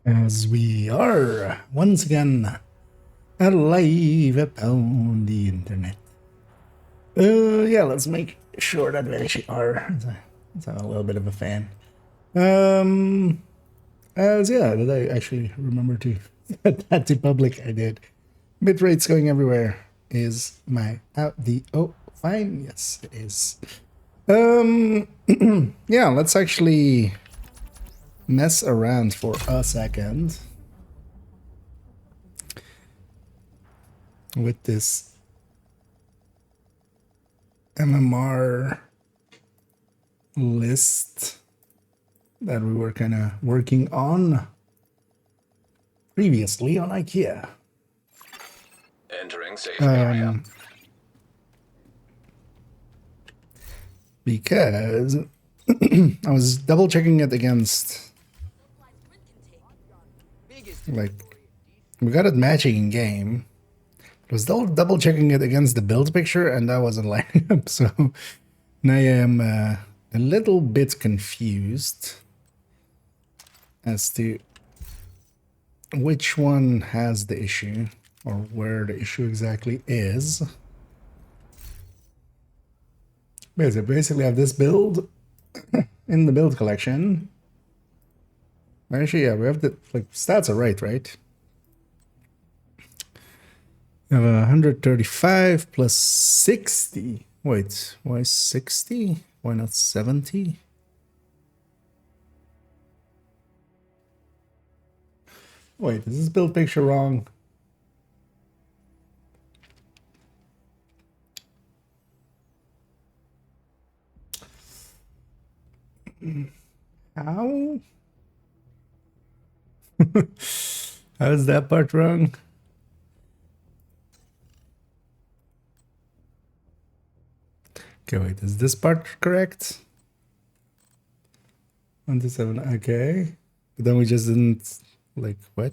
As we are once again alive upon the internet. Yeah, let's make sure that we actually are. So I'm a little bit of a fan. Um, did I actually remember to set that to public? I did. Bitrate's going everywhere. Is my out the fine? Yes, it is. Yeah, let's actually mess around for a second with this MMR list that we were kind of working on previously on IKEA. Entering safe area. Because I was double checking it against, like, we got it matching in game. I was double checking it against the build picture, and that wasn't lining up. So now I am a little bit confused as to which one has the issue or where the issue exactly is. Because I basically have this build in the build collection. Actually, yeah, we have the stats are right? We have 135 plus 60. Wait, why 60? Why not 70? Wait, is this build picture wrong? How? How is that part wrong? Okay, wait, is this part correct? 1 to 7, okay. But then we just didn't, like, what?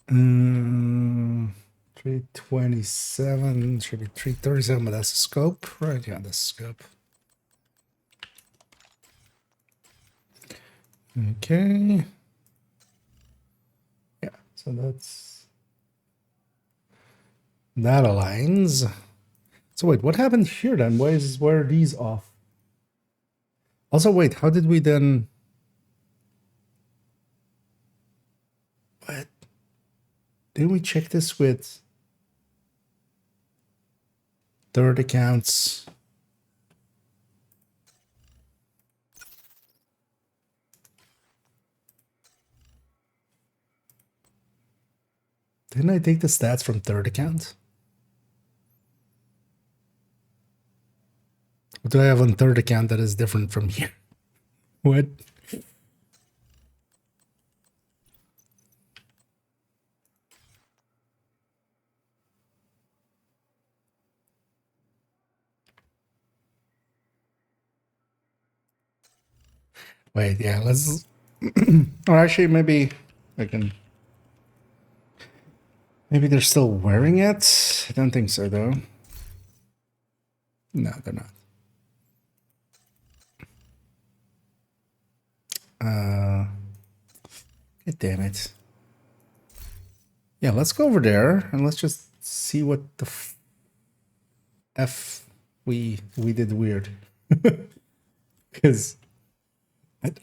327, should be 337, but that's a scope, right? Yeah, that's a scope. Okay. Yeah, so that aligns. So wait, what happened here then? Why are these off? Also, wait, how did we then? What? Didn't we check this with third accounts? Didn't I take the stats from third account? What do I have on third account that is different from here? What? Wait, yeah, let's. Or actually, maybe I can. Maybe they're still wearing it? I don't think so, though. No, they're not. God damn it. Yeah, let's go over there and let's just see what the F we did weird. Because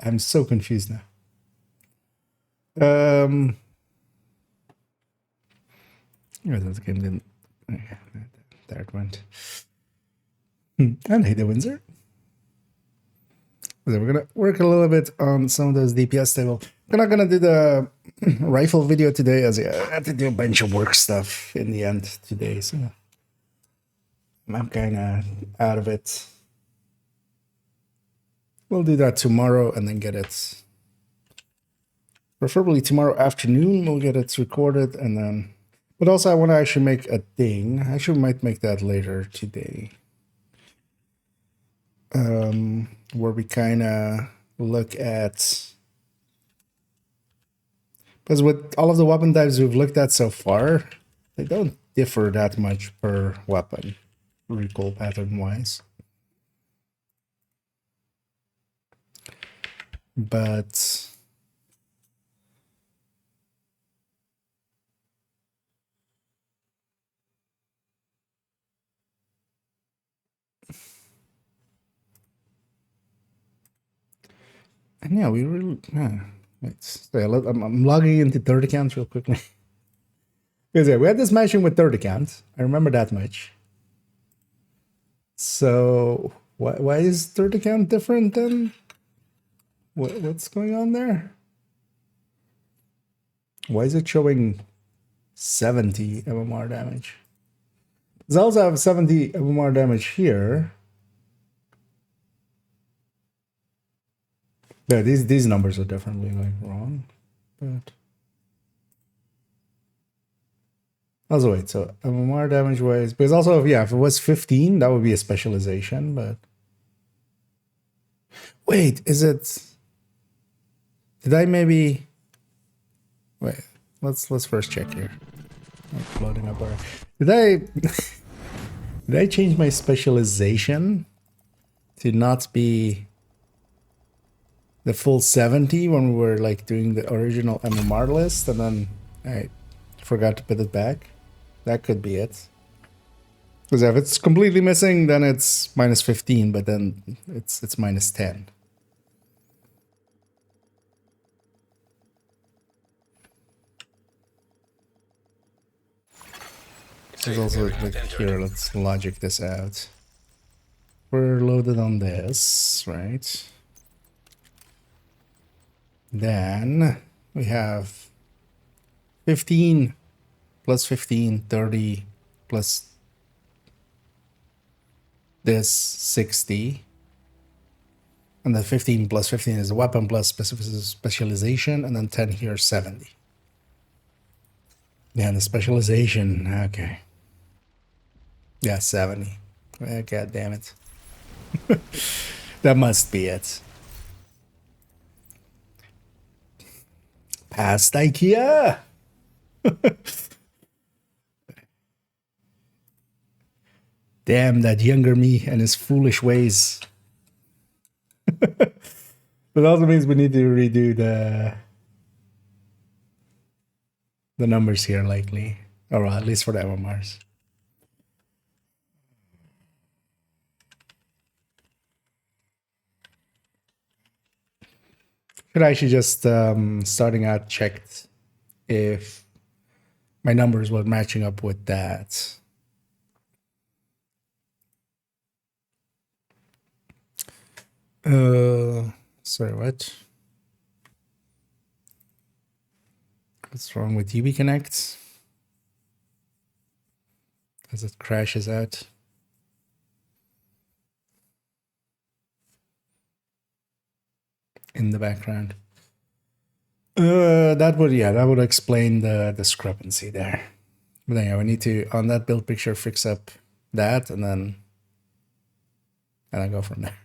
I'm so confused now. Yeah, this game didn't. Yeah, there it went. And hey, the Windsor. So we're gonna work a little bit on some of those DPS table. We're not gonna do the rifle video today, as I had to do a bunch of work stuff in the end today, so I'm kind of out of it. We'll do that tomorrow and then get it. Preferably tomorrow afternoon, we'll get it recorded and then. But also, I want to actually make a thing. I actually might make that later today. Where we kind of look at. Because with all of the weapon types we've looked at so far, they don't differ that much per weapon, recoil pattern wise. But And yeah, we really. Wait, so I'm logging into third accounts real quickly. Because yeah, we had this matching with third account. I remember that much. So why is third account different then? What's going on there? Why is it showing 70 MMR damage? Because I also have 70 MMR damage here. Yeah, these numbers are definitely like wrong. But also wait, so MMR damage wise, because also yeah, if it was 15, that would be a specialization, but wait, is it? Did I maybe wait? Let's first check here. Like loading up our. Did I change my specialization to not be the full 70 when we were like doing the original MMR list, and then I forgot to put it back? That could be it. Because if it's completely missing, then it's minus 15, but then it's minus 10. There's also like here, let's logic this out. We're loaded on this, right? Then we have 15 plus 15, 30 plus this 60. And then 15 plus 15 is the weapon plus specialization, and then 10 here, 70. Yeah, the specialization, okay. Yeah, 70. God damn it. That must be it. Past IKEA! Damn, that younger me and his foolish ways. But also means we need to redo the numbers here, likely. Or at least for the MMRs. Should I actually just, starting out, checked if my numbers were matching up with that. Sorry, what? What's wrong with UB Connect? As it crashes out. In the background. That would explain the discrepancy there. But anyway, we need to, on that build picture, fix up that, and then I go from there.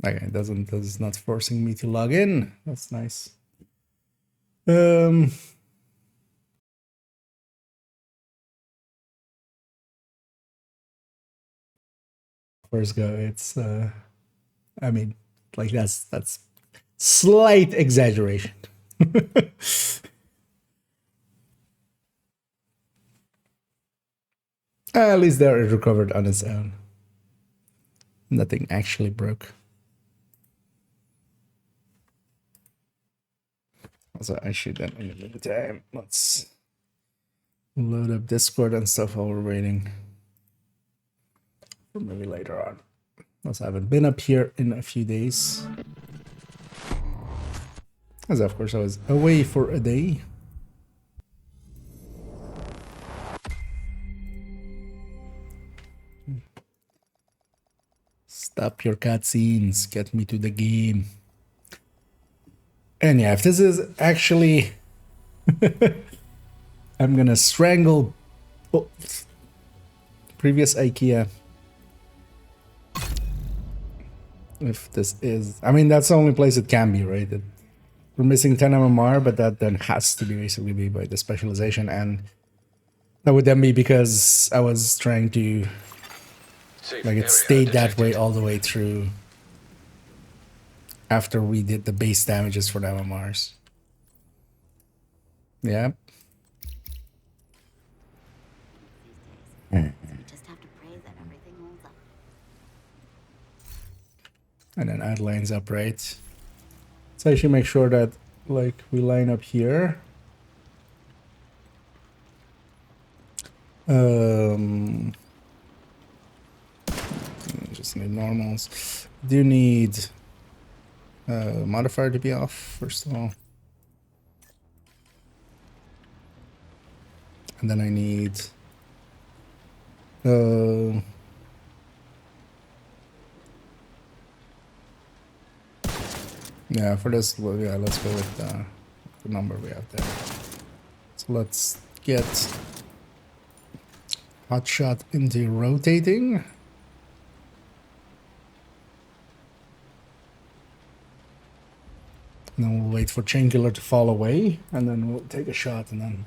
Okay, it's not forcing me to log in. That's nice. First go, it's I mean, like that's slight exaggeration. At least there it recovered on its own. Nothing actually broke. Also, I should then in the meantime, let's load up Discord and stuff while we're waiting. Or maybe later on. Also, I haven't been up here in a few days. As of course I was away for a day. Stop your cutscenes, get me to the game. And yeah, if this is actually... I'm gonna strangle... Oh. Previous IKEA. If this is... I mean, that's the only place it can be, right? We're missing 10 MMR, but that then has to be basically be by the specialization, and that would then be because I was trying to... Like, it stayed that way all the way through after we did the base damages for the MMRs. Yeah. And then add lines up, right? So I should make sure that like we line up here. Just need normals. Do need modifier to be off first of all. And then I need yeah, for this, yeah, let's go with the number we have there. So let's get hotshot into rotating. And then we'll wait for Chaingular to fall away, and then we'll take a shot, and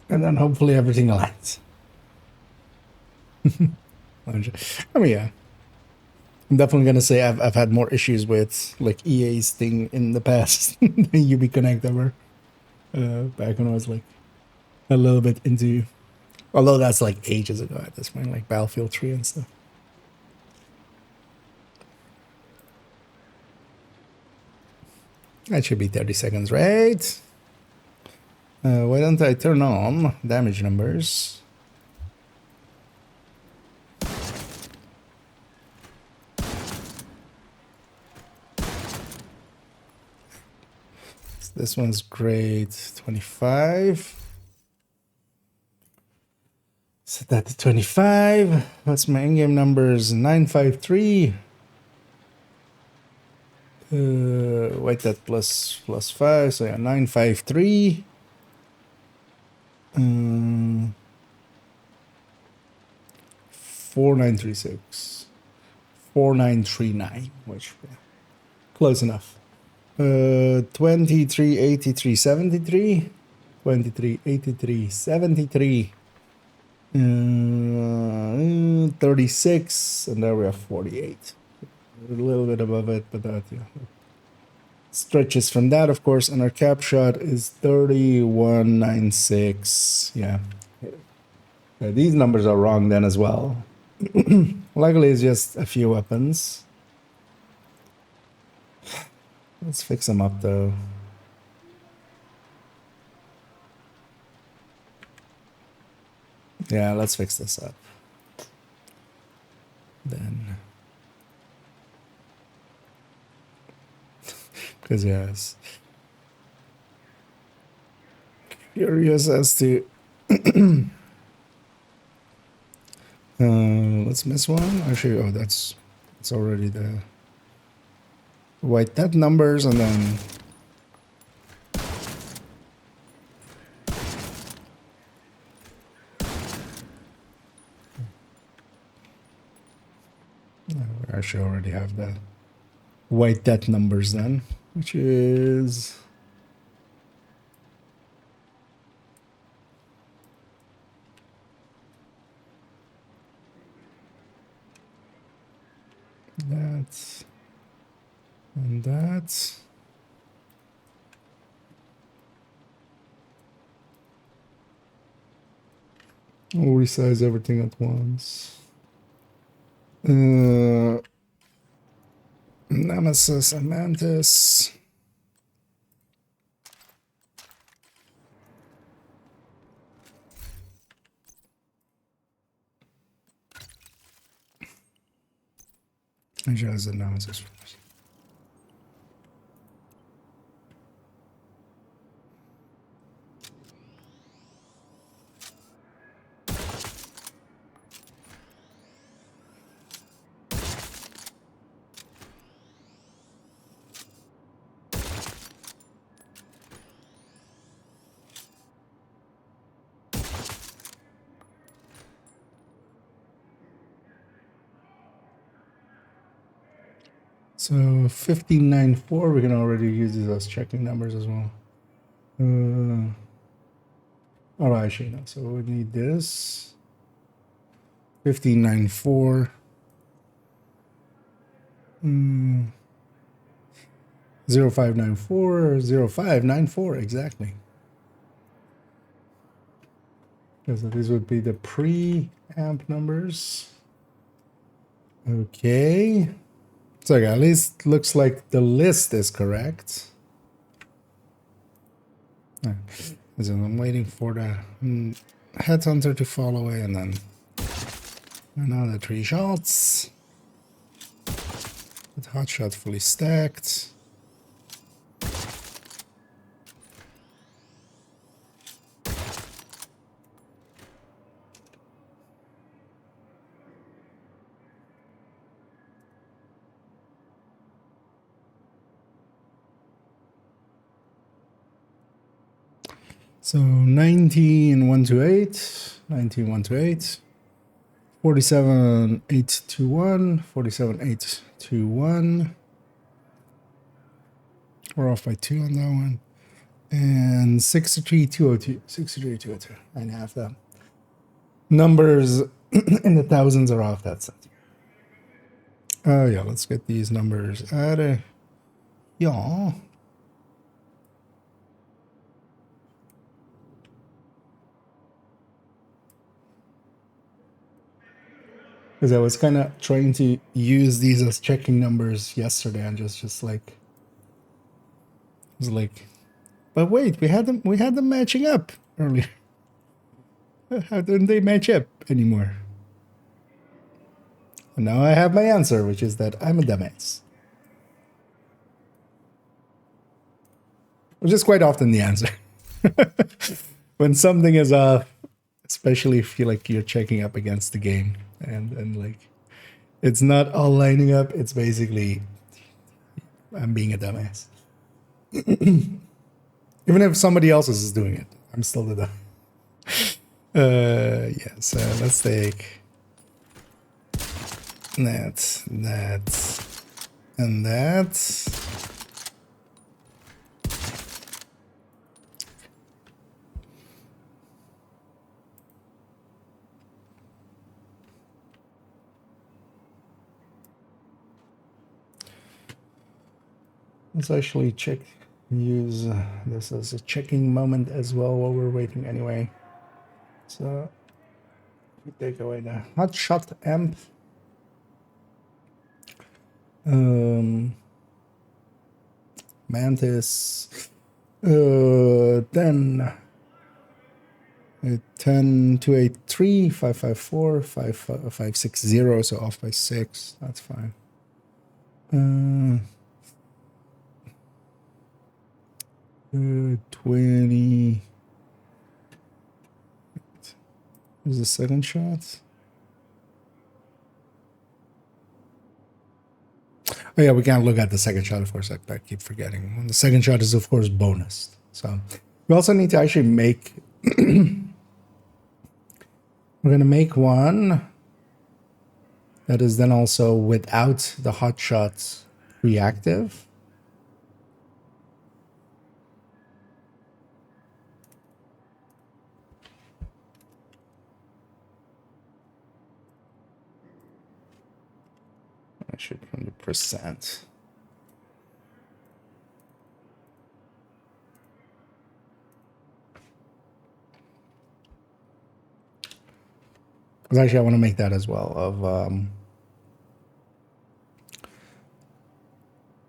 then hopefully everything aligns. I mean, yeah. I'm definitely gonna say I've had more issues with like EA's thing in the past than UB Connect ever. Back when I was like a little bit into, although that's like ages ago at this point, like Battlefield 3 and stuff. That should be 30 seconds, right? Why don't I turn on damage numbers? So this one's grade 25. Set that to 25. What's my in-game numbers? 953. Wait, that plus 5, so yeah, 953. 4936. 4939, which yeah, close enough. 2383 73. 2383 73. 36, and there we have 48. A little bit above it, but that, yeah, stretches from that, of course. And our cap shot is 3196. Yeah. These numbers are wrong then as well. Luckily, it's just a few weapons. Let's fix them up though. Yeah, let's fix this up. Then. Because yes. Curious as to let's miss one. Actually, oh, that's already the white that numbers, and then we actually already have the white death numbers then, which is that and that. We'll resize everything at once. Nemesis and Mantis. And she has the Nemesis first. So 1594, we can already use these as checking numbers as well. All right, actually, no. So we need this 1594. 0594, 0594, exactly. So these would be the pre-amp numbers. Okay. So at least looks like the list is correct. So I'm waiting for the headhunter to fall away, and then another 3 shots. With hot shot fully stacked. So 19 128, 19 128, 47 821, 47 821. We're off by 2 on that one. And 63 202, 63 202. And half the numbers in the thousands are off that set. Oh yeah, let's get these numbers out of yeah. Because I was kind of trying to use these as checking numbers yesterday, and just like it was like, but wait, we had them matching up earlier. How didn't they match up anymore? And now I have my answer, which is that I'm a dumbass. Which is quite often the answer. When something is off, especially if you like you're checking up against the game and like it's not all lining up, it's basically I'm being a dumbass. Even if somebody else is doing it, I'm still the dumbass. Yeah, so let's take that, and that. Let's actually use this as a checking moment as well while we're waiting anyway. So we take away the hot shot amp. Mantis. Then 10 283 554 560, so off by 6. That's fine. 20. Is the second shot? Oh yeah, we can't look at the second shot, of course. I keep forgetting. The second shot is, of course, bonus. So we also need to actually make... We're going to make one that is then also without the hot shot reactive. I should 100%. Because actually I want to make that as well, of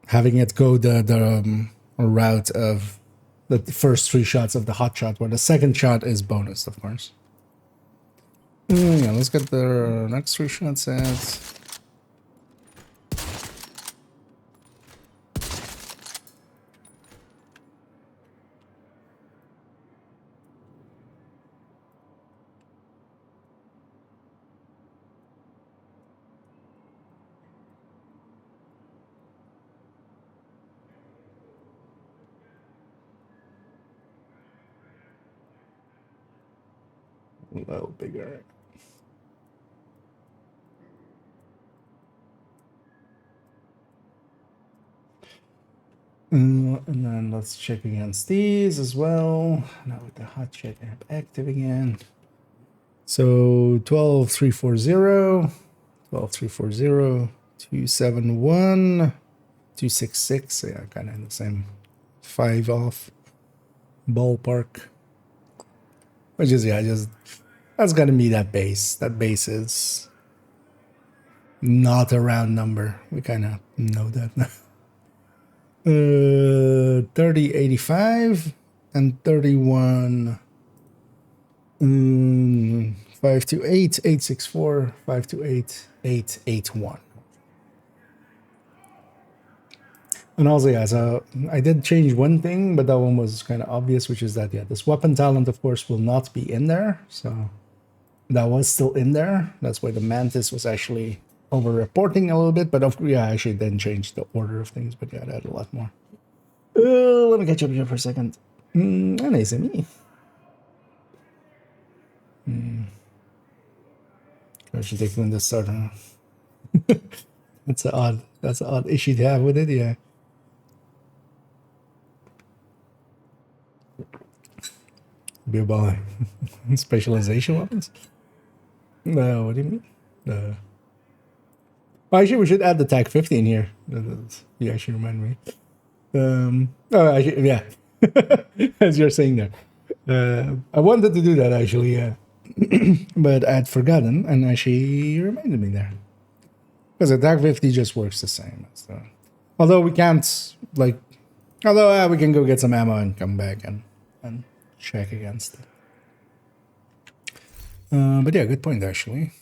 having it go the route of the first 3 shots of the hot shot, where the second shot is bonus, of course. Yeah, let's get the next 3 shots out. A little bigger. And then let's check against these as well. Now with the hot check app active again. So 12340, 12340, 271, 266. Yeah, kind of in the same 5 off ballpark. Which is, yeah, just that's gonna be that base. That base is not a round number. We kind of know that now. 3085 and 31 528 864 528 881. And also, yeah, so I did change one thing, but that one was kind of obvious, which is that, yeah, this weapon talent, of course, will not be in there. So that was still in there. That's why the Mantis was actually over-reporting a little bit. But yeah, I actually didn't change the order of things, but yeah, that had a lot more. Let me catch up here for a second. Nice to me. I should take them to start, huh? That's an odd issue to have with it, yeah. Be about specialization weapons? No, what do you mean? Actually, we should add the tag 50 in here. You actually remind me. Actually, yeah. As you're saying there. I wanted to do that, actually, yeah. But I'd forgotten, and actually you reminded me there. Because the tag 50 just works the same. So. Although we can't, like... Although we can go get some ammo and come back and check against it. But yeah, good point, actually.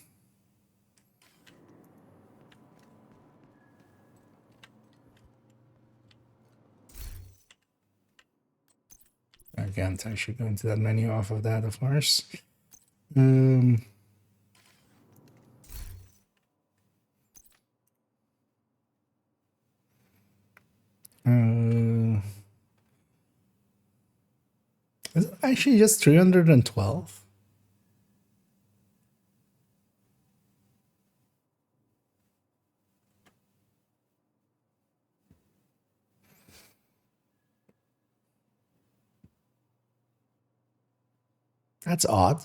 I can't actually go into that menu off of that, of course. Is it actually just 312? That's odd.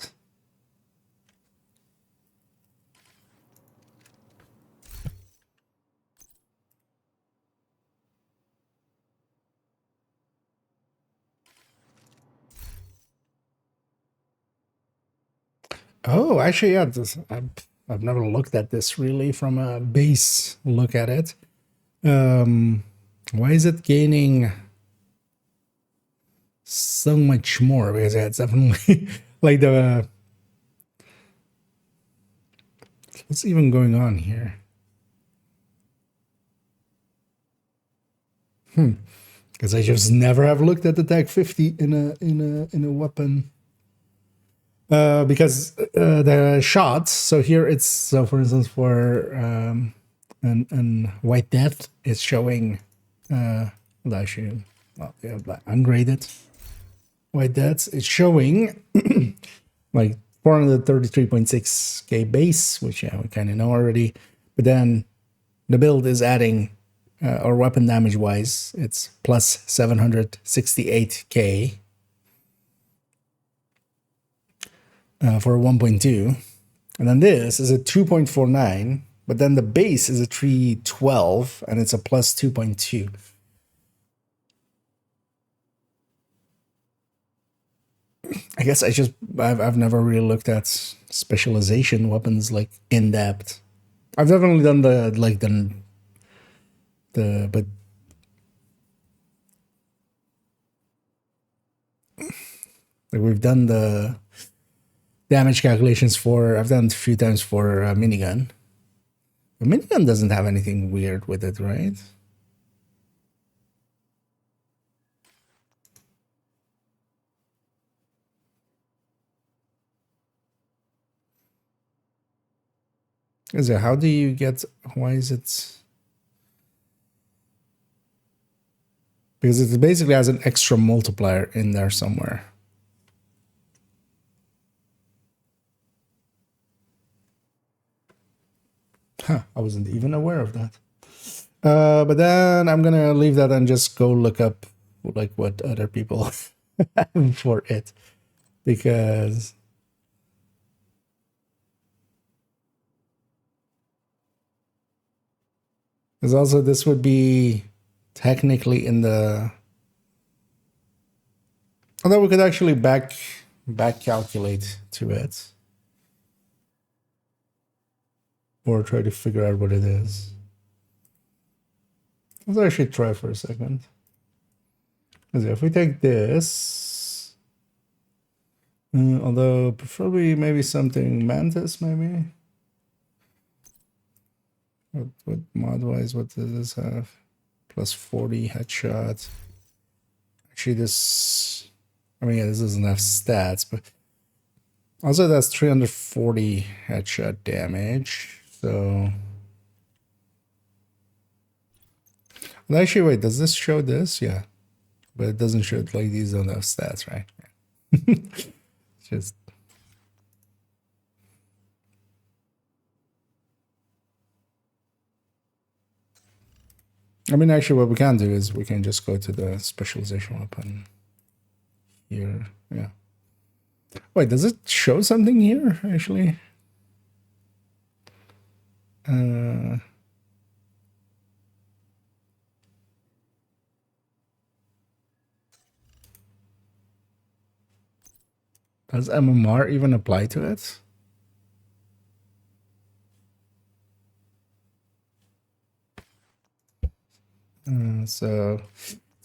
Oh, actually, yeah. I've never looked at this really from a base look at it. Why is it gaining so much more? Because yeah, it's definitely like the... What's even going on here? Because I just never have looked at the tag 50 in a weapon. Because the shots, so here it's, so for instance, for an White Death, it's showing actually, well, yeah, ungraded White Deaths, it's showing like 433.6k base, which yeah, we kind of know already, but then the build is adding, or weapon damage wise, it's plus 768k for 1.2, and then this is a 2.49, but then the base is a 312 and it's a plus 2.2. I guess I've never really looked at specialization weapons like in depth. I've definitely done the but like we've done the damage calculations for, I've done it a few times for a minigun. The minigun doesn't have anything weird with it, right? Is it, how do you get, why is it? Because it basically has an extra multiplier in there somewhere. Huh, I wasn't even aware of that. But then I'm gonna leave that and just go look up like what other people have for it, because also this would be technically in the, although we could actually back calculate to it. or try to figure out what it is. Let's actually try for a second. Because if we take this, although preferably maybe something mantis, maybe. What mod-wise, what does this have? Plus 40 headshot. Actually, this, I mean, yeah, this doesn't have stats, but also that's 340 headshot damage. So, well, actually, wait, does this show this? Yeah, but it doesn't show it, like these don't have stats, right? Just. I mean, actually, what we can do is we can just go to the specialization weapon here. Yeah. Wait, does it show something here, actually? Does MMR even apply to it? So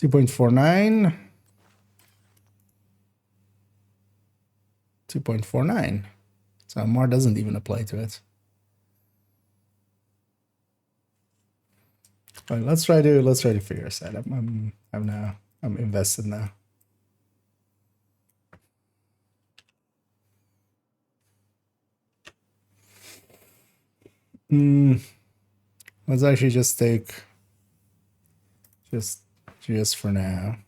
2.49. 2.49. So MMR doesn't even apply to it. All right, let's try to figure this out. I'm invested now. Let's actually just take just for now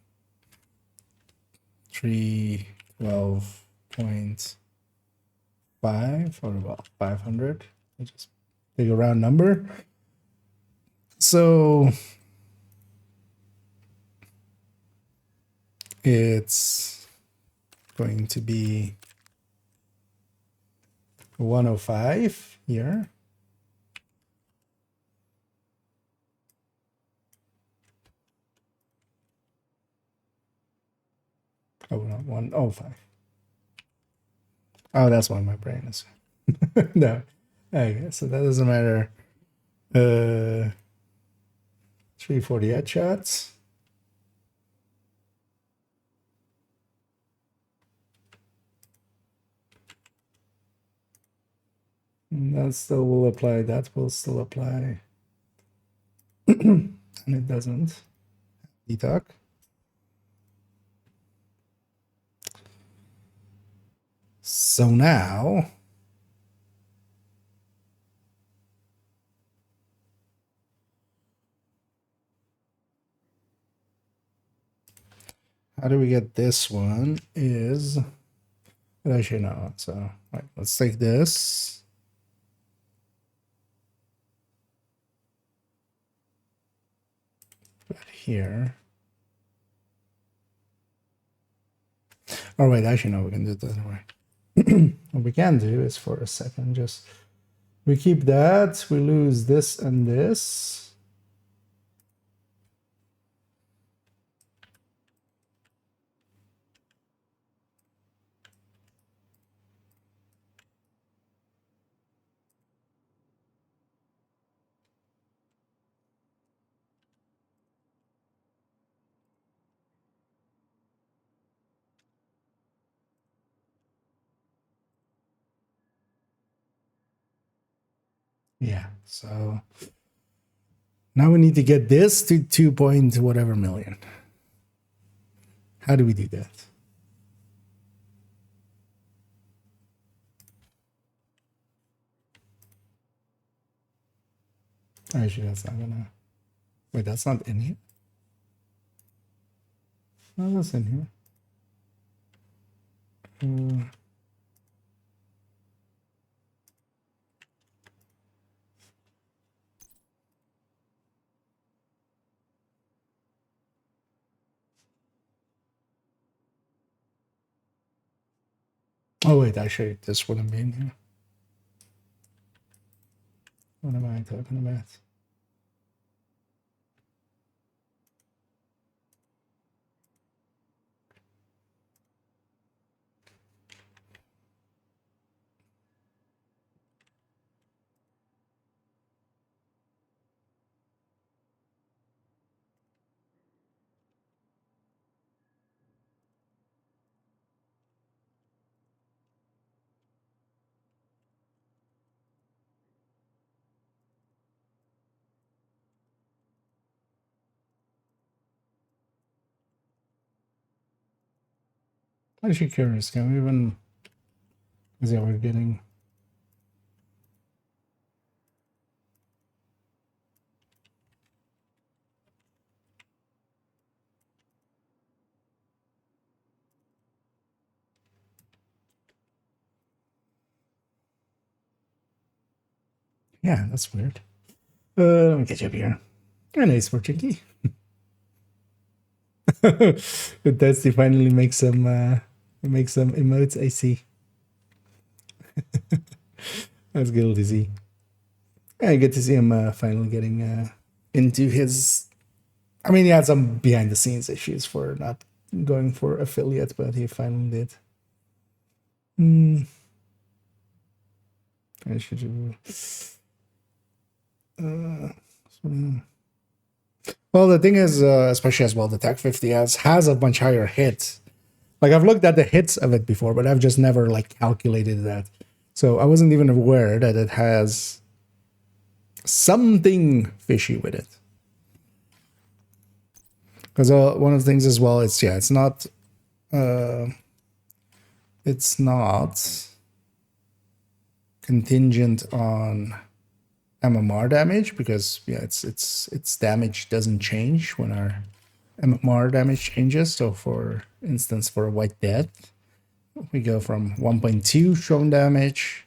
312.5 or about 500. I'll just take a round number. So it's going to be 105 here. Oh, no, 105. Oh, that's why my brain is. No. Okay, so that doesn't matter. 340 headshots. That still will apply. That will still apply. And it doesn't. Detox. So now how do we get this one is actually no. So right, let's take this. Put it here. Oh wait, actually no, we can do it the other way. What we can do is for a second just we keep that, we lose this and this. Yeah, so now we need to get this to 2 point whatever million. How do we do that? Actually, that's not gonna. Wait, that's not in here. No, that's in here. Oh wait, actually, this wouldn't be in here. What am I talking about? I'm actually curious. Can we even? Because yeah, we're getting. Yeah, that's weird. Let me get you up here. A nice for Chinky. That's to finally make some emotes. I see. That's good to see. I get to see him finally getting into his. I mean, he had some behind the scenes issues for not going for affiliate, but he finally did. I should do. Well, the thing is, especially as well, the Tech 50S has a much higher hit. Like I've looked at the hits of it before, but I've just never like calculated that. So I wasn't even aware that it has something fishy with it. Because one of the things as well, it's not contingent on MMR damage, because its damage doesn't change when our MMR damage changes. So for instance, for a White Death, we go from 1.2 shown damage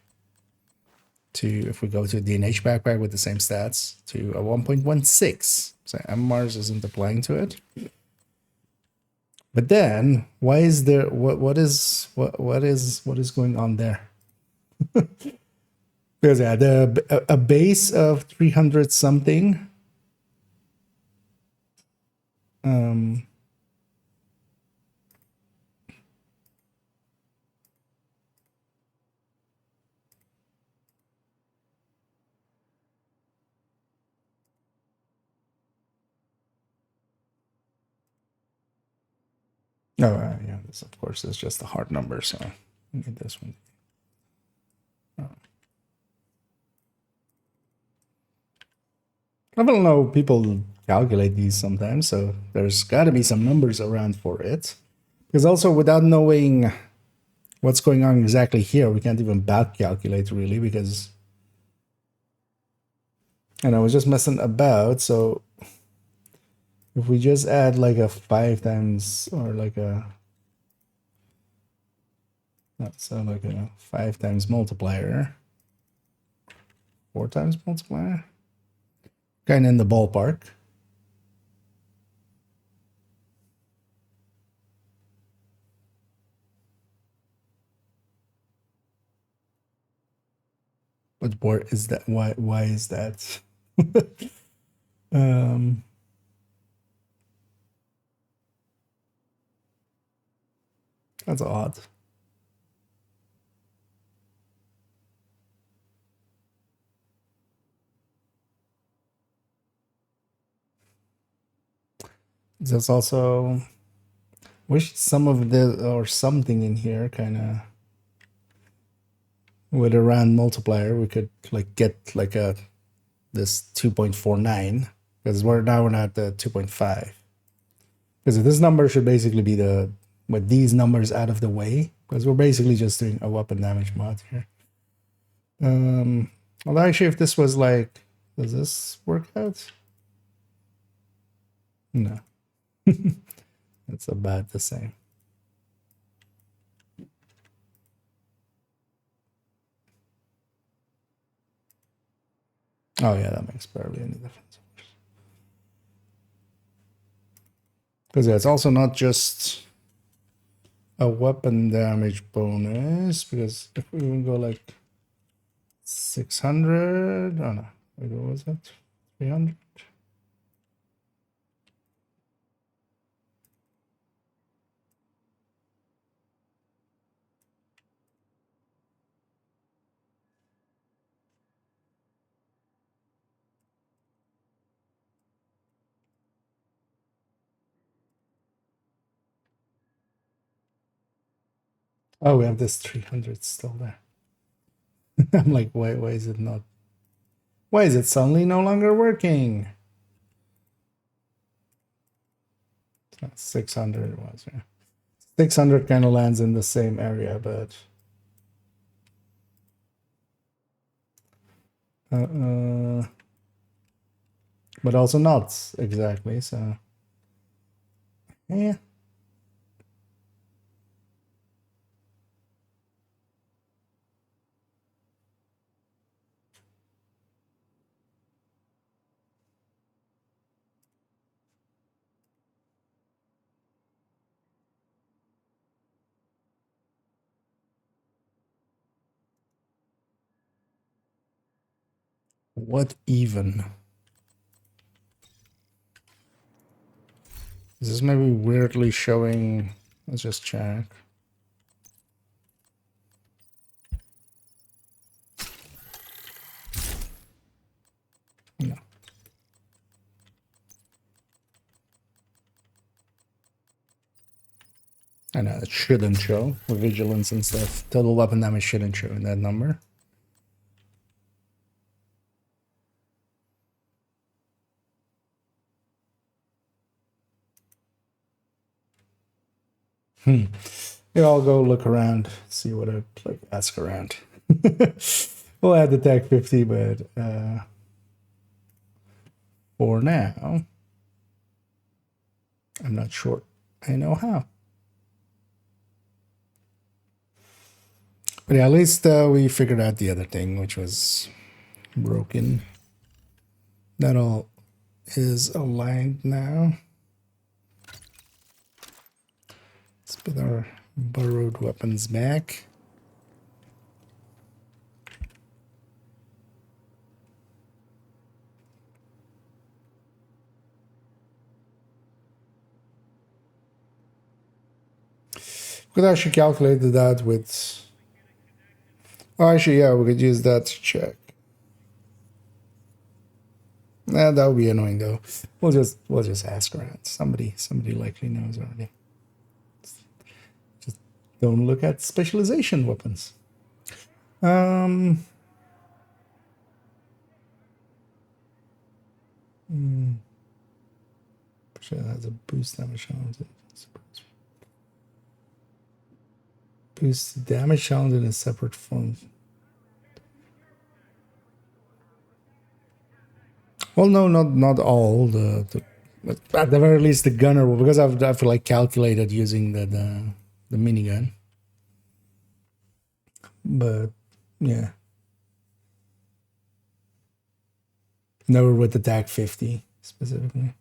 to, if we go to a DNH backpack with the same stats, to a 1.16. So MMRs isn't applying to it. But then why is there what is going on there? Because yeah, a base of 300 something. Oh, yeah, this of course is just a hard number, so I need this one. I don't know, people calculate these sometimes, so there's got to be some numbers around for it. Because also, without knowing what's going on exactly here, we can't even back calculate really, because, and I was just messing about. So if we just add like a 5 times, or like a, so like a 5 times multiplier, 4 times multiplier, kind of in the ballpark. But where is that? Why is that? That's odd. There's also, wish some of the, or something in here kind of, with a round multiplier, we could like get like a this 2.49, because we're not at 2.5. Because this number should basically be with these numbers out of the way, because we're basically just doing a weapon damage mod here. Although actually, if this was like, does this work out? No. It's about the same. Oh yeah, that makes barely any difference. Because yeah, it's also not just a weapon damage bonus, because if we even go like 600, oh no, wait, what was that? 300? Oh, we have this 300 still there. I'm like, why is it not? Why is it suddenly no longer working? 600 it was, yeah. 600 kind of lands in the same area, but but also not exactly. So yeah. What even? Is this maybe weirdly showing? Let's just check. No. I know it shouldn't show with vigilance and stuff. Total weapon damage shouldn't show in that number. Yeah, I'll go look around, see what I like. Ask around. We'll add the tag 50, but for now, I'm not sure I know how. But yeah, at least we figured out the other thing, which was broken. That all is aligned now. Let's put our borrowed weapons back. We could actually calculate that with... Oh, actually, yeah, we could use that to check. That would be annoying though. We'll just ask around. Somebody likely knows already. Just don't look at specialization weapons. Sure, has a boost damage challenge. Boost damage challenge in a separate form. Well, no, not all. At the very least, the gunner, because I've like calculated using the minigun. But yeah, never with the tag 50 specifically.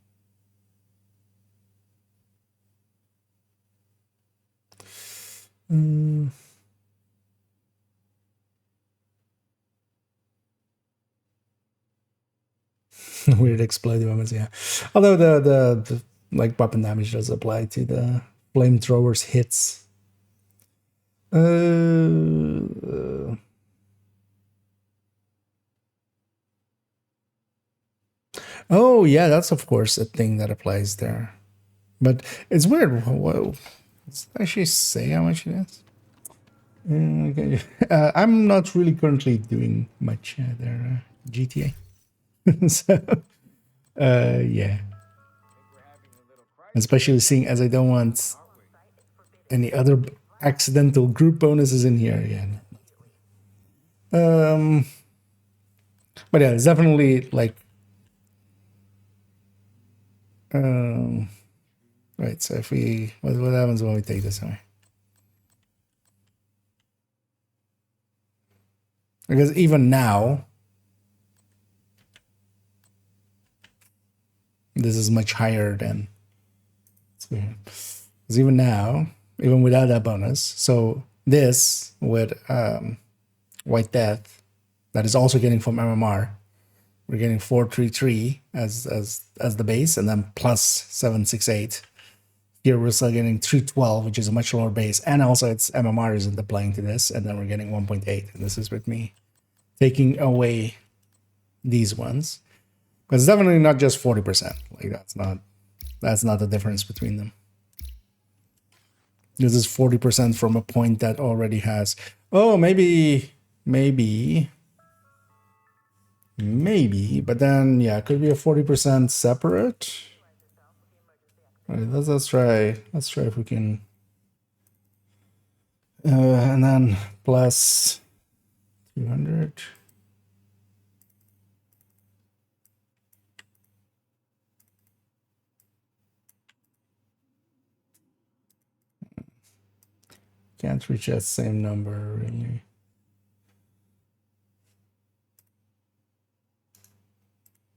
Weird exploding weapons, yeah. Although the like weapon damage does apply to the flamethrowers hits. Oh yeah, that's of course a thing that applies there. But it's weird. Whoa. Does it actually say how much it is? Okay. I'm not really currently doing much there, GTA. So, yeah. Especially seeing as I don't want any other accidental group bonuses in here again. But yeah, it's definitely like right, so if we what happens when we take this away? Because even now this is much higher than it's weird. Because even now, even without that bonus, so this with White Death that is also getting from MMR, we're getting 433 as the base, and then plus 768. Here we're still getting 312, which is a much lower base, and also it's MMR isn't applying to this, and then we're getting 1.8, and this is with me taking away these ones. But it's definitely not just 40%. Like that's not the difference between them. This is 40% from a point that already has. Oh, maybe, but then yeah, it could be a 40% separate. All right, let's try. Let's try if we can And then plus 200. Can't reach that same number, really.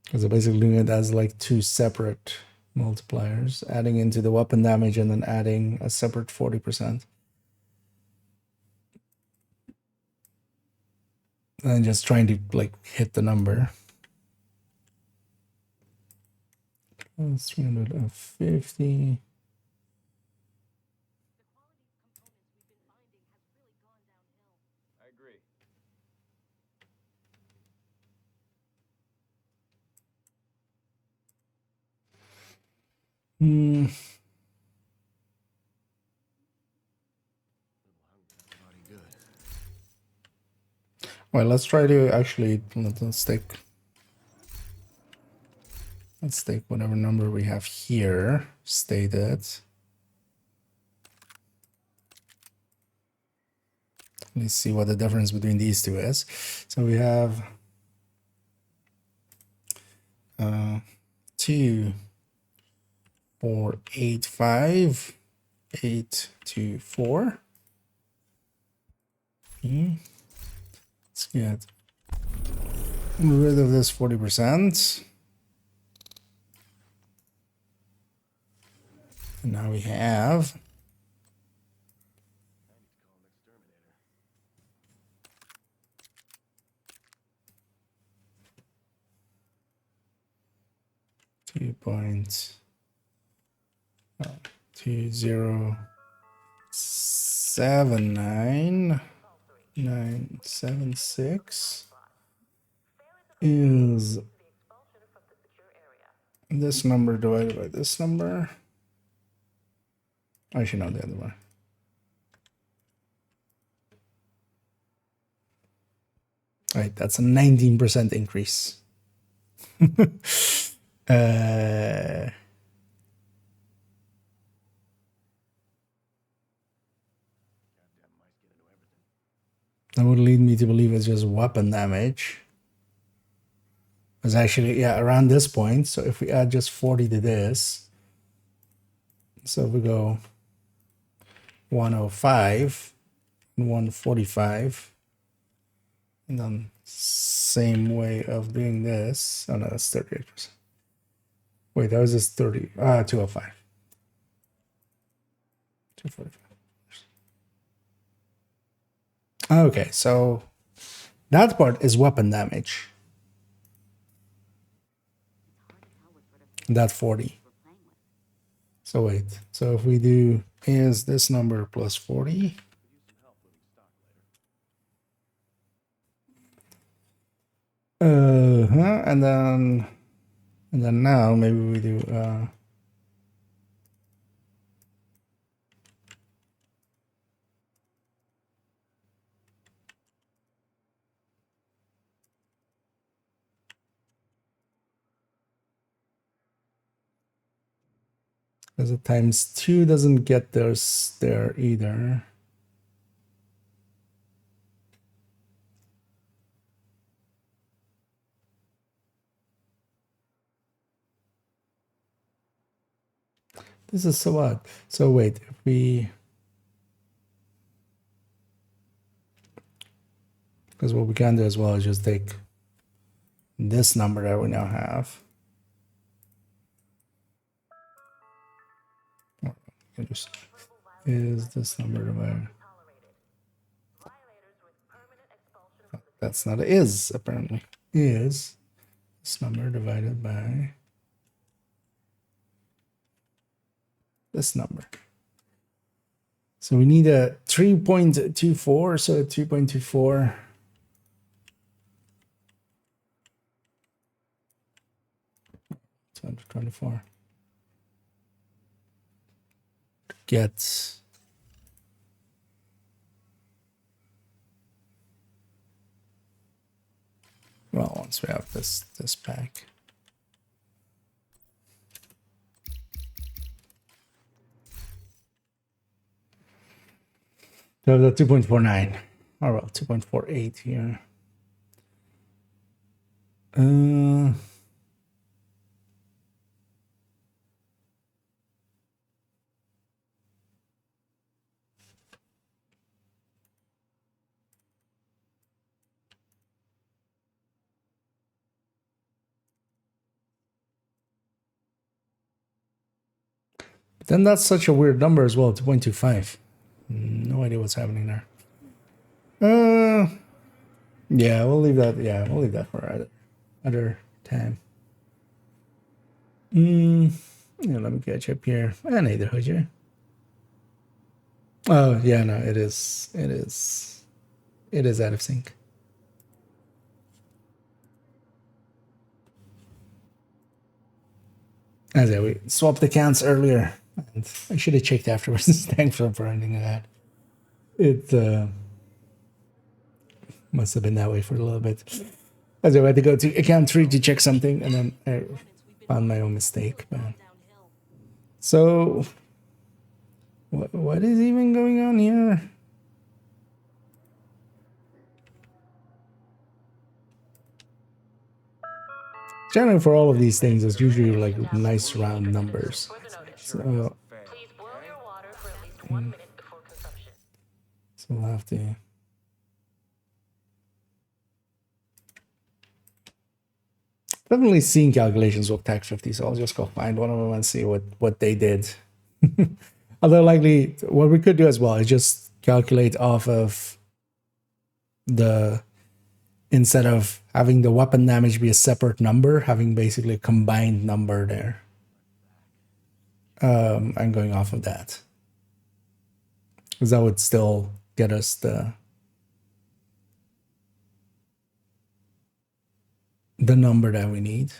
Because I'm basically doing it as like two separate multipliers, adding into the weapon damage and then adding a separate 40%. And just trying to like hit the number. That's 350. I agree. Well, let's try to actually let's take whatever number we have here stated. Let's see what the difference between these two is. So we have 2, 4, 8, 5, 8, 2, 4. Let's get rid of this 40%. And now we have 2.207996 is this number divided by this number. I should know the other one. All right, that's a 19% increase. That would lead me to believe it's just weapon damage. It's actually, yeah, around this point. So if we add just 40 to this, so if we go 105 and 145, and then same way of doing this. Oh no, that's 38%. Wait, that was just 205. 245. Okay, so that part is weapon damage. That 40. So wait, so if we do is this number plus 40. And then now maybe we do because the times 2 doesn't get those there either. This is so odd. So wait, if we, because what we can do as well is just take this number that we now have. Just is this number divided? That's not a is, apparently. Is this number divided by this number. So we need a 3.24, so 3.24 224 gets well once we have this back. So the 2.49. Oh well, 2.48 here. But then that's such a weird number as well, 2.25. No idea what's happening there. Yeah, we'll leave that. Yeah, we'll leave that for other time. Yeah, let me catch up here. Neighborhood, yeah. Oh, yeah, no, it is. It is. It is out of sync. As I we swapped the accounts earlier, and I should have checked afterwards. Thanks for finding that. It must have been that way for a little bit. As I had to go to account 3 to check something, and then I found my own mistake. Man. So, what is even going on here? Generally, for all of these things, it's usually like nice round numbers. So, so we'll have to. Definitely seen calculations with Tech 50, so I'll just go find one of them and see what they did. Although likely, what we could do as well is just calculate off of the, instead of having the weapon damage be a separate number, having basically a combined number there. And going off of that. Because that would still get us the number that we need.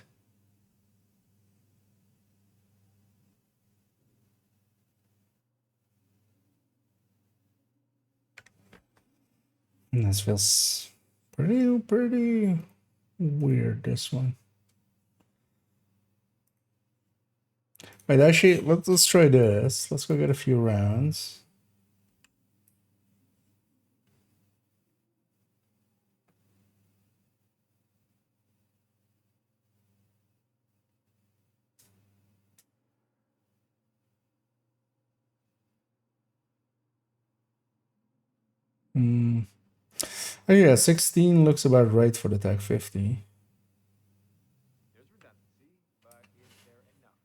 And this feels pretty weird, this one. Wait, actually, let's try this. Let's go get a few rounds. Oh yeah, 16 looks about right for the Tech 50. There's redundancy, but is there enough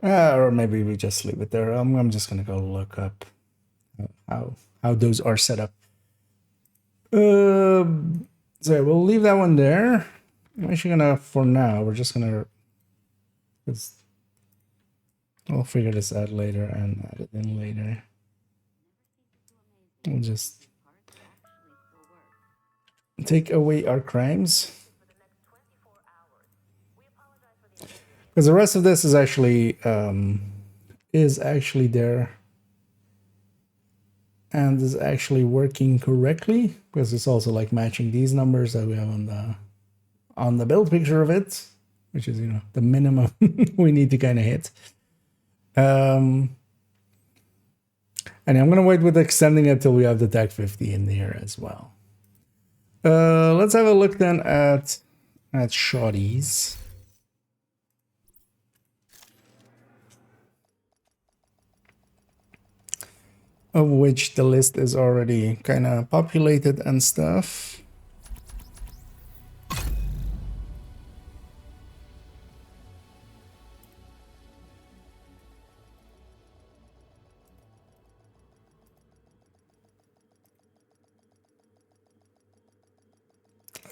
redundancy? Or maybe we just leave it there. I'm just gonna go look up how those are set up. So we'll leave that one there. I'm actually gonna, for now, we're just gonna, we'll figure this out later and add it in later. We'll just take away our crimes. Because the rest of this is actually there and is actually working correctly, because it's also like matching these numbers that we have on the build picture of it, which is, you know, the minimum we need to kind of hit. And I'm gonna wait with extending it till we have the Tech 50 in there as well. Let's have a look then at shotties. Of which the list is already kind of populated and stuff.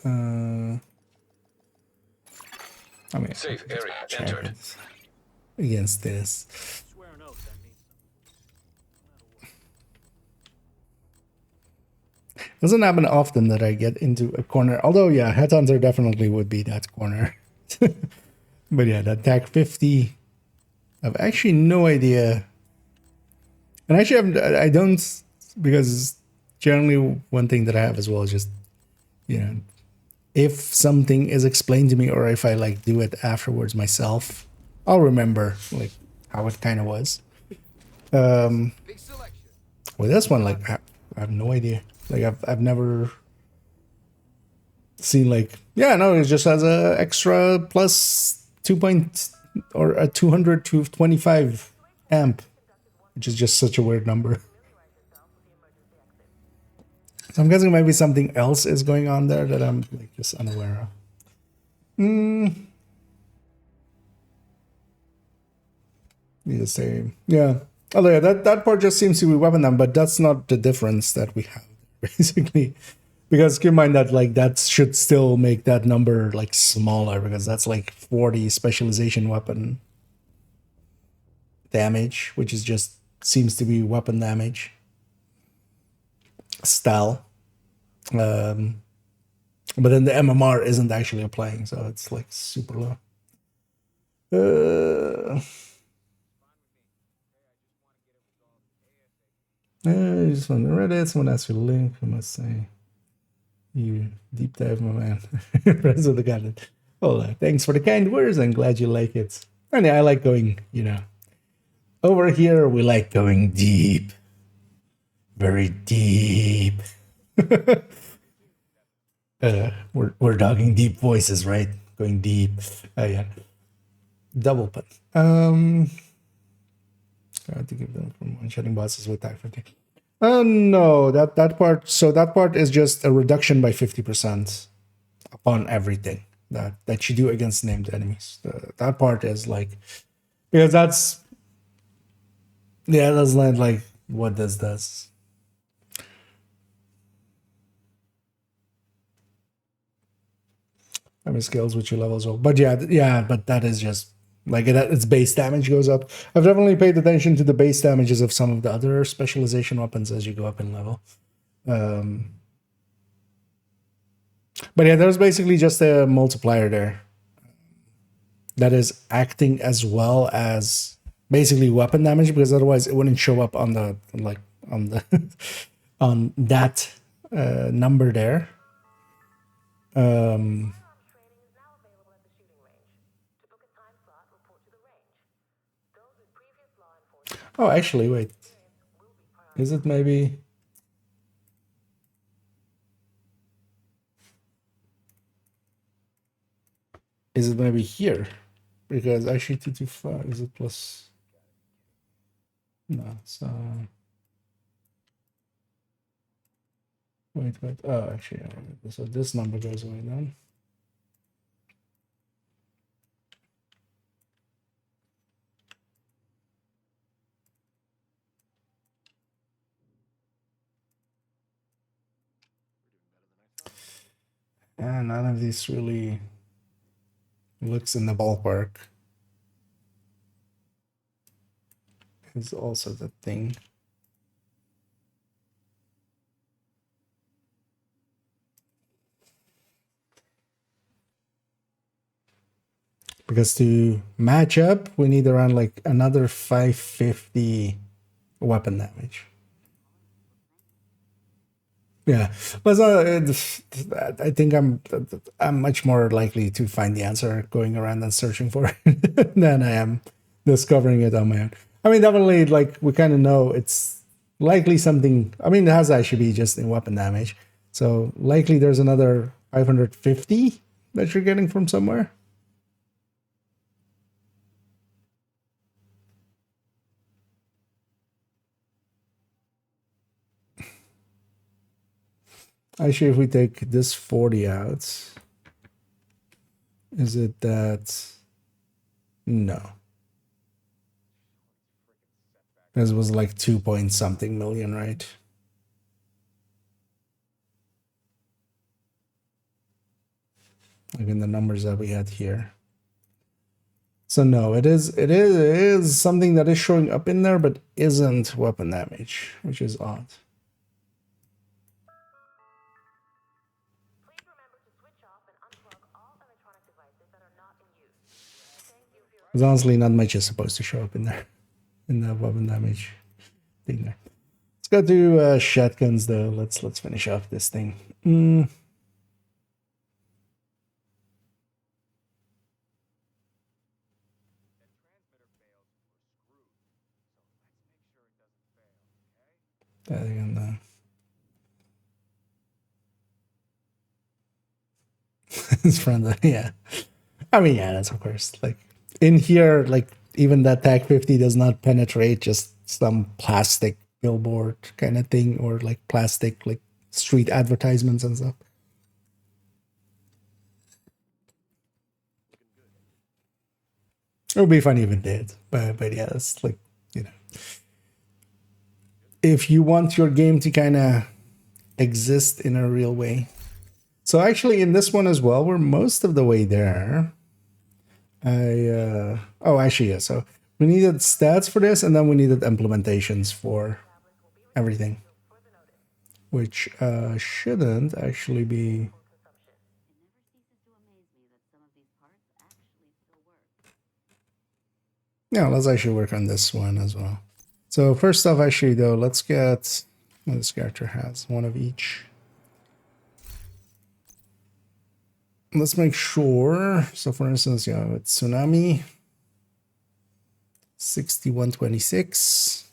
I mean, safe area entered. Against this. Swear an oath that means something. Doesn't happen often that I get into a corner. Although, yeah, Headhunter definitely would be that corner. But yeah, that Tech 50. I've actually no idea. And actually, I don't, because generally one thing that I have as well is just, you know, if something is explained to me or if I like do it afterwards myself, I'll remember like how it kind of was. Big selection. With this one, like I have no idea. Like I've never seen like, yeah, no, it just has a extra plus 2 point or a 200 to 25 amp, which is just such a weird number. So I'm guessing maybe something else is going on there that I'm like just unaware of. You just say, yeah. Oh yeah, that part just seems to be weapon them, but that's not the difference that we have basically. Because keep in mind that like that should still make that number like smaller because that's like 40 specialization weapon damage, which is just seems to be weapon damage style. But then the MMR isn't actually applying, so it's like super low. I just want to Reddit. Someone asked for the link. I must say, you deep dive, my man. Friends of the garden. Well, thanks for the kind words. I'm glad you like it. And yeah, I like going, you know, over here we like going deep, very deep. We're talking deep voices, right? Going deep. Yeah. Double put. I have to give them from one-shotting bosses with that 50. No, that part. So that part is just a reduction by 50% upon everything that you do against named enemies. That part is like because that's not like what this does. I mean skills with your levels up, but yeah, but that is just like its base damage goes up. I've definitely paid attention to the base damages of some of the other specialization weapons as you go up in level. But yeah, there's basically just a multiplier there that is acting as well as basically weapon damage because otherwise it wouldn't show up on the like on the on that number there. Oh, actually, wait. Is it maybe? Is it maybe here? Because actually 225 is it plus? No, so wait. Oh, actually, so this number goes away then. And none of these really looks in the ballpark. Is also the thing. Because to match up, we need around like another 550 weapon damage. Yeah, but I think I'm much more likely to find the answer going around and searching for it than I am discovering it on my own. I mean, definitely, like we kind of know it's likely something. I mean, it has to actually be just in weapon damage, so likely there's another 550 that you're getting from somewhere. Actually, if we take this 40 out, is it that? No. This was like 2 point something million, right? Like in the numbers that we had here. So no, it is something that is showing up in there, but isn't weapon damage, which is odd. Because honestly, not much is supposed to show up in there, in the weapon damage thing there. go to shotguns though. Let's finish off this thing. Mm. And, it's from the yeah. I mean, yeah, that's of course like in here, like even that tag 50 does not penetrate just some plastic billboard kind of thing or like plastic like street advertisements and stuff. It would be funny if it did, but yeah, it's like you know, if you want your game to kind of exist in a real way. So actually, in this one as well, we're most of the way there. Oh, actually, yeah. So we needed stats for this, and then we needed implementations for everything, which shouldn't actually be. Yeah, let's actually work on this one as well. So first off, actually though, let's get well, this character has one of each. Let's make sure. So for instance, yeah, it's Tsunami 6126.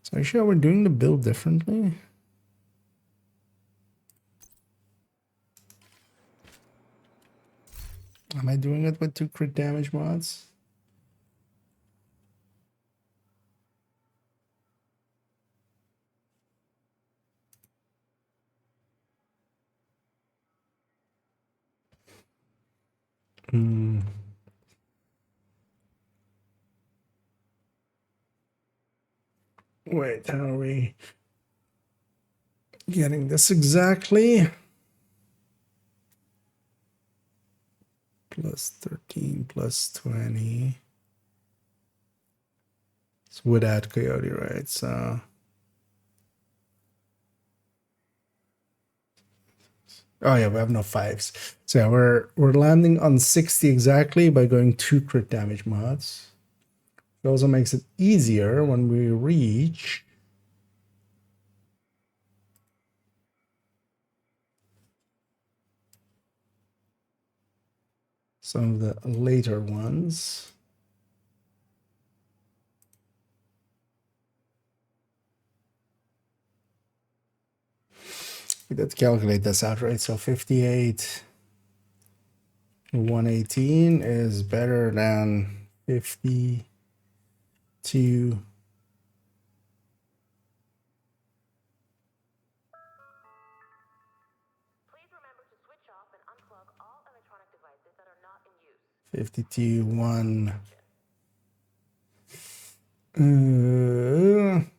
So actually, we're doing the build differently. Am I doing it with 2 crit damage mods? Hmm. Wait, how are we getting this exactly? Plus 13, plus 20. It's without Coyote, right? So. Oh yeah, we have no 5s. So yeah, we're landing on 60 exactly by going 2 crit damage mods. It also makes it easier when we reach some of the later ones. We did calculate this out, right? So 58, 118 is better than 52. Please remember to switch off and unplug all electronic devices that are not in use. 52,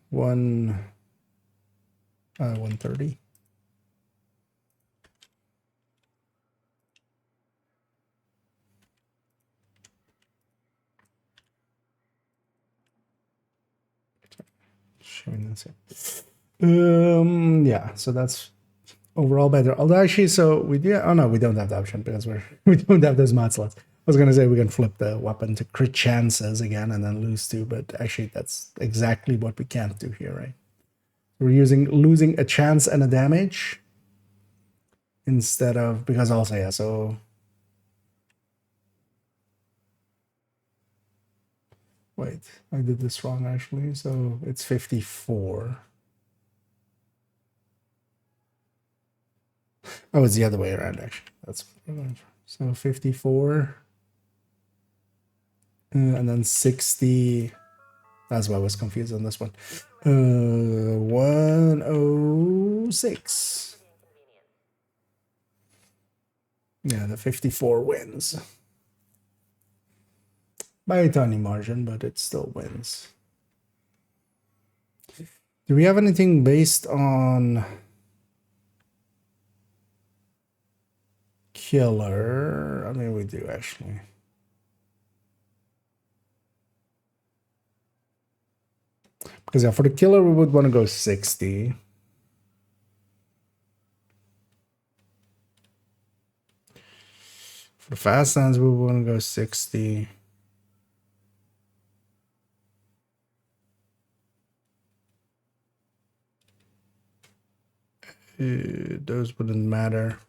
130. Showing this here. Yeah, so that's overall better. Although actually, so we do. Oh no, we don't have the option because we don't have those mod slots. I was gonna say we can flip the weapon to crit chances again and then lose 2, but actually that's exactly what we can't do here, right? We're losing a chance and a damage instead of because also yeah. So wait, I did this wrong actually. So it's 54. Oh, it's the other way around actually. That's so 54. And then 60. That's why I was confused on this one. 106. Yeah, the 54 wins. By a tiny margin, but it still wins. Do we have anything based on killer? I mean, we do actually. Because yeah, for the killer, we would want to go 60. For the fast hands, we would want to go 60. those wouldn't matter.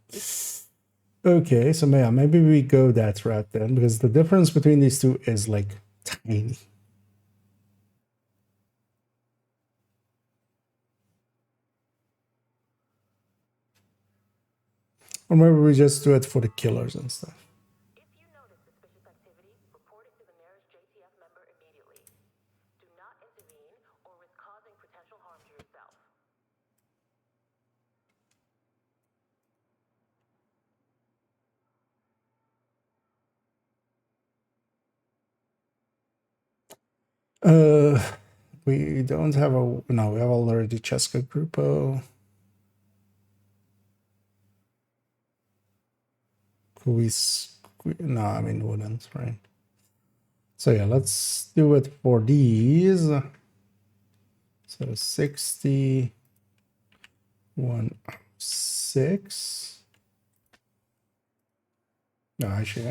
Okay, so yeah, maybe we go that route then, because the difference between these two is like tiny. Or maybe we just do it for the killers and stuff. If you notice suspicious activity, report it to the nearest JTF member immediately. Do not intervene or risk causing potential harm to yourself. We don't have a no. We have already Cheska Grupo. Could we? No, I mean wouldn't, right? So yeah, let's do it for these. So 60, 106. No, actually,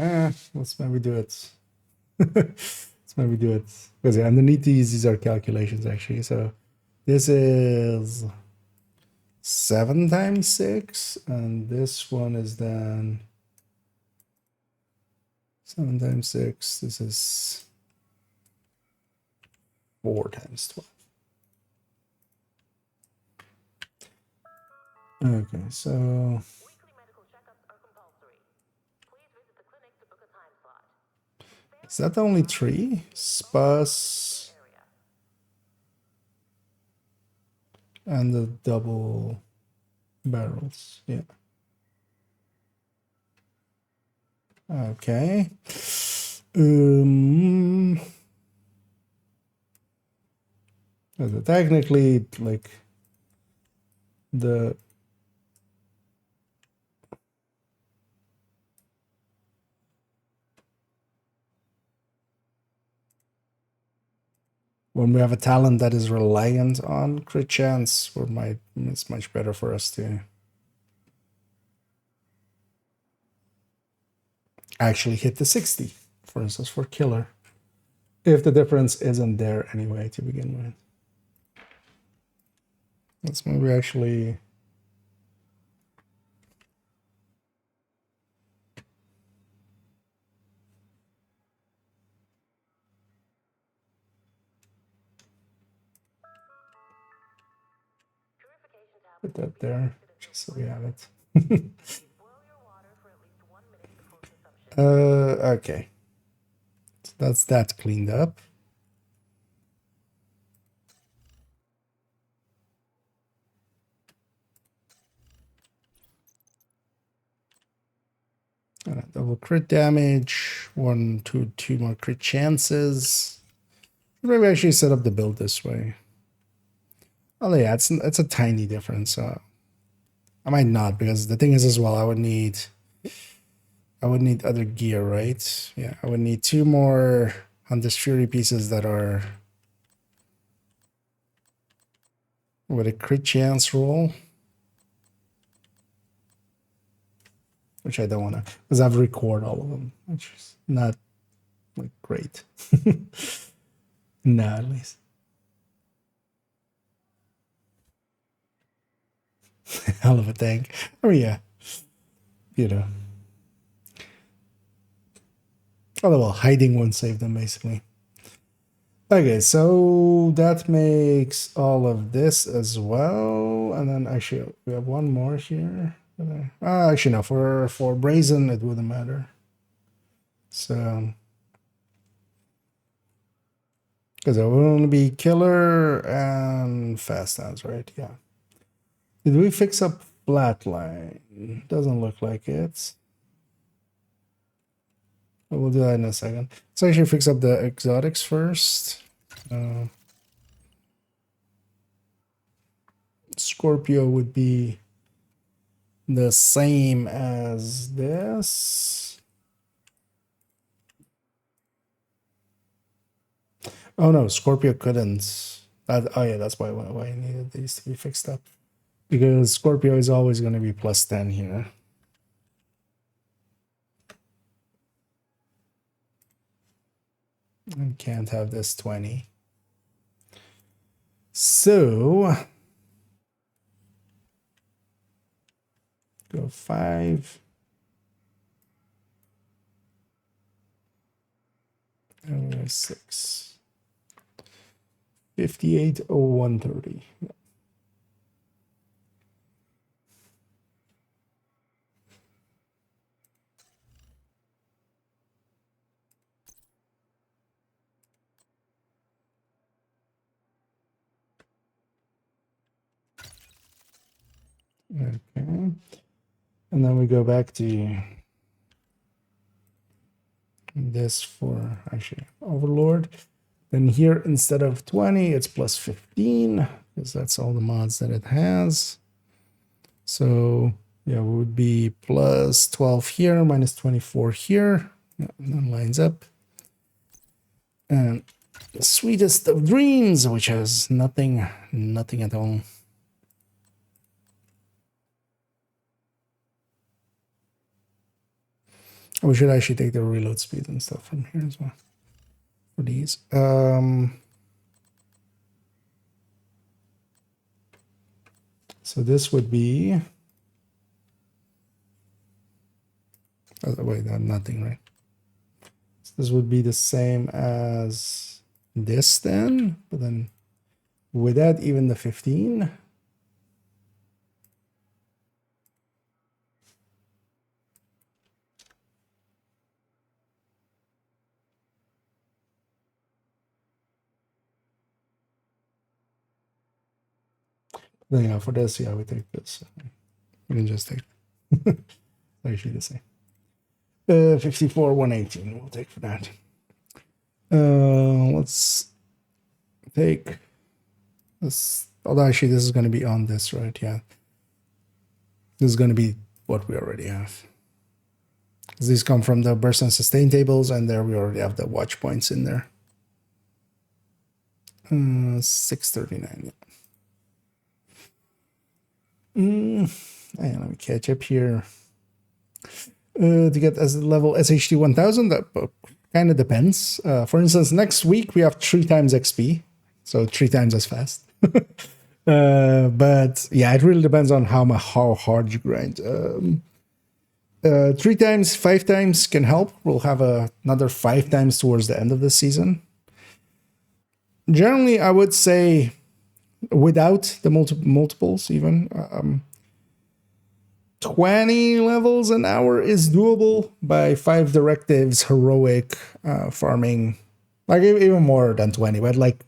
let's maybe do it. Let's maybe do it because yeah, underneath these are calculations actually. So this is 7 times 6, and this one is then 7 times 6. This is 4 times 12. Okay, so Weekly medical checkups are compulsory. Please visit the clinic to book a time slot. is that only 3? Spus Area. and the double barrels. Yeah. Okay. Technically, like the when we have a talent that is reliant on crit chance, it's much better for us to actually hit the 60, for instance, for killer, if the difference isn't there anyway to begin with. Let's maybe actually Purification put tablets that there, just so we have it. boil your water for at least 1 minute before consumption. Okay. So that's that cleaned up. Double crit damage, 1, 2, 2 more crit chances. Maybe actually set up the build this way. Oh yeah, it's a tiny difference. I might not, because the thing is as well, I would need other gear, right? Yeah, I would need 2 more Hunter's Fury pieces that are with a crit chance roll. Which I don't want to, because I've recorded all of them, which is not like great. No, at least. Hell of a tank. Oh yeah. You know. Oh well, hiding won't save them basically. Okay, so that makes all of this as well. And then actually we have one more here. Actually no, for brazen it wouldn't matter. So because it will only be killer and fast hands, right? Yeah. Did we fix up flatline? Doesn't look like it. But we'll do that in a second. Let's actually fix up the exotics first. Scorpio would be the same as this. Oh no, Scorpio couldn't. Oh yeah, that's why I needed these to be fixed up. Because Scorpio is always going to be plus 10 here. I can't have this 20. So So 5. And 6. 580130. Okay. And then we go back to this for actually Overlord. Then here, instead of 20, it's plus 15, because that's all the mods that it has. So yeah, it would be plus 12 here, minus 24 here. Yeah, that lines up. And the Sweetest of Dreams, which has nothing at all. We should actually take the reload speed and stuff from here as well for these. So this would be, oh, wait, nothing, right? So this would be the same as this then, but then without even the 15. Then yeah, for this, yeah, we take this. We can just take actually the same. 54, 118, we'll take for that. Let's take this. Although actually this is going to be on this, right? Yeah. This is going to be what we already have. These come from the burst and sustain tables, and there we already have the watch points in there. 639, yeah. And let me catch up here. To get as level SHT 1000, that kind of depends. For instance, next week we have 3 times XP, so 3 times as fast. But yeah, it really depends on how hard you grind. 3 times, 5 times can help. We'll have another 5 times towards the end of the season. Generally, I would say without the multiples even, 20 levels an hour is doable by 5 directives, heroic, farming, like even more than 20, but like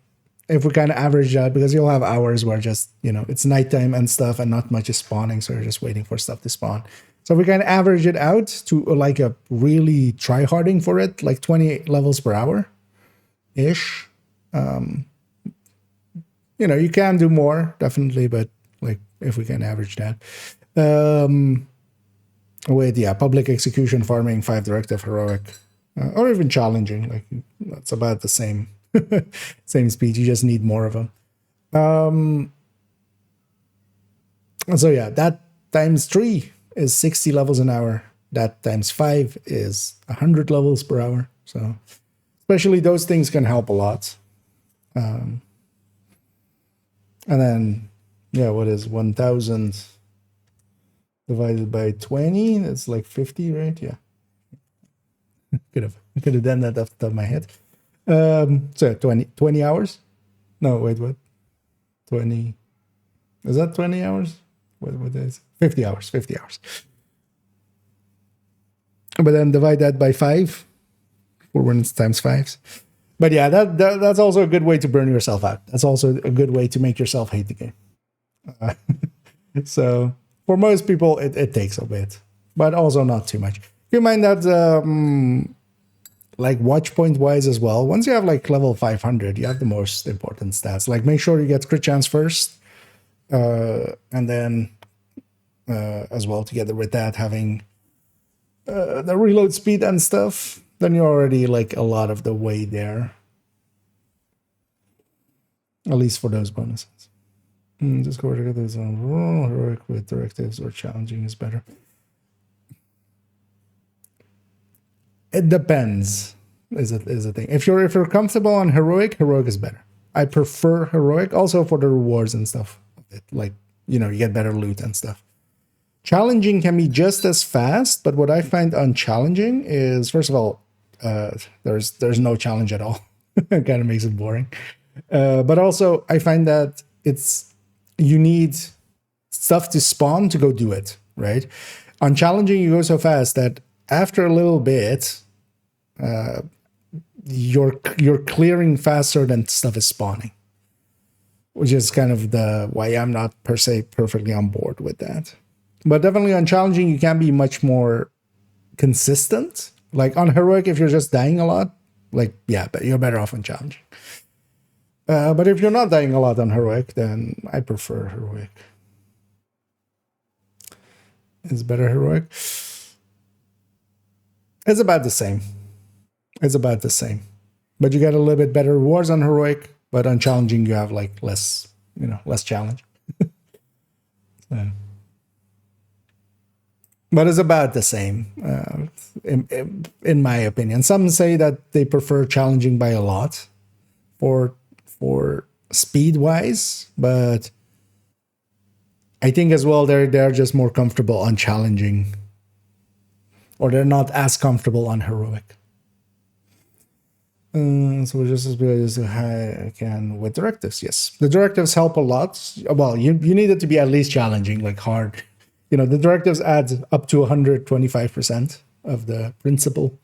if we kind of average out, because you'll have hours where just, you know, it's nighttime and stuff and not much is spawning, so you're just waiting for stuff to spawn. So we kind of average it out to like a really try-harding for it, like 28 levels per hour ish. You know, you can do more, definitely, but like if we can average that. With, yeah, public execution, farming, 5 directive, heroic, or even challenging, like that's about the same same speed. You just need more of them. So yeah, that times 3 is 60 levels an hour. That times 5 is 100 levels per hour. So especially those things can help a lot. And then, yeah, what is 1,000 divided by 20? That's like 50, right? Yeah. could have done that off the top of my head. So 20 hours? No, wait, what? 20. Is that 20 hours? What is it? 50 hours, 50 hours. But then divide that by 5 for when it's times 5s. But yeah, that's also a good way to burn yourself out. That's also a good way to make yourself hate the game. So for most people, it takes a bit, but also not too much. Keep in mind that, like watch point wise as well, once you have like level 500, you have the most important stats. Like make sure you get crit chance first, and then as well together with that having the reload speed and stuff. Then you're already like a lot of the way there. At least for those bonuses. Just go together is on heroic with directives or challenging is better. It depends. Is a thing. If you're comfortable on heroic is better. I prefer heroic also for the rewards and stuff. Like, you know, you get better loot and stuff. Challenging can be just as fast, but what I find unchallenging is, first of all, there's no challenge at all. It kind of makes it boring. But also, I find that you need stuff to spawn to go do it, right? On challenging, you go so fast that after a little bit, you're clearing faster than stuff is spawning, which is kind of why I'm not per se perfectly on board with that. But definitely on challenging, you can be much more consistent. Like on heroic, if you're just dying a lot, but you're better off on challenging. But if you're not dying a lot on heroic, then I prefer heroic. Is better heroic? It's about the same. But you get a little bit better rewards on heroic, but on challenging you have like less challenge. So. But it's about the same, in my opinion. Some say that they prefer challenging by a lot for speed wise, but I think as well they're just more comfortable on challenging, or they're not as comfortable on heroic. So just as good as I can with directives. Yes, the directives help a lot. Well, you need it to be at least challenging, like hard. The directives add up to 125% of the principle.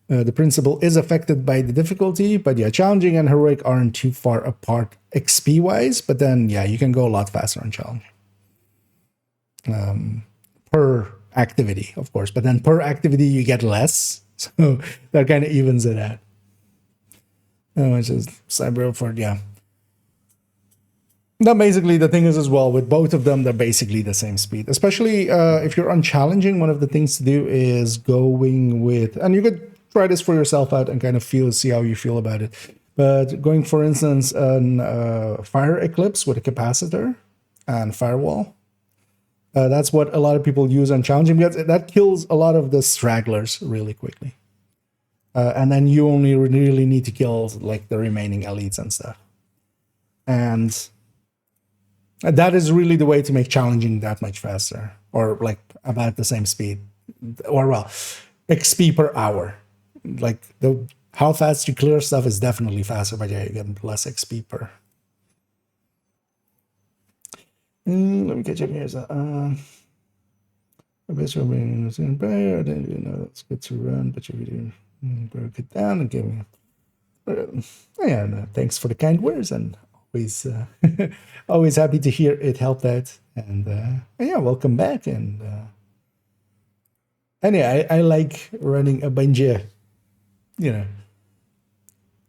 The principle is affected by the difficulty, but yeah, challenging and heroic aren't too far apart XP wise. But then yeah, you can go a lot faster on challenging. Per activity, of course, but then per activity you get less, so that kind of evens it out. Which is Cyber for yeah. Now, basically, the thing is as well, with both of them, they're basically the same speed. Especially if you're on challenging, one of the things to do is going with, and you could try this for yourself out and kind of see how you feel about it. But going, for instance, on Fire Eclipse with a capacitor and Firewall, that's what a lot of people use on challenging, because that kills a lot of the stragglers really quickly. And then you only really need to kill like the remaining elites and stuff. And that is really the way to make challenging that much faster, or like about the same speed, or well, XP per hour. Like how fast you clear stuff is definitely faster, but yeah, you get less XP per. Let me catch up here. I bet you're being I didn't know it's good to run, but you broke it down and give me. Yeah, no, thanks for the kind words, and always always happy to hear it helped out. And yeah, welcome back. And yeah, I like running a bunch of,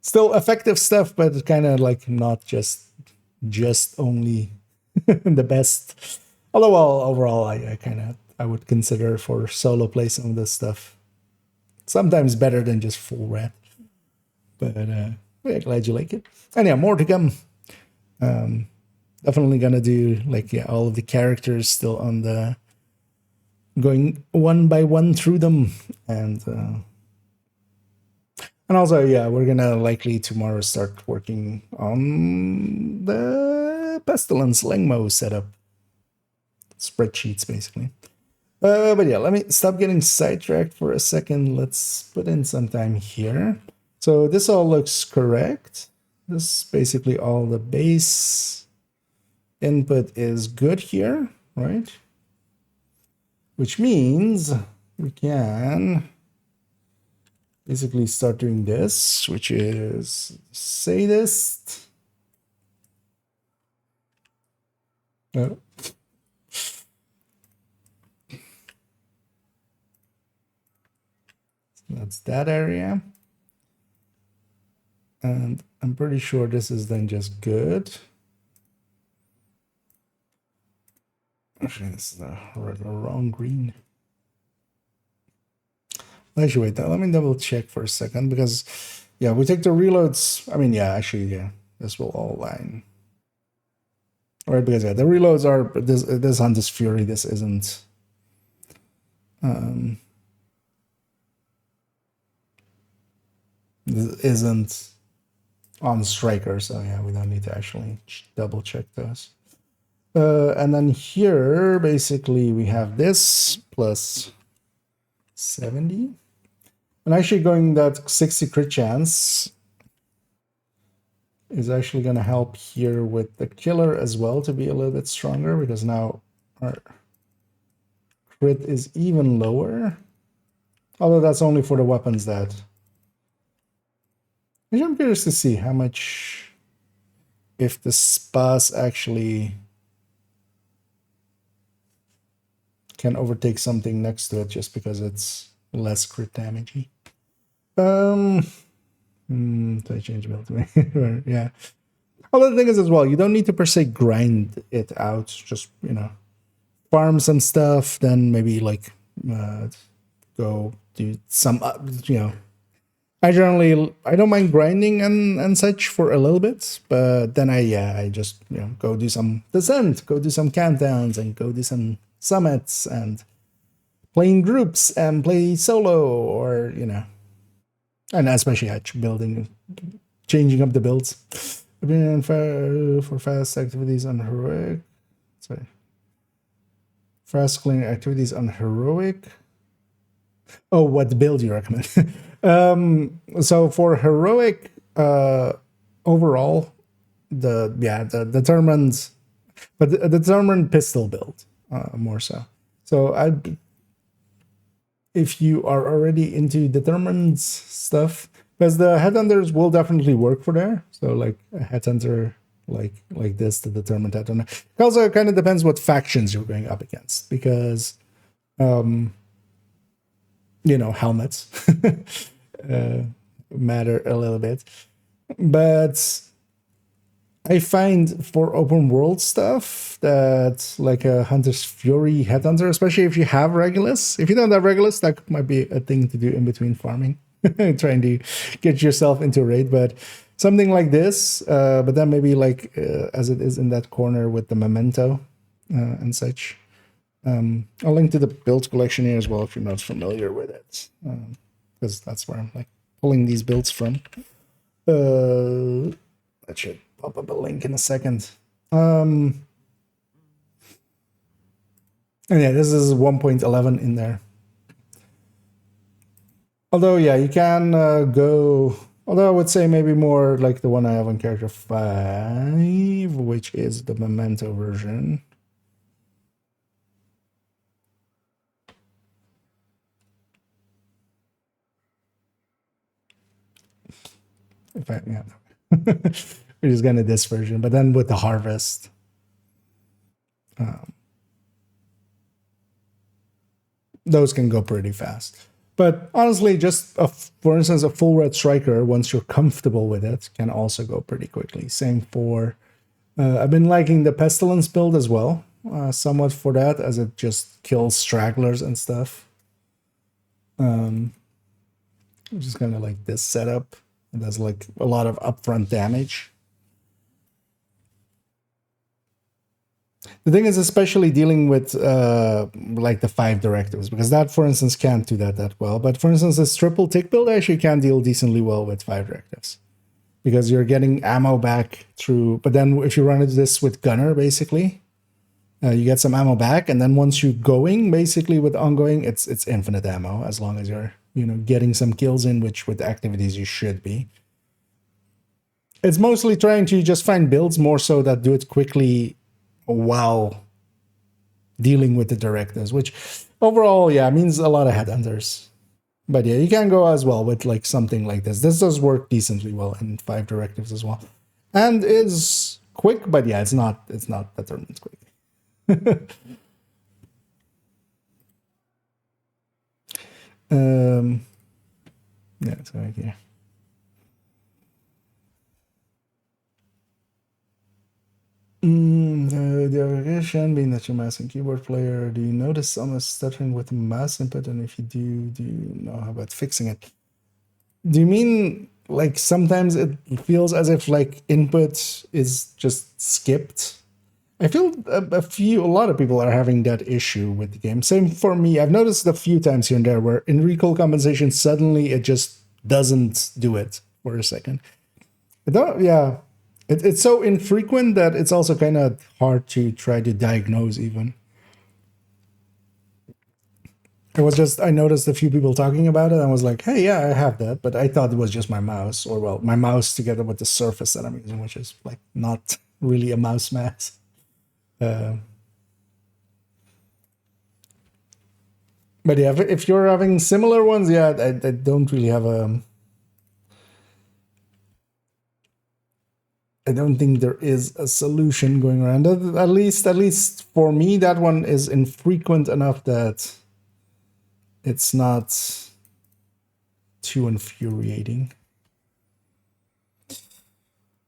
still effective stuff, but kind of like not just only the best. Although overall, I would consider for solo play some of this stuff sometimes better than just full red. But yeah, glad you like it. And yeah, more to come. Definitely gonna do all of the characters still on the going one by one through them, and also yeah, we're gonna likely tomorrow start working on the Pestilence Lengmo setup spreadsheets basically. But yeah, let me stop getting sidetracked for a second. Let's put in some time here. So this all looks correct. This is basically all the base input is good here, right? Which means we can basically start doing this, which is sadist. That's that area. And I'm pretty sure this is then just good. Actually, this is the wrong green. Actually, wait, let me double check for a second, because yeah, we take the reloads. I mean, yeah, actually, yeah, this will all line. All right, because yeah, the reloads are this Hunter's Fury. This isn't. This isn't on Striker, so yeah, we don't need to actually double check those. And then here, basically, we have this plus 70. And actually going that 60 crit chance is actually going to help here with the killer as well to be a little bit stronger, because now our crit is even lower. Although that's only for the weapons that... I'm curious to see how much... if the spas actually can overtake something next to it just because it's less crit damagey. So I change build to me. Yeah. Although the thing is as well, you don't need to per se grind it out. Just, you know, farm some stuff, then maybe like go do some, you know. I don't mind grinding and such for a little bit, but then I just, you know, go do some descent, go do some countdowns, and go do some summits, and play in groups and play solo, or, you know, and especially building, changing up the builds. For fast activities on heroic, sorry, fast cleaning activities on heroic. Oh, what build you recommend? So for heroic, overall, the determined pistol build, more so. So if you are already into determined stuff, because the headhunters will definitely work for there. So like a headhunter like this, the determined headhunter. It also kind of depends what factions you're going up against, because you know, helmets matter a little bit. But I find for open world stuff that like a Hunter's Fury headhunter, especially if you have Regulus. If you don't have Regulus, that might be a thing to do in between farming, trying to get yourself into raid. But something like this, but then maybe like as it is in that corner with the memento and such. I'll link to the build collection here as well if you're not familiar with it, because that's where I'm like pulling these builds from. That should pop up a link in a second. And yeah, this is 1.11 in there. Although, yeah, you can go... Although I would say maybe more like the one I have on character 5, which is the memento version. In fact, yeah. We're just gonna this version, but then with the harvest. Those can go pretty fast. But honestly, just for instance, a full red striker, once you're comfortable with it, can also go pretty quickly. Same for, I've been liking the pestilence build as well, somewhat for that, as it just kills stragglers and stuff. Just kind of like this setup. It does like a lot of upfront damage. The thing is, especially dealing with like the 5 directives, because that, for instance, can't do that well. But for instance, this triple tick build actually can deal decently well with 5 directives, because you're getting ammo back through. But then if you run into this with gunner, basically, you get some ammo back, and then once you're going, basically with ongoing, it's infinite ammo as long as you're getting some kills in, which with activities you should be. It's mostly trying to just find builds more so that do it quickly while dealing with the directives, which overall, yeah, means a lot of headhunters. But yeah, you can go as well with like something like this. This does work decently well in 5 directives as well, and is quick. But yeah, it's not determined quick. Yeah, it's right here. The application, being that you're a mouse and keyboard player, do you notice almost stuttering with mouse input? And if you do you know how about fixing it? Do you mean like sometimes it feels as if like input is just skipped? I feel a lot of people are having that issue with the game. Same for me. I've noticed a few times here and there where in recall compensation, suddenly it just doesn't do it for a second. Yeah. It's so infrequent that it's also kind of hard to try to diagnose even. It was just, I noticed a few people talking about it and I was like, hey, yeah, I have that. But I thought it was just my mouse, or well, my mouse together with the Surface that I'm using, which is like not really a mouse mask. But yeah, if you're having similar ones, yeah, I don't really have a... I don't think there is a solution going around. At least for me, that one is infrequent enough that it's not too infuriating.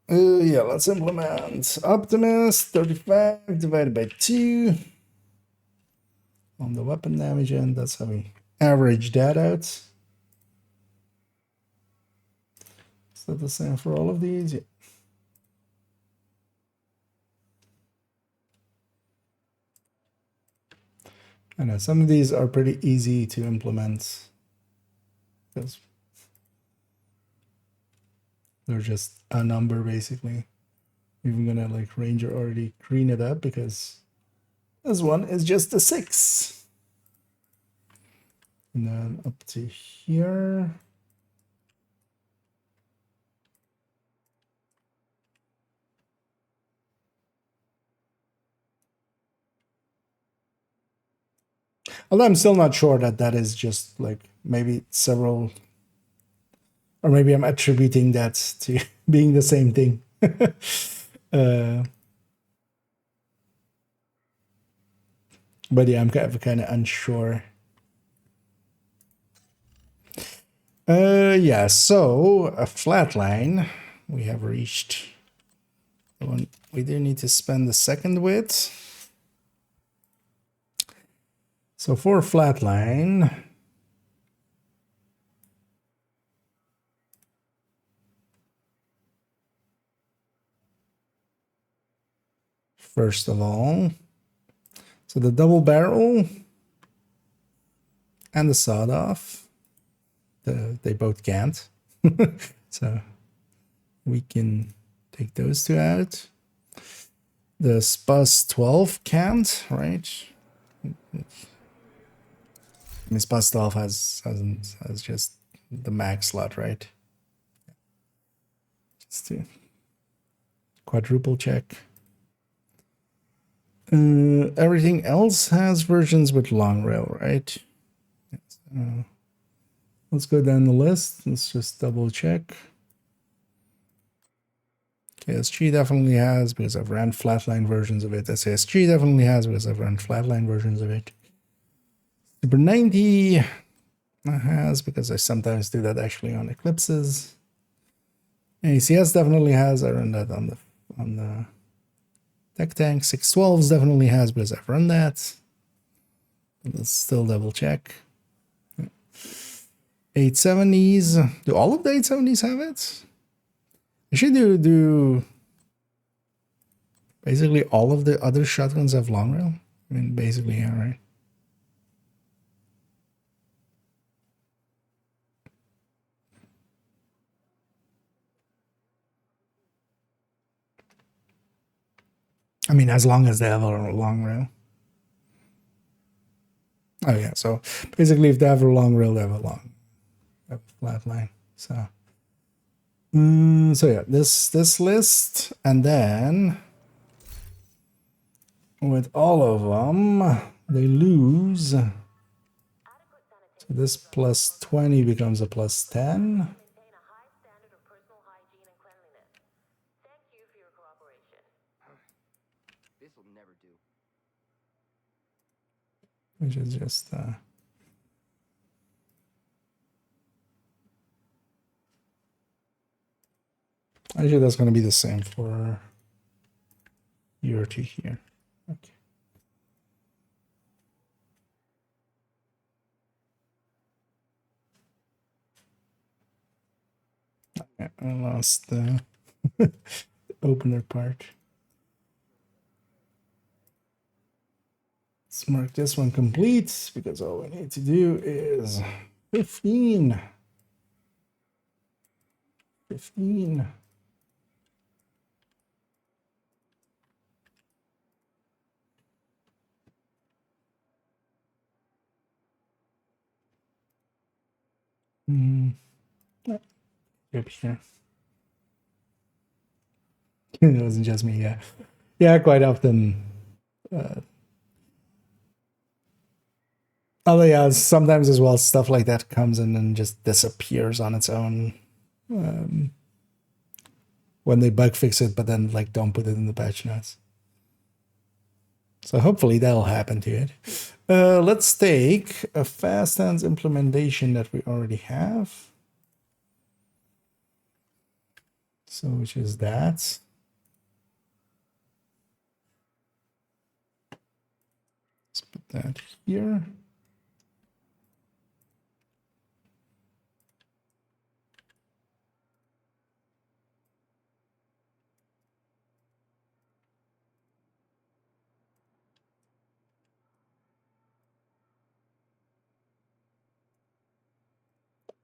Yeah, let's implement Optimus 35 divided by 2 on the weapon damage end. That's how we average that out. Is that the same for all of these? Yeah. I know some of these are pretty easy to implement because they're just a number basically. Even gonna like Ranger already clean it up because this one is just a 6. And then up to here. Although I'm still not sure that that is just like maybe several, or maybe I'm attributing that to being the same thing. But yeah, I'm kind of unsure. Yeah, so a flat line, we have reached the one we do need to spend the second with. So for a flat line, first of all, so the double barrel and the sawed off, they both can't. So we can take those two out. The Spus 12 can't, right? I mean, Spus 12 has just the max slot, right? Just to quadruple check. Everything else has versions with long rail, right? Let's go down the list. Let's just double check. KSG definitely has because I've ran flatline versions of it. SASG definitely has because I've run flatline versions of it. Super 90 has because I sometimes do that actually on eclipses. ACS definitely has. I run that on the Tech Tank. 612s definitely has because I've run that. Let's still double check. 870s. Do all of the 870s have it? I should do basically all of the other shotguns have long rail. I mean, basically, yeah, right. I mean, as long as they have a long rail. Oh yeah, so basically, if they have a long rail, they have a flat line. So, so yeah, this list, and then with all of them, they lose. So this plus 20 becomes a plus 10. Maintain a high standard of personal hygiene and cleanliness. Thank you for your cooperation. This'll never do. Which is just actually that's going to be the same for here to here. Okay. Yeah, I lost the opener part. Let's mark this one complete because all we need to do is 15. 15. Yep, yeah. It wasn't just me, yeah. Yeah, quite often. Oh yeah, sometimes as well, stuff like that comes in and just disappears on its own when they bug fix it, but then like don't put it in the patch notes. So hopefully that'll happen to it. Let's take a fast hands implementation that we already have. So which is that. Let's put that here.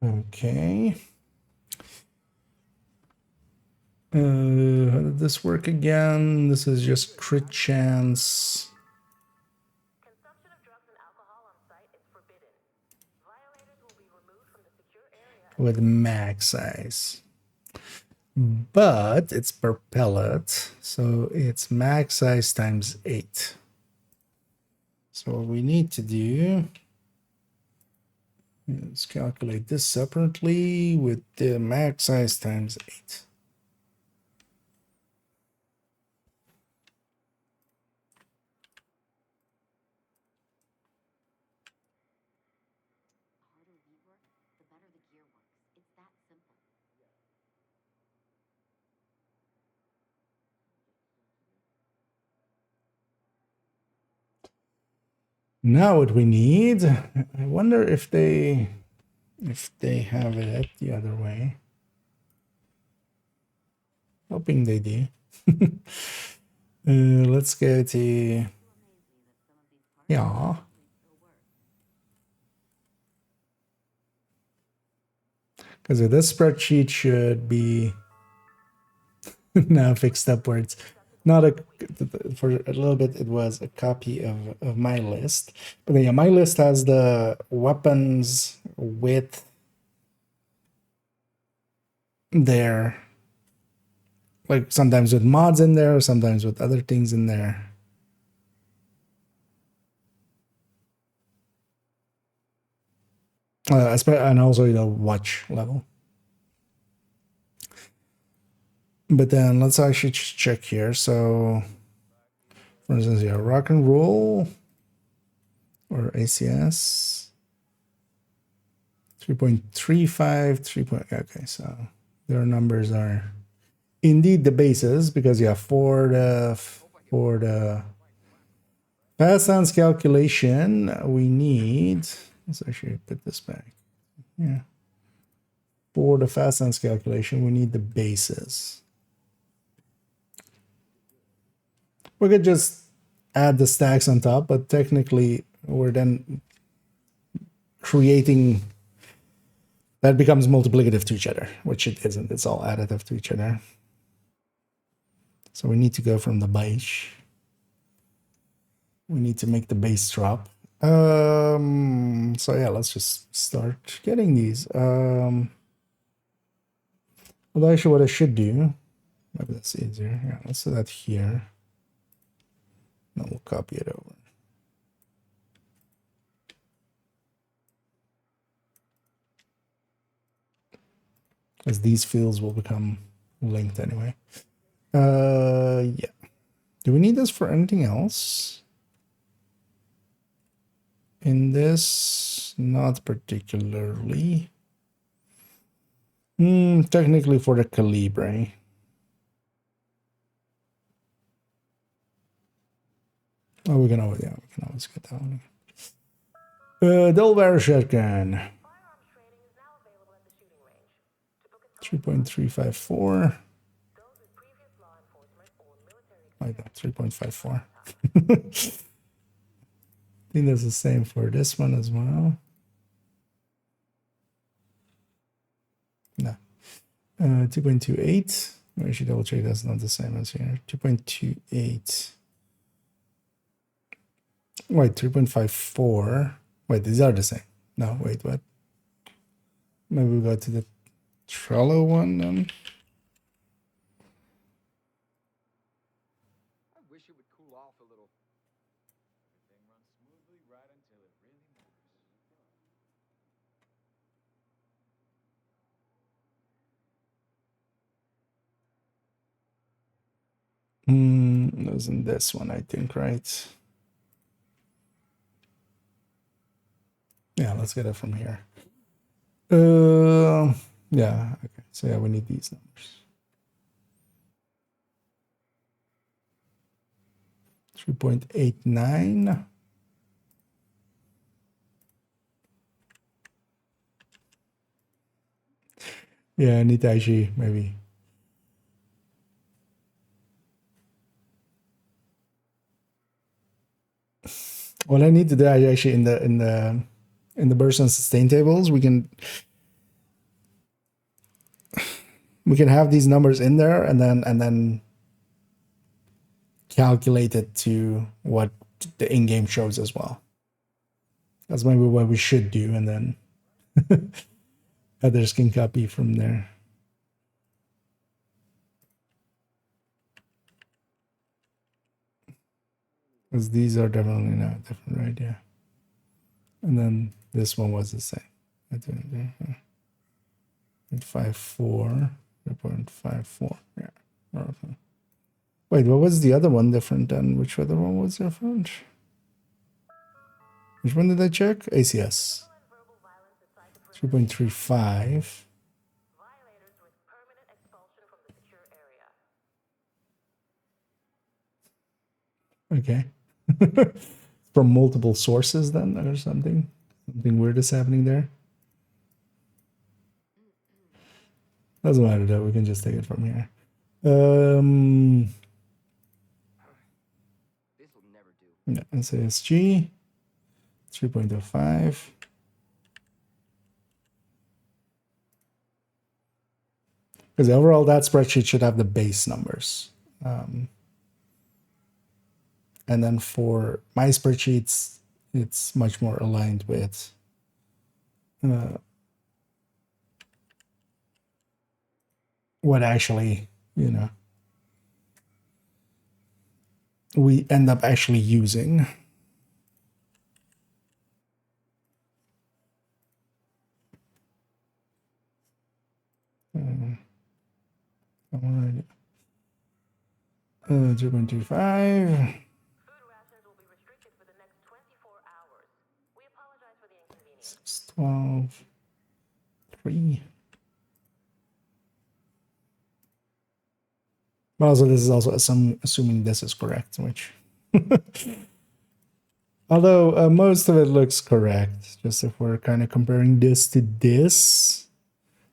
Okay. How did this work again? This is just crit chance Consumption of drugs and alcohol on site is forbidden. Violators will be removed from the secure area. with max size. But it's per pellet, so it's max size times 8. So what we need to do is calculate this separately with the max size times 8. Now what we need, I wonder if they have it the other way. Hoping they do. Let's go to yeah. Because this spreadsheet should be now fixed upwards. Not a for a little bit it was a copy of my list, but yeah, my list has the weapons with there, like sometimes with mods in there, sometimes with other things in there. And also the watch level. But then let's actually check here. So, for instance, yeah, rock and roll or ACS 3.35, 3. Okay, so their numbers are indeed the bases because yeah, for the fast sounds calculation, we need. Let's actually put this back. Yeah. For the fast sounds calculation, we need the bases. We could just add the stacks on top, but technically we're then creating that becomes multiplicative to each other, which it isn't. It's all additive to each other. So we need to go from the base. We need to make the base drop. So yeah, let's just start getting these. Well, actually what I should do, maybe that's easier. Yeah, let's do that here. Then we'll copy it over. As these fields will become linked anyway. Yeah. Do we need this for anything else? In this, not particularly. Technically for the calibre. Oh, we can always get that one. Delaware shotgun. Firearms training is now available at the shooting range. To book a 3.354. those with previous law enforcement or military Like that, 3.54. I think that's the same for this one as well. No. 2.28. I should double check that's not the same as here. 2.28. Wait, 3.54. Wait, these are the same. No, wait, what? maybe we'll go to the Trello one then. I wish it would cool off a little. Everything runs smoothly right until it really matters. It was in this one, I think, right? Yeah, let's get it from here. Yeah, okay. So yeah, we need these numbers. 3.89. Yeah, I need to actually maybe. What I need to do actually in the burst and sustain tables, we can have these numbers in there and then calculate it to what the in-game shows as well. That's maybe what we should do, and then others can copy from there. Because these are definitely not different, right? Yeah. And then this one was the same. 0.54, 0.54. Yeah. Okay. Wait, what was the other one different then? Which other one was different? Which one did I check? ACS. 3.35. Violators with permanent expulsion from the secure area. Okay. From multiple sources then, or something? Something weird is happening there? Doesn't matter though, we can just take it from here. This'll never do. Yeah, SASG 3.05. Because overall, that spreadsheet should have the base numbers. And then for my spreadsheets, it's much more aligned with what actually, we end up actually using. All right. 0.25. Food rations will be restricted for the next 24 hours. We apologize for the inconvenience. 612. 3. But also, this is also assuming this is correct, which. Although most of it looks correct, just if we're kind of comparing this to this,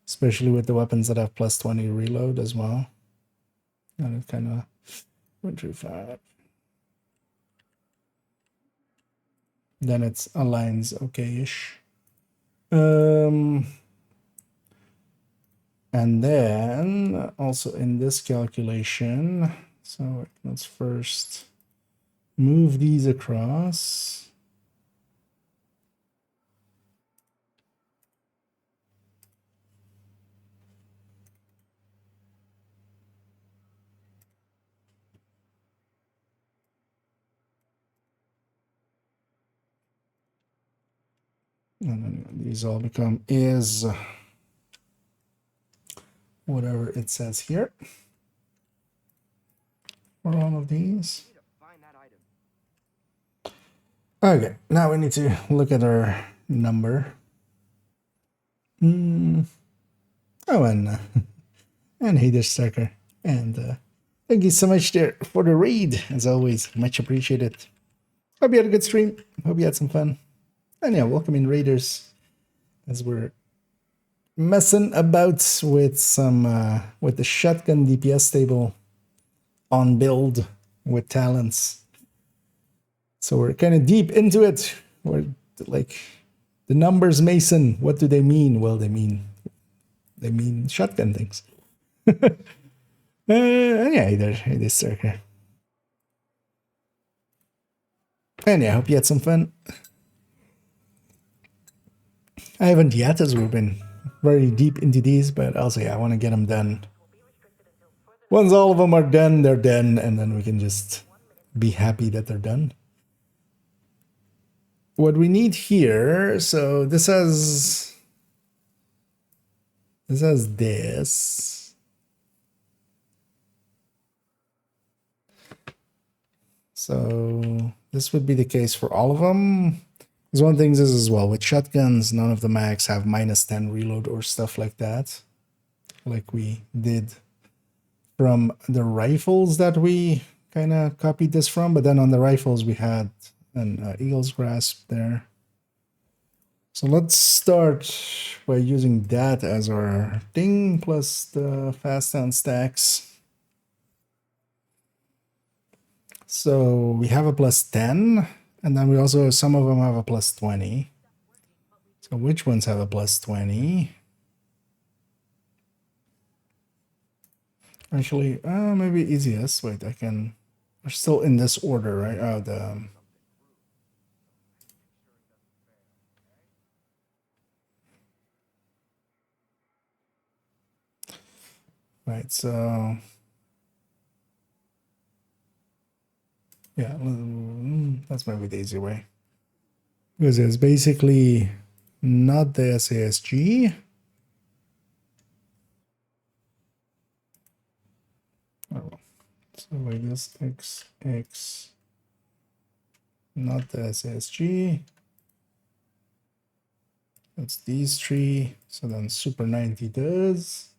especially with the weapons that have plus 20 reload as well. And it kind of 135. Then it aligns okay-ish. And then also in this calculation, so let's first move these across. And then these all become is whatever it says here for all of these. Need to find that item. Okay, now we need to look at our number. Oh, and hey there, Starker. And thank you so much there for the read, as always. Much appreciated. Hope you had a good stream. Hope you had some fun. And yeah, welcome in Raiders as we're messing about with some with the shotgun DPS table on build with talents. So we're kind of deep into it. We're like the numbers, Mason. What do they mean? Well, they mean shotgun things. Yeah, hey there, Circa. And yeah, I hope you had some fun. I haven't yet, as we've been very deep into these, but also, yeah, I want to get them done. Once all of them are done, they're done, and then we can just be happy that they're done. What we need here, so this has this. So this would be the case for all of them. There's one thing is as well, with shotguns, none of the mags have -10 reload or stuff like that, like we did from the rifles that we kind of copied this from. But then on the rifles, we had an Eagle's Grasp there. So let's start by using that as our thing, plus the fast sound stacks. So we have a +10, and then we also, some of them have a +20. So which ones have a +20? Actually, maybe easiest. Wait, I can. We're still in this order, right? Oh, the. Right, so. Yeah, that's maybe the easy way. Because it's basically not the SASG. Oh, so like this XX, not the SASG. That's these three. So then Super 90 does.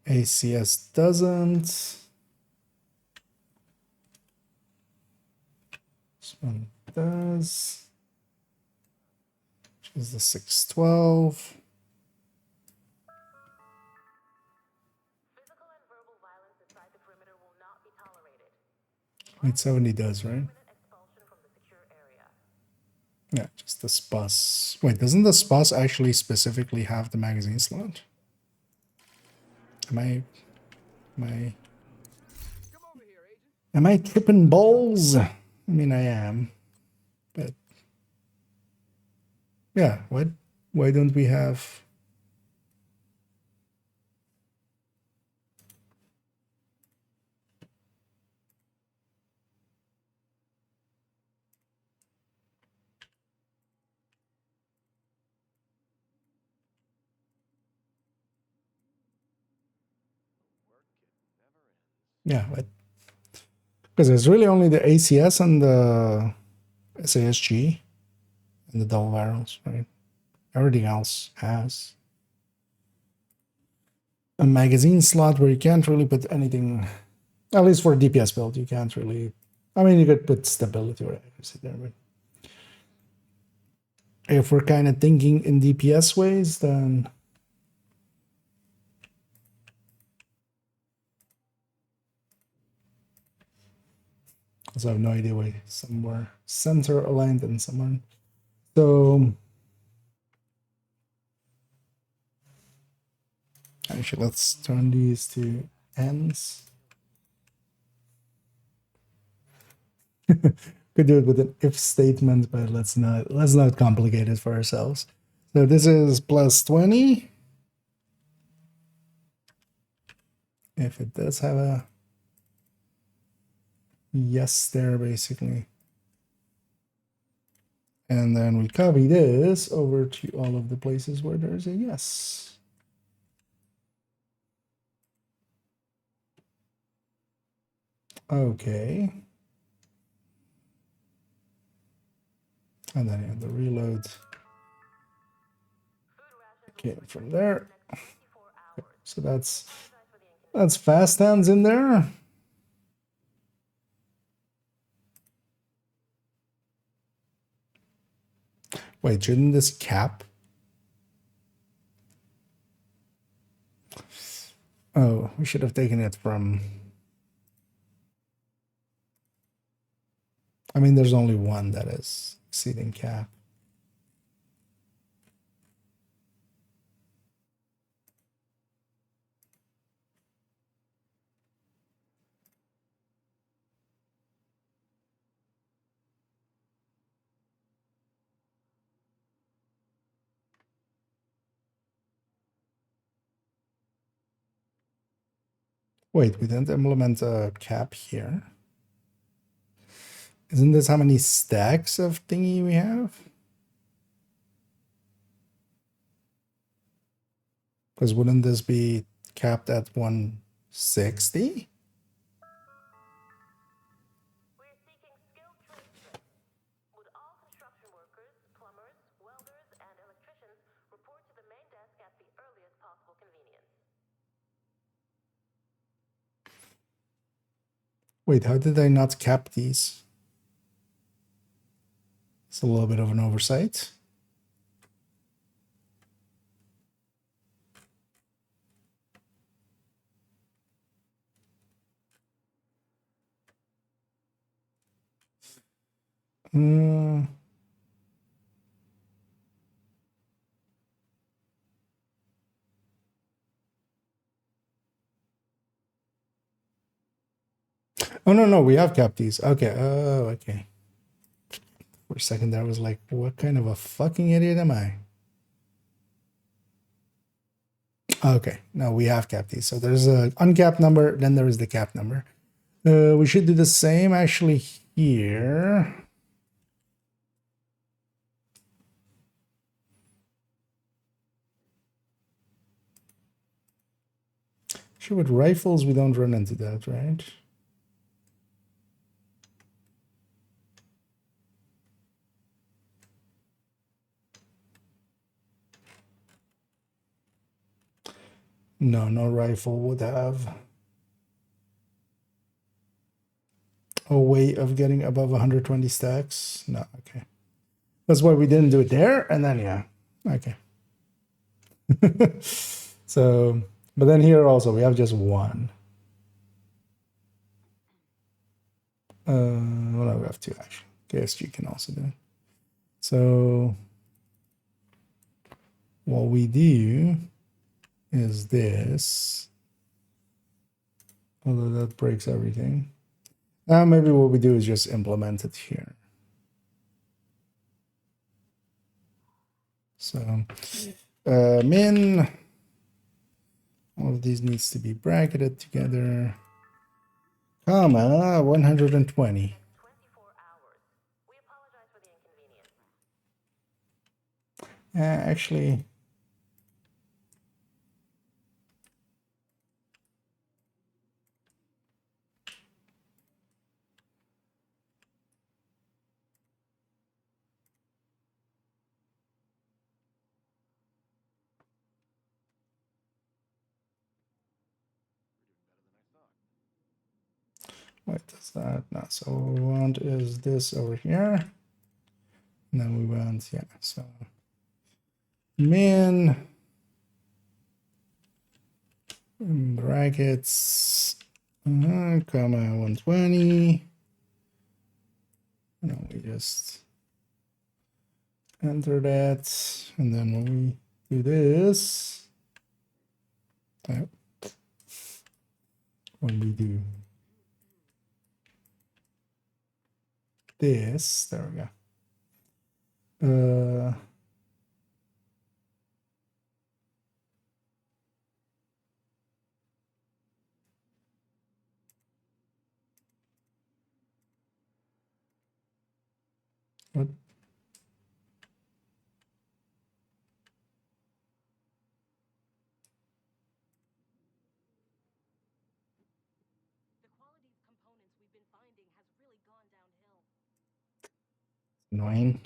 ACS doesn't. This one does. Which is the 612. Physical and verbal violence inside the perimeter will not be tolerated. 870 does, right? Expulsion from the secure area. Yeah, just the SPUS. Wait, doesn't the SPUS actually specifically have the magazine slot? Am I tripping balls? I mean, I am, but yeah, why don't we have? Yeah, but because there's really only the ACS and the SASG and the double barrels, right? Everything else has a magazine slot where you can't really put anything, at least for a DPS build, you can't really. I mean, you could put stability or accuracy there, but if we're kind of thinking in DPS ways, then so I have no idea why somewhere center aligned and somewhere. So actually, let's turn these to ends. Could do it with an if statement, but let's not complicate it for ourselves. So this is +20. If it does have a yes there, basically. And then we copy this over to all of the places where there's a yes. Okay. And then you have the reload. Okay, from there. Okay, so that's fast hands in there. Wait, shouldn't this cap? Oh, we should have taken it from. I mean, there's only one that is exceeding cap. Wait, we didn't implement a cap here. Isn't this how many stacks of thingy we have? Because wouldn't this be capped at 160? We're seeking skilled tradesmen. Would all construction workers, plumbers, welders, and electricians report to the main desk at the earliest possible convenience? Wait, how did I not cap these? It's a little bit of an oversight. Mm. Oh, no, we have capped these. Okay, oh, okay. For a second there, I was like, what kind of a fucking idiot am I? Okay, no, we have capped these. So there's a uncapped number, then there is the cap number. We should do the same actually here. Sure, with rifles, we don't run into that, right? No, no rifle would have a way of getting above 120 stacks. No, okay. That's why we didn't do it there, and then yeah, okay. So, but then here also we have just one. Well, no, we have two actually. KSG can also do it. So what we do is this, although that breaks everything. Now maybe what we do is just implement it here. So min, all of these needs to be bracketed together, comma 120. 24 hours. We apologize for the inconvenience. Actually, wait, that's that. No, so what we want is this over here. And then we want, yeah, so min brackets, comma 120. And we just enter that. And then when we do this, when we do this, there we go. What? The quality of components we've been finding has really gone downhill. Annoying.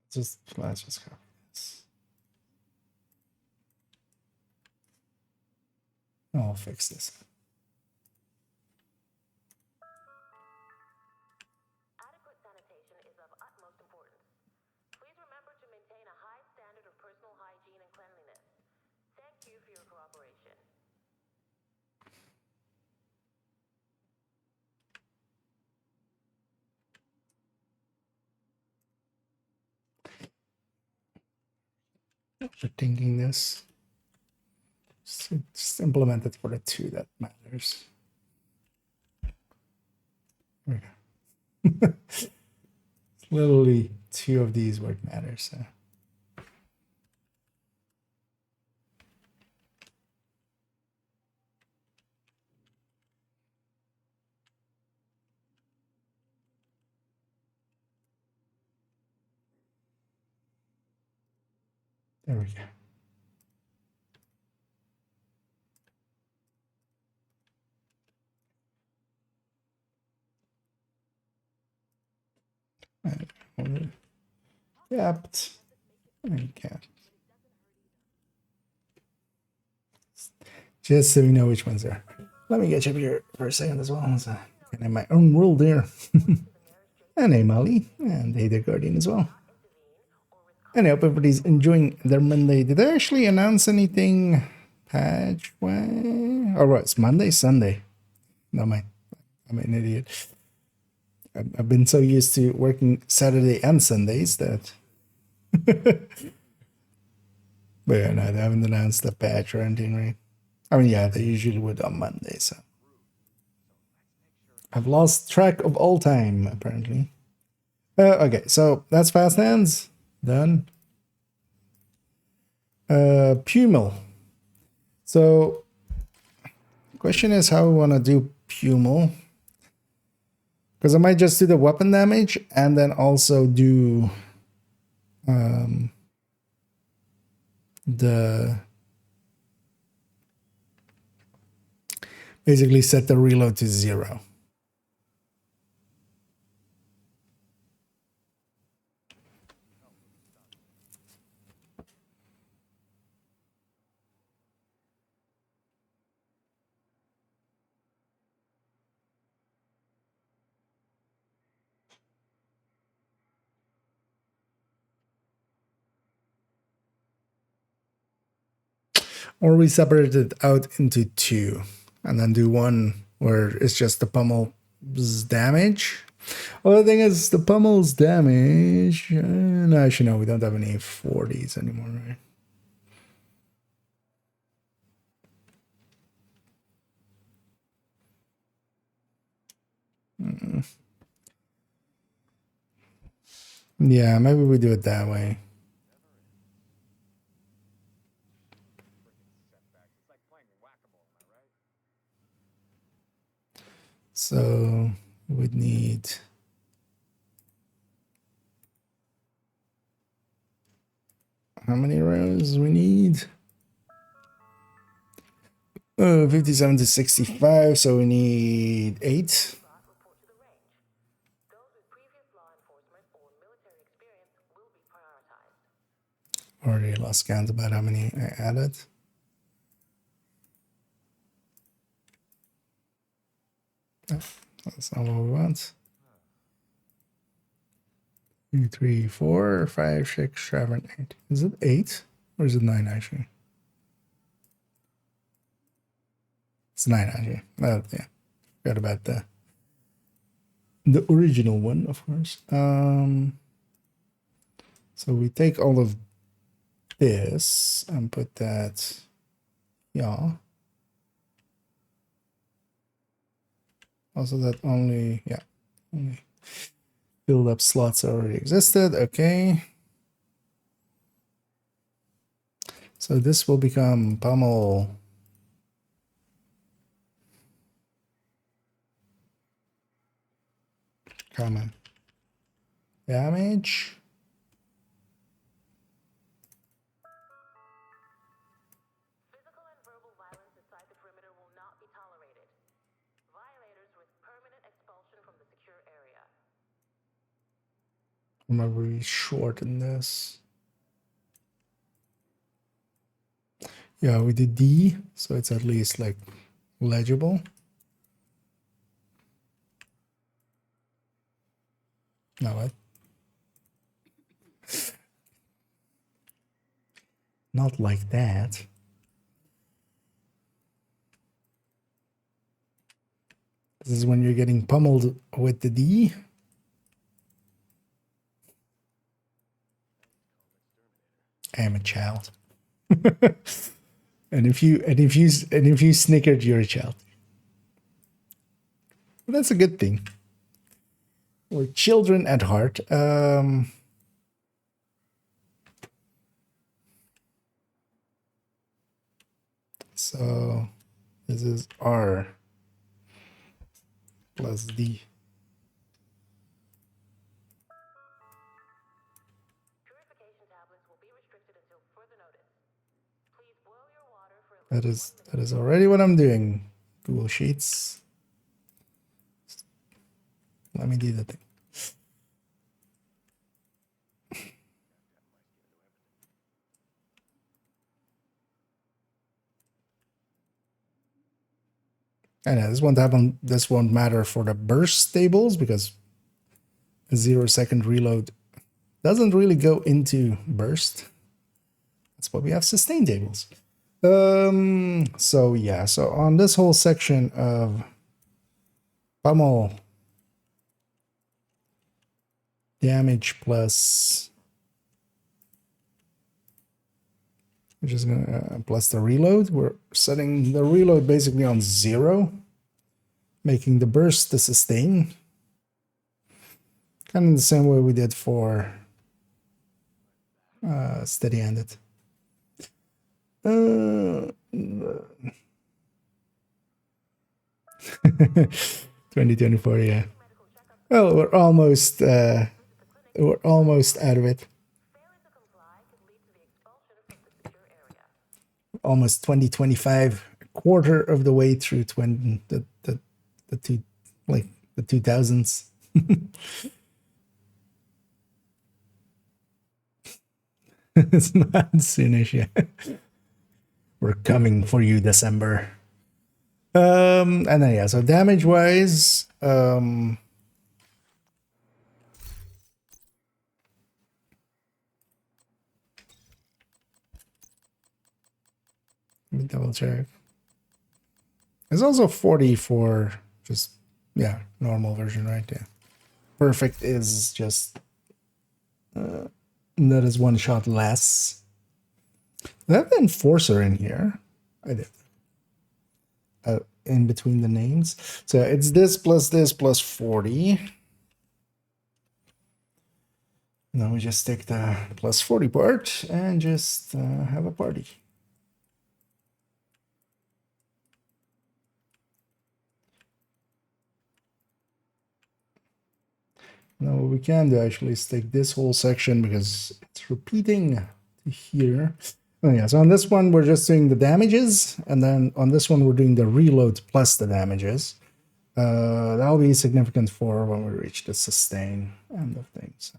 Let's just copy this. I'll fix this. Adequate sanitation is of utmost importance. Please remember to maintain a high standard of personal hygiene and cleanliness. Thank you for your cooperation. After thinking this, just implement it for the two that matters. There we go. Literally two of these where it matters. So. There we go. Capped and capped. Just so we know which ones are. Let me get you up here for a second as well. So I have my own world there. And hey Molly, and hey the Guardian as well. And I hope everybody's enjoying their Monday. Did I actually announce anything patch way? Oh, right, it's Monday, Sunday. No, I'm an idiot. I've been so used to working Saturday and Sundays that. But yeah, no, they haven't announced the patch or anything, right? I mean, yeah, they usually would on Monday, so. I've lost track of all time, apparently. Okay, so that's fast hands. Done. Pummel. So, question is how we want to do Pummel. Because I might just do the weapon damage and then also do the basically set the reload to 0. Or we separate it out into 2 and then do one where it's just the pummel's damage. Well, the thing is, the pummel's damage. No, actually, no, we don't have any 40s anymore, right? Yeah, maybe we do it that way. So we'd need how many rows we need? 57 to 65, so we need 8. Already lost count about how many I added. Oh, that's not what we want. 2, 3, 4, 5, 6, 7, 8. Is it 8 or is it 9 actually? It's 9 actually. Oh yeah, forgot about the original one, of course. So we take all of this and put that, yeah. Also that only filled up slots already existed. Okay. So this will become pummel. Comma. Damage. Physical and verbal violence inside the perimeter will not be tolerated. Violators risk permanent expulsion from the secure area. Remember, we shorten this. Yeah, we did D, so it's at least like legible. No, what? Not like that. This is when you're getting pummeled with the D. I am a child. And if you snickered, you're a child. Well, that's a good thing. We're children at heart. So this is R plus D. Purification tablets will be restricted until further notice. Please boil your water for at least That is already what I'm doing. Google Sheets. Let me do the thing. And this won't happen. This won't matter for the burst tables because a 0-second reload doesn't really go into burst. That's why we have sustain tables. So yeah, so on this whole section of pummel damage plus, which is gonna plus the reload, we're setting the reload basically on 0, making the burst the sustain. Kind of the same way we did for steady-handed. 2024, yeah. Well, we're almost out of it. failure to comply could lead to the expulsion from the secure area. Almost 2025, a quarter of the way through the 2000s. It's not soonish yet. We're coming for you, December. And then yeah, so damage wise, let me double check. It's also 40 for just, yeah, normal version, right? Yeah. Perfect is just that is one shot less. I have the enforcer in here. I did. In between the names. So it's this plus 40. Now we just take the plus 40 part and just have a party. Now what we can do actually is take this whole section because it's repeating to here. Oh yeah, so on this one we're just doing the damages, and then on this one we're doing the reload plus the damages. That'll be significant for when we reach the sustain end of things.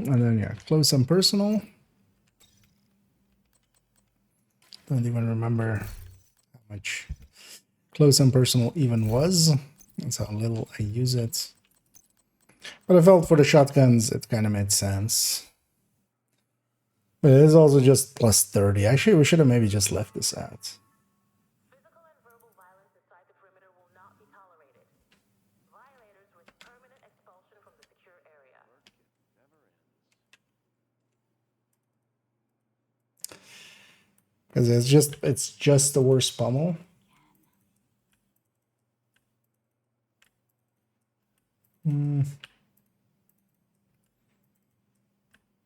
And then yeah, close and personal. Don't even remember how much close and personal even was. That's how little I use it. But I felt for the shotguns it kind of made sense. But it is also just plus 30. Actually, we should have maybe just left this out. Physical and verbal violence inside the perimeter will not be tolerated. Violators risk permanent expulsion from the secure area. Because it's just the worst pummel.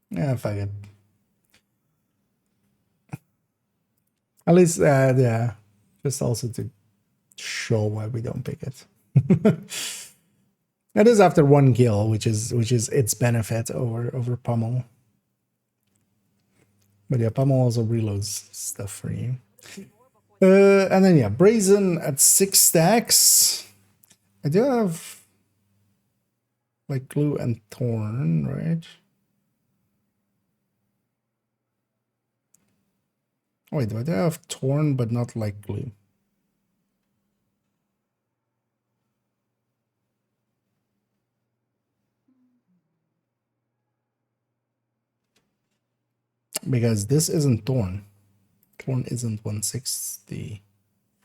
Yeah, fuck it. At least, yeah, just also to show why we don't pick it. It is after one kill, which is its benefit over pummel. But yeah, pummel also reloads stuff for you. And then yeah, brazen at 6 stacks. I do have like glue and thorn, right? Oh, wait, do I have torn but not like glue? because this isn't Thorn. Thorn isn't 160,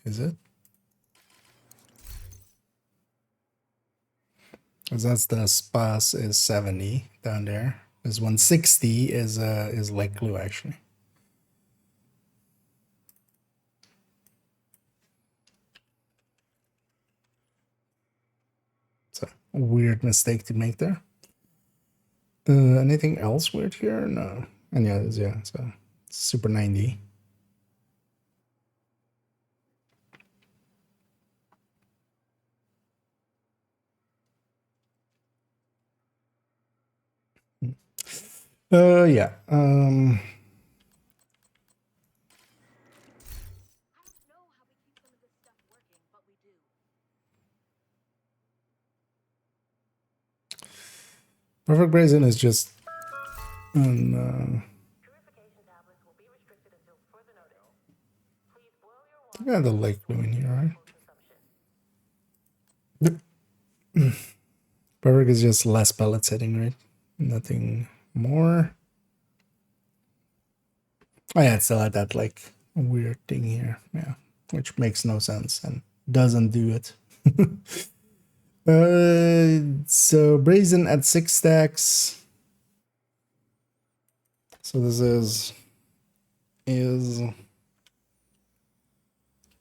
is it? Because that's the spas is 70 down there. This 160 is like glue actually. It's a weird mistake to make there. Anything else weird here? No. And yeah, so super 90. Yeah. Perfect Brazen is just Purification tablets will be restricted until further notice. Please boil your water. yeah, the lake glue in here, right? Perfect is just less pellet setting, right? Nothing more. Oh yeah, it still had that like weird thing here, yeah, which makes no sense and doesn't do it. So Brazen at 6 stacks. So this is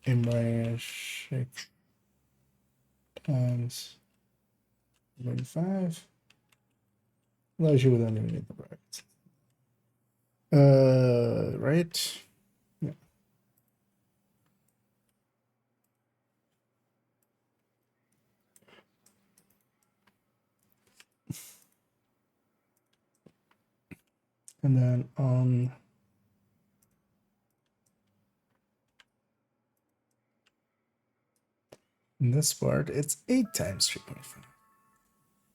Embraer 6 times 25. No, she wouldn't even need the brackets. Right. Yeah. And then on this part, it's 8 times 3.5.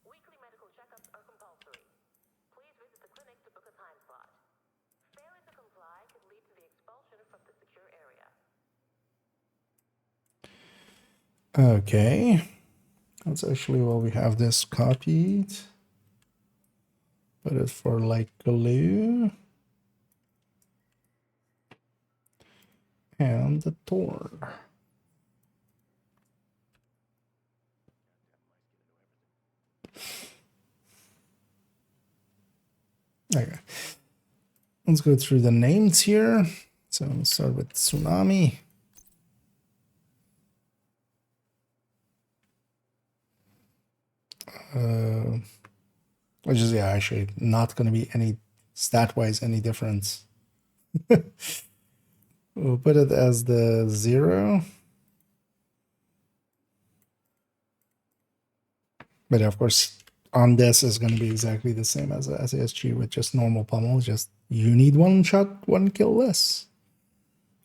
Weekly medical checkups are compulsory. Please visit the clinic to book a time slot. Failure to comply could lead to the expulsion from the secure area. Okay. That's actually while we have this copied. Put it for like glue. And the Thorn. Okay. Let's go through the names here. So let's start with Tsunami. Which is, yeah, actually not going to be any stat-wise any difference. We'll put it as the 0. But of course, on this is going to be exactly the same as a SASG with just normal pummel. Just you need 1 shot, 1 kill less.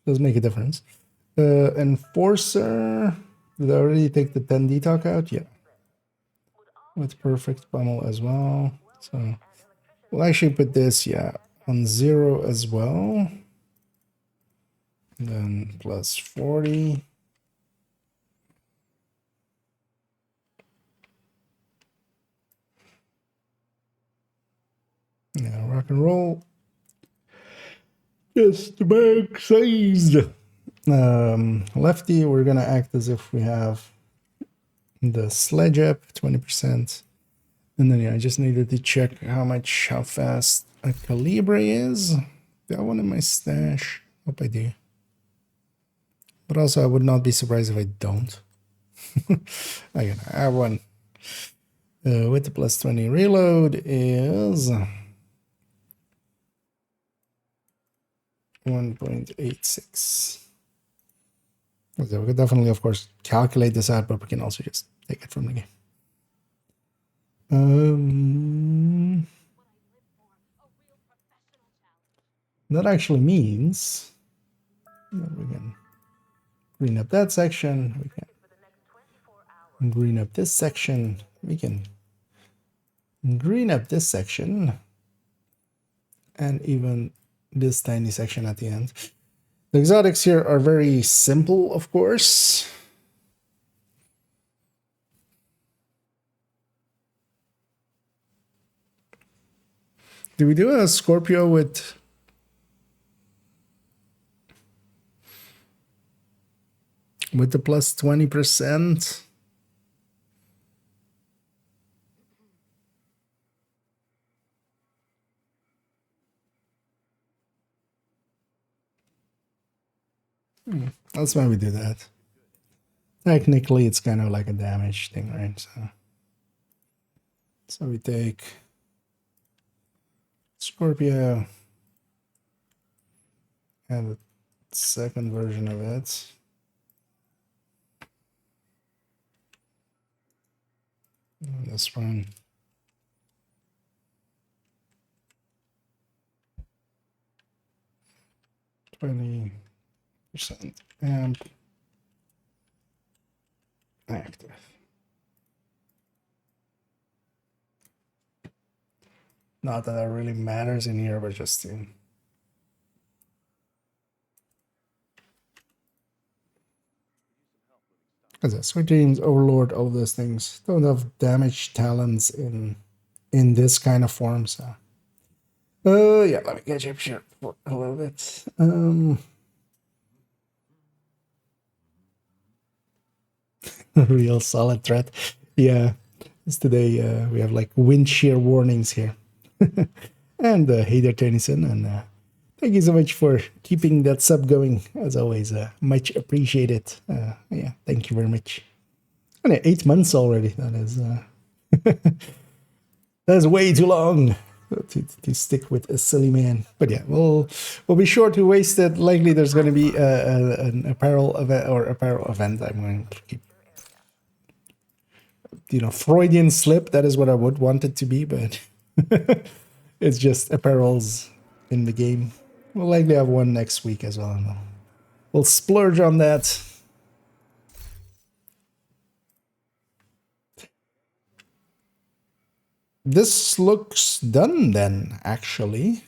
Does make a difference. Enforcer. Did I already take the 10 detox out? Yeah. With perfect pummel as well. So we'll actually put this, yeah, on 0 as well. And then plus 40. Yeah, rock and roll. Just bag sized. Lefty, we're gonna act as if we have the sledge up 20%. And then yeah, I just needed to check how fast a Calibre is. Got one in my stash. Hope I do. But also I would not be surprised if I don't. I have one. With the plus 20 reload is 1.86. So we could definitely, of course, calculate this out, but we can also just take it from the game. That actually means that we can green up that section. We can green up this section. We can green up this section. And even this tiny section at the end. The exotics here are very simple, of course. Do we do a Scorpio with with the plus 20%. Let's maybe do that. Technically, it's kind of like a damage thing, right? So we take Scorpio and the second version of it. And this one. %, amp active. Not that really matters in here, but just in. Because that's Sweet Dreams, Overlord, all those things don't have damage talents in this kind of form. So, yeah, let me catch up here for a little bit. Real solid threat. Yeah, it's today we have like wind shear warnings here. And hey there, Tennyson, and thank you so much for keeping that sub going, as always. Much appreciated. Yeah, thank you very much. And 8 months already. That is that's way too long to stick with a silly man. But yeah, we'll be sure to waste it. Likely, there's going to be an apparel event. I'm going to keep, Freudian slip. That is what I would want it to be, but it's just apparels in the game. We'll likely have one next week as well. We'll splurge on that. This looks done then, actually.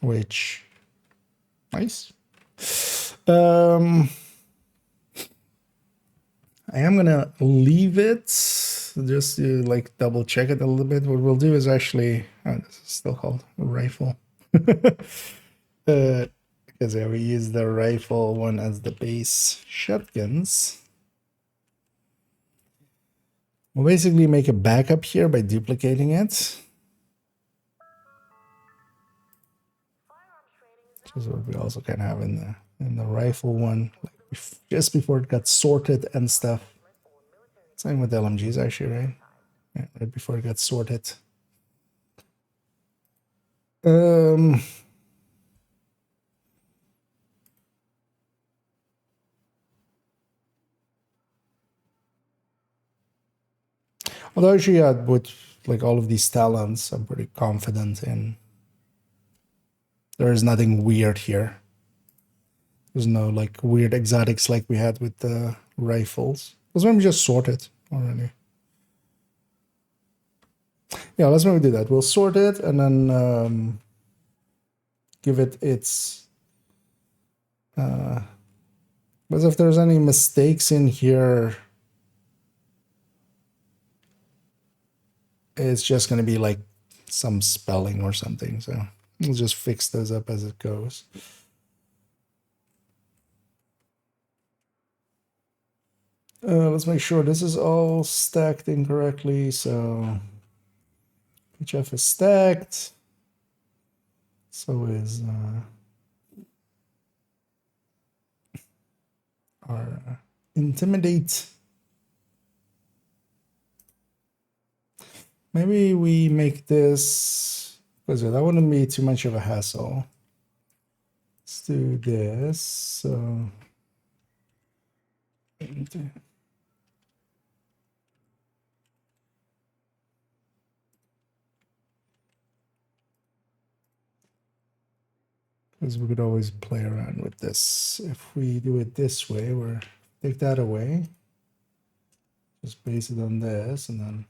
Which, nice. I am gonna leave it just to like double check it a little bit. What we'll do is actually, this is still called a rifle. Because yeah, we use the rifle one as the base. Shotguns. We'll basically make a backup here by duplicating it. Which is what we also kind of have in the rifle one, like just before it got sorted and stuff. Same with LMGs actually, right? Yeah, right before it got sorted. Although actually, yeah, with like all of these talents, I'm pretty confident in. There is nothing weird here. There's no like weird exotics like we had with the rifles. Let's maybe just sort it already. Yeah, let's maybe do that. We'll sort it and then give it its. But if there's any mistakes in here, it's just going to be like some spelling or something. So we'll just fix those up as it goes. Let's make sure this is all stacked incorrectly. So HF is stacked. So is our intimidate. Maybe we make this, because that wouldn't be too much of a hassle. Let's do this. So because we could always play around with this. If we do it this way, we're take that away. Just base it on this and then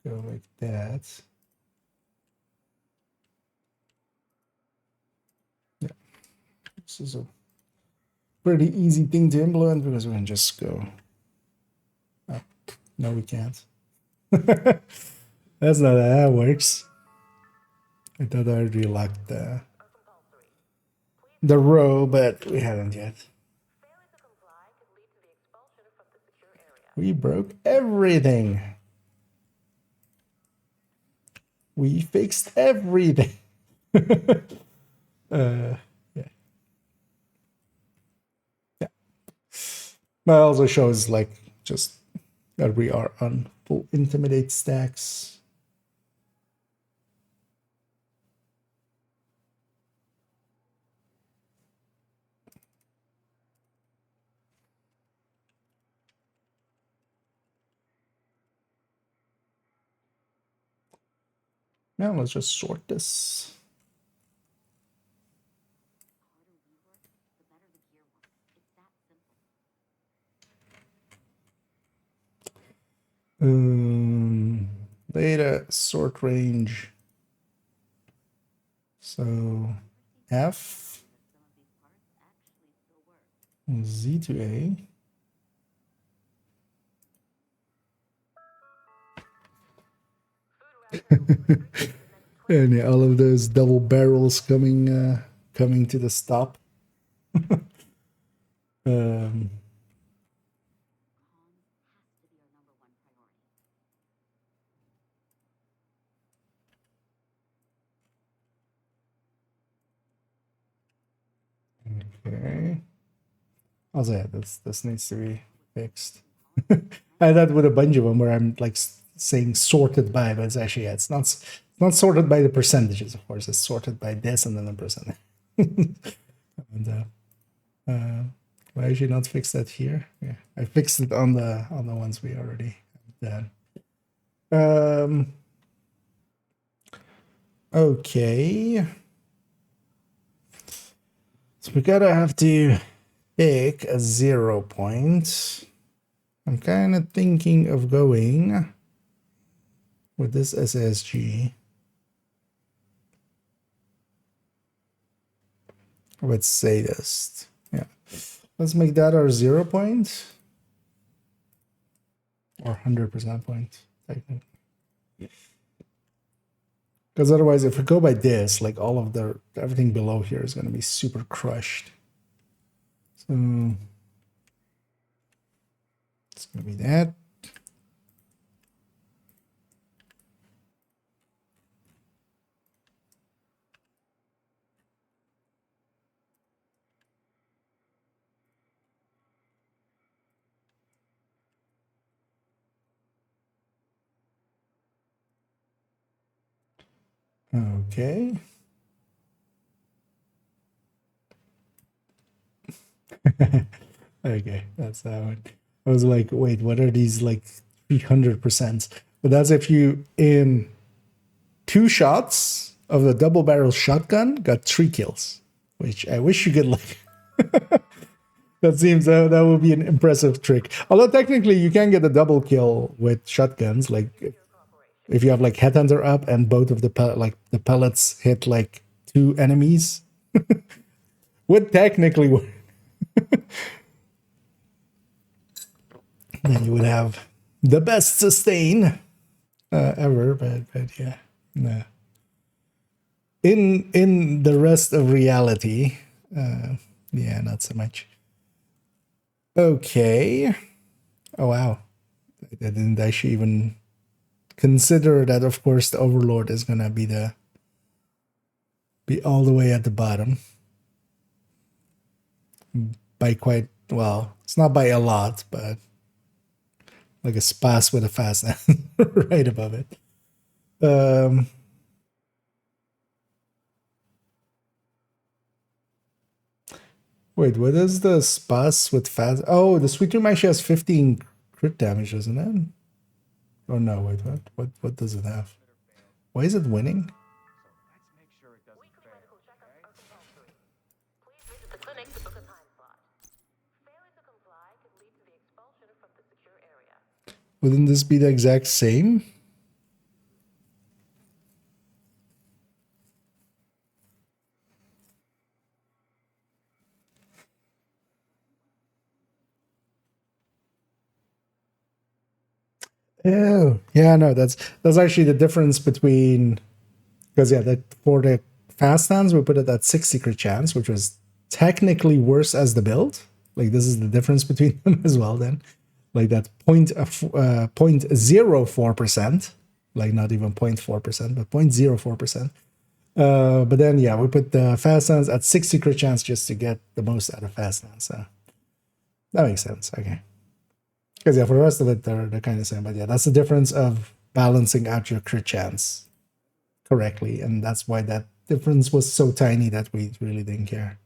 go like that. Yeah, this is a pretty easy thing to implement because we can just go up. No, we can't. That's not how that works. I thought I already locked the row, but we haven't yet. Failure to comply could lead to the expulsion from the secure area. We broke everything. We fixed everything. Yeah. Yeah. But it also shows like just that we are on full intimidate stacks. Now let's just sort this. Data sort range. So F Z to A. And yeah, all of those double barrels coming to the stop. um, okay. Also, yeah, this needs to be fixed. I had that with a bunch of them where I'm like saying sorted by, but it's actually yeah, it's not sorted by the percentages. Of course, it's sorted by this and then the percentage. And why should not fix that here? Yeah, I fixed it on the ones we already done. Okay. So we gotta have to pick a 0 point. I'm kind of thinking of going with this SSG with sadist. Yeah. Let's make that our 0 point. Or 100% point, technically. Because otherwise, if we go by this, like all of everything below here is going to be super crushed. So it's going to be that. Okay. Okay, that's that one. I was like, wait, what are these like 300%? But that's if you in 2 shots of the double barrel shotgun got 3 kills, which I wish you could like. That seems that would be an impressive trick. Although technically you can get a double kill with shotguns, like if you have like headhunter up and both of the the pellets hit like 2 enemies, would technically work. Then you would have the best sustain ever, but yeah, no. In the rest of reality, yeah, not so much. Okay. Oh wow, I didn't actually even consider that. Of course, the Overlord is gonna be all the way at the bottom by quite well. It's not by a lot, but like a spas with a fast right above it. Wait, what is the spas with fast? Oh, the Sweet Room actually has 15 crit damage, doesn't it? Oh no, wait, what does it have? Why is it winning? So let's make sure it doesn't Weekly fail. medical checkups Okay? are compulsory. Please visit the clinic to book a time slot. Failure to comply could lead to the expulsion from the secure area. Wouldn't this be the exact same? Oh, yeah, no, that's actually the difference between, because yeah, for the fast stands we put it at 6 secret chance, which was technically worse as the build. Like this is the difference between them as well. Then, like that 0.04%, like not even 0.4%, but 0.04%. But then yeah, we put the fast stands at 6 secret chance just to get the most out of fast stands. So that makes sense. Okay. Because yeah, for the rest of it, they're kind of same. But yeah, that's the difference of balancing out your crit chance correctly, and that's why that difference was so tiny that we really didn't care.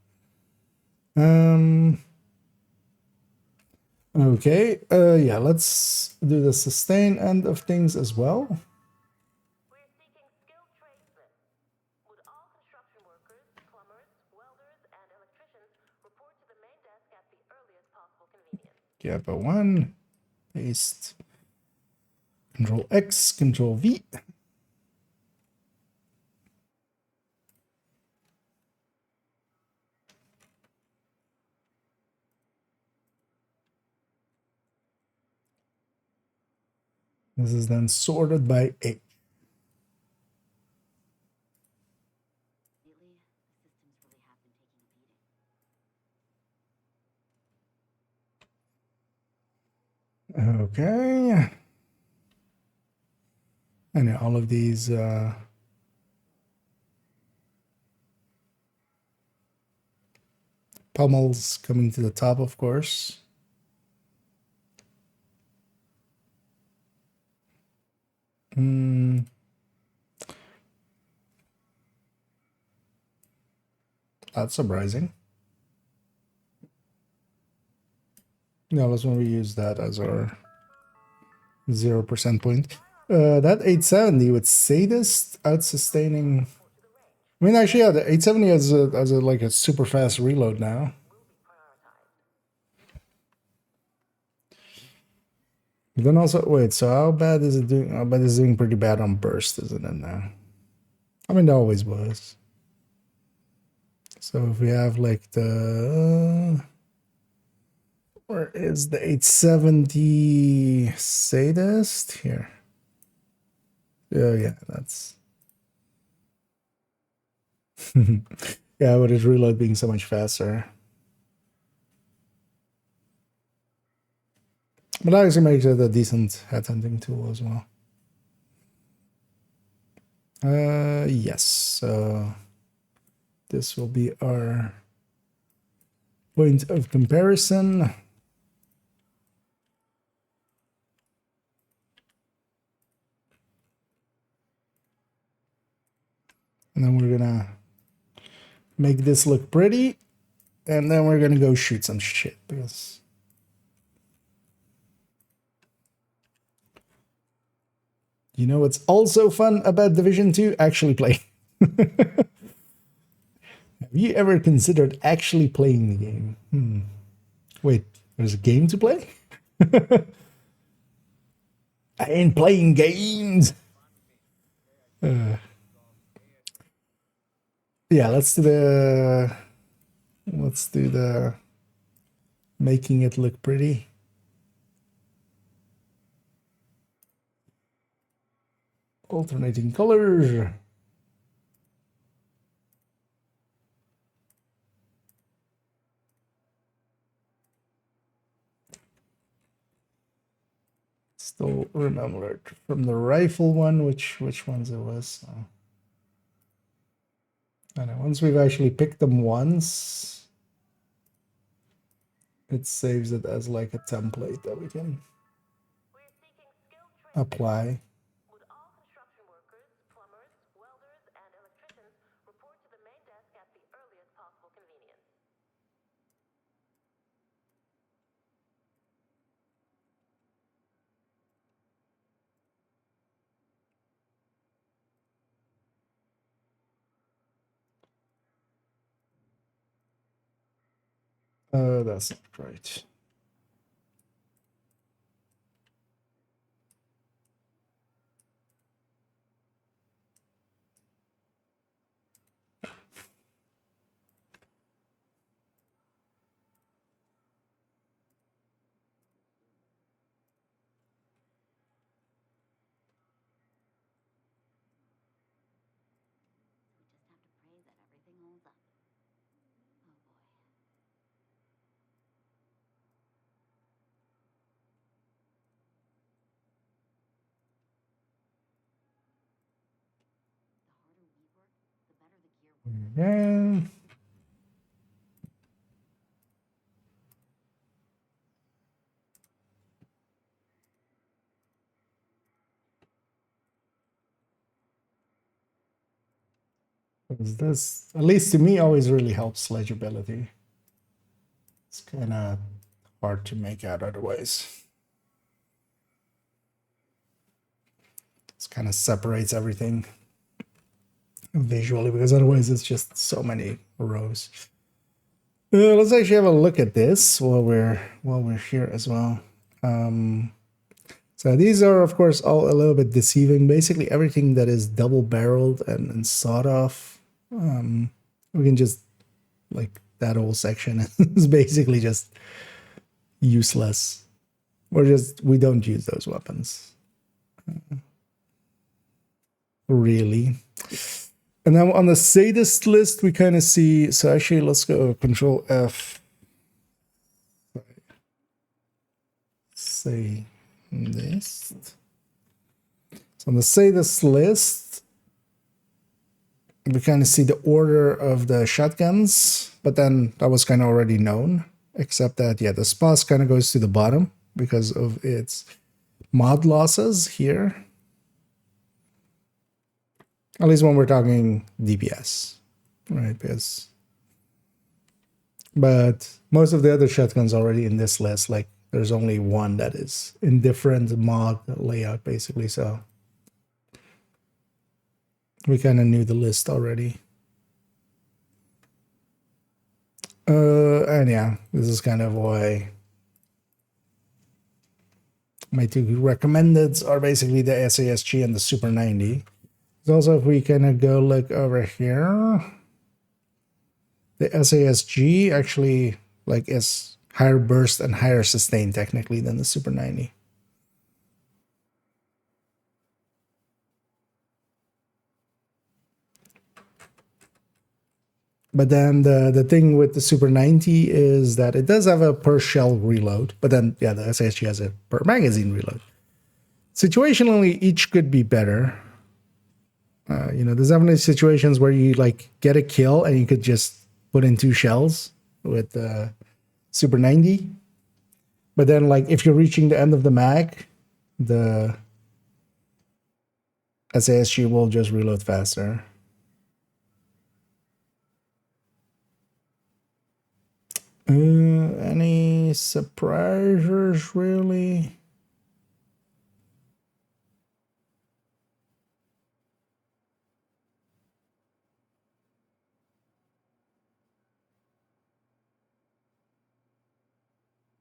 Okay. Yeah, let's do the sustain end of things as well. We're seeking skilled tradesmen. Would all construction workers, plumbers, welders, and electricians report to the main desk at the earliest possible convenience? Yeah, but one paste. Control X, Control V. This is then sorted by age. Okay. And all of these pummels coming to the top, of course. That's surprising. Yeah, let's when we use that as our 0% point. That 870 with Sadist out sustaining. I mean, actually, yeah, the 870 has a like a super fast reload now. But then also, wait, so how bad is it doing? I bet it's doing pretty bad on burst, isn't it now? I mean, it always was. So if we have like the where is the 870 Sadist here? Oh yeah, that's yeah, with its reload being so much faster. But that actually makes it a decent headhunting tool as well. Yes. So this will be our point of comparison. And then we're gonna make this look pretty. And then we're gonna go shoot some shit because you know what's also fun about Division 2? Actually playing. Have you ever considered actually playing the game? Wait, there's a game to play? I ain't playing games. Yeah, let's do the making it look pretty. Alternating colors. Still remember from the rifle one which ones it was. I know once we've actually picked them once, it saves it as like a template that we can We're seeking skilled tradesmen. apply. Would all construction workers, plumbers, welders, and electricians report to the main desk at the earliest possible convenience? That's not right. Yeah. This, at least to me, always really helps legibility. It's kind of hard to make out otherwise. It kind of separates everything visually because otherwise it's just so many rows. Let's actually have a look at this while we're here as well. So these are, of course, all a little bit deceiving. Basically, everything that is double-barreled and sawed off, we can just, like, that whole section is basically just useless. We don't use those weapons. Really. And then on the sadist list, we kind of see, so actually, let's go Control F. Say this. So on the sadist list, we kind of see the order of the shotguns, but then that was kind of already known, except that, yeah, the SPAS kind of goes to the bottom because of its mod losses here. At least when we're talking DPS, right? But most of the other shotguns already in this list, like there's only one that is in different mod layout, basically. So we kind of knew the list already. And yeah, this is kind of why my two recommendeds are basically the SASG and the Super 90. Also, if we kind of go look over here, the SASG actually like is higher burst and higher sustain technically than the Super 90. But then the thing with the Super 90 is that it does have a per shell reload, but then yeah, the SASG has a per magazine reload. Situationally, each could be better. There's definitely situations where you like get a kill and you could just put in 2 shells with the Super 90. But then, like, if you're reaching the end of the mag, the SASG will just reload faster. Any surprises, really?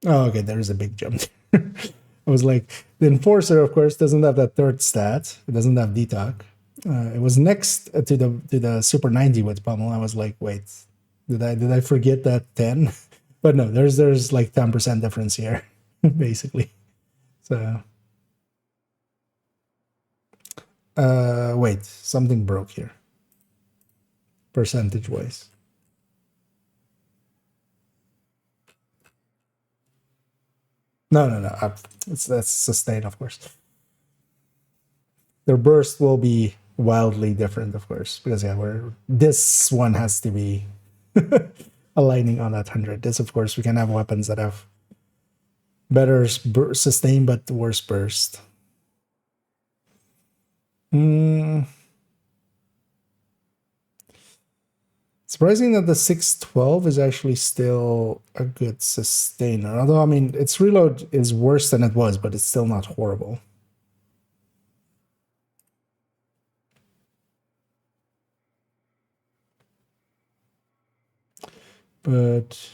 Oh, okay, there's a big jump. I was like, the Enforcer, of course, doesn't have that third stat. It doesn't have detox. It was next to the Super 90 with Pummel. I was like, wait, did I forget that 10? But no, there's like 10% difference here, basically. So, wait, something broke here, percentage wise. No. That's sustain, of course. Their burst will be wildly different, of course, because yeah, this one has to be aligning on that 100. This, of course, we can have weapons that have better sustain but worse burst. Surprising that the 612 is actually still a good sustainer. Although, I mean, its reload is worse than it was, but it's still not horrible. But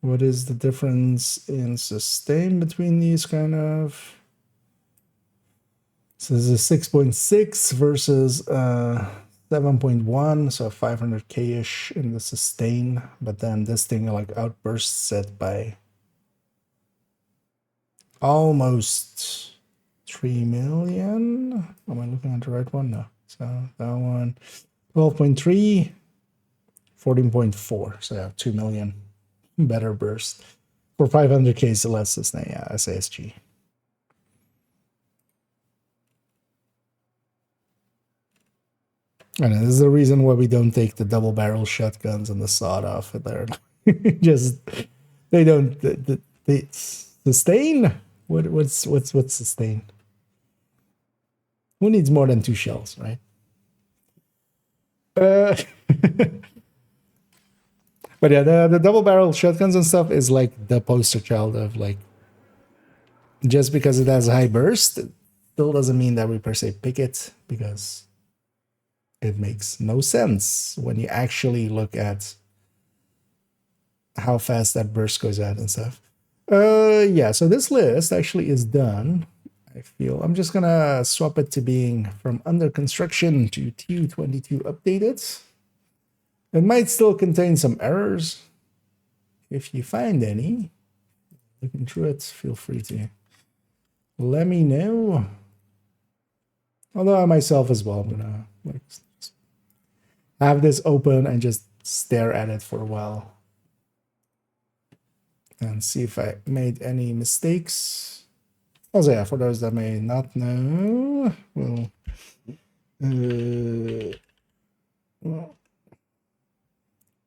what is the difference in sustain between these kind of? So this is 6.6 versus 7.1, so 500k-ish in the sustain, but then this thing like outbursts it by almost 3 million. Am I looking at the right one? No. So that one, 12.3, 14.4. So yeah, 2 million better burst for 500k so less sustain. Yeah, SASG. And this is the reason why we don't take the double barrel shotguns and the sawed off. They're just they don't they sustain. What's sustain? Who needs more than 2 shells, right? Uh, but yeah, the double barrel shotguns and stuff is like the poster child of like, just because it has high burst, it still doesn't mean that we per se pick it, because it makes no sense when you actually look at how fast that burst goes out and stuff. Yeah, so this list actually is done. I feel I'm just gonna swap it to being from under construction to Tu-22 updated. It might still contain some errors. If you find any, looking through it, feel free to let me know. Although I myself as well, I'm gonna like have this open and just stare at it for a while and see if I made any mistakes. Also, yeah, for those that may not know, we'll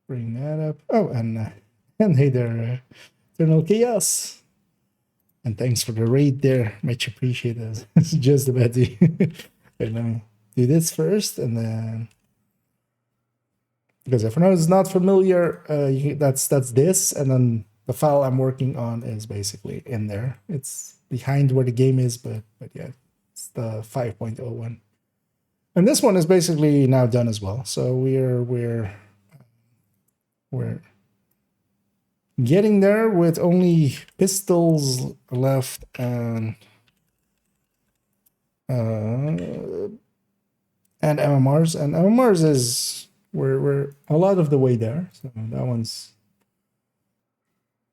bring that up. Oh, and hey there, Eternal Chaos. And thanks for the raid there. Much appreciated. It's just about to let me do this first, and then, because if anyone is not familiar, that's this, and then the file I'm working on is basically in there. It's behind where the game is, but yeah, it's the 5.01. And this one is basically now done as well. So we're getting there with only pistols left and MMRs. And MMRs is we're a lot of the way there. So that one's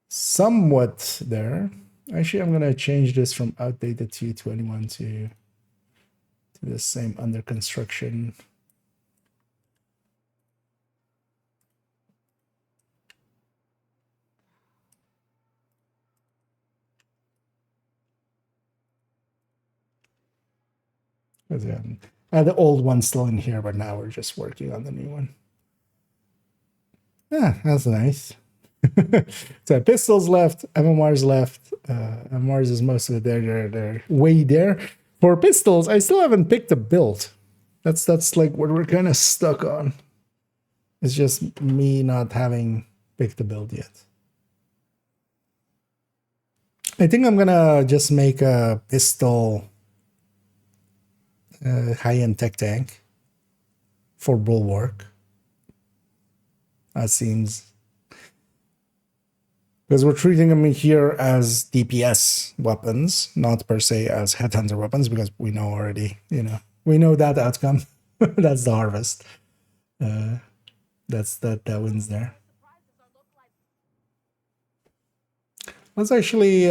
somewhat there. Actually, I'm gonna change this from outdated Tu-21 to the same under construction. Because yeah, I had the old one still in here, but now we're just working on the new one. Yeah, that's nice. So pistols left, MMRs left. MMRs is most of it there. They're way there. For pistols, I still haven't picked a build. That's like what we're kind of stuck on. It's just me not having picked a build yet. I think I'm gonna just make a pistol high-end tech tank for bulwark. That seems, because we're treating them here as DPS weapons, not per se as headhunter weapons, because we know already, we know that outcome. That's the harvest. That's that wins there. Let's actually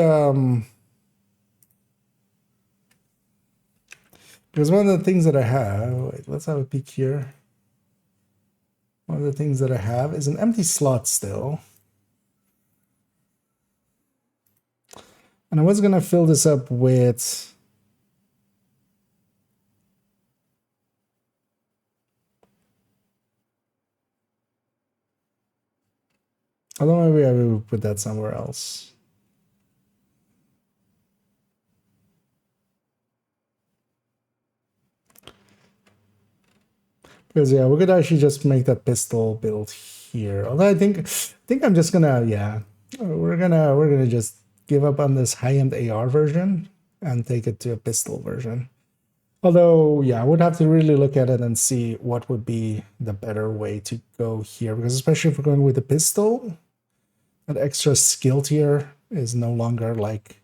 because one of the things that I have, wait, let's have a peek here. One of the things that I have is an empty slot still. And I was gonna fill this up with although maybe I will put that somewhere else. Because yeah, we could actually just make that pistol build here. Although I think I'm just gonna, yeah, we're gonna just give up on this high-end AR version and take it to a pistol version. Although, yeah, I would have to really look at it and see what would be the better way to go here. Because especially if we're going with the pistol, that extra skill tier is no longer like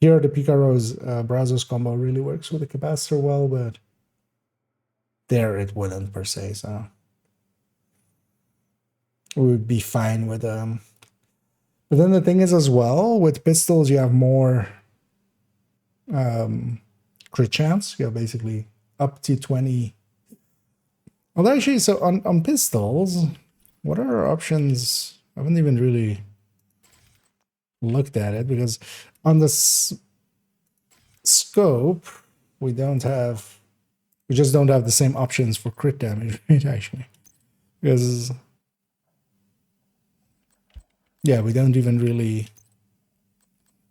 here. The Picaro's Brazos combo really works with the capacitor well, but there it wouldn't per se. So we would be fine with them. But then the thing is as well, with pistols, you have more crit chance. You have basically up to 20. Well, actually, so on pistols, what are our options? I haven't even really looked at it, because on the scope, we don't have We just don't have the same options for crit damage, right, actually. Because, yeah, we don't even really...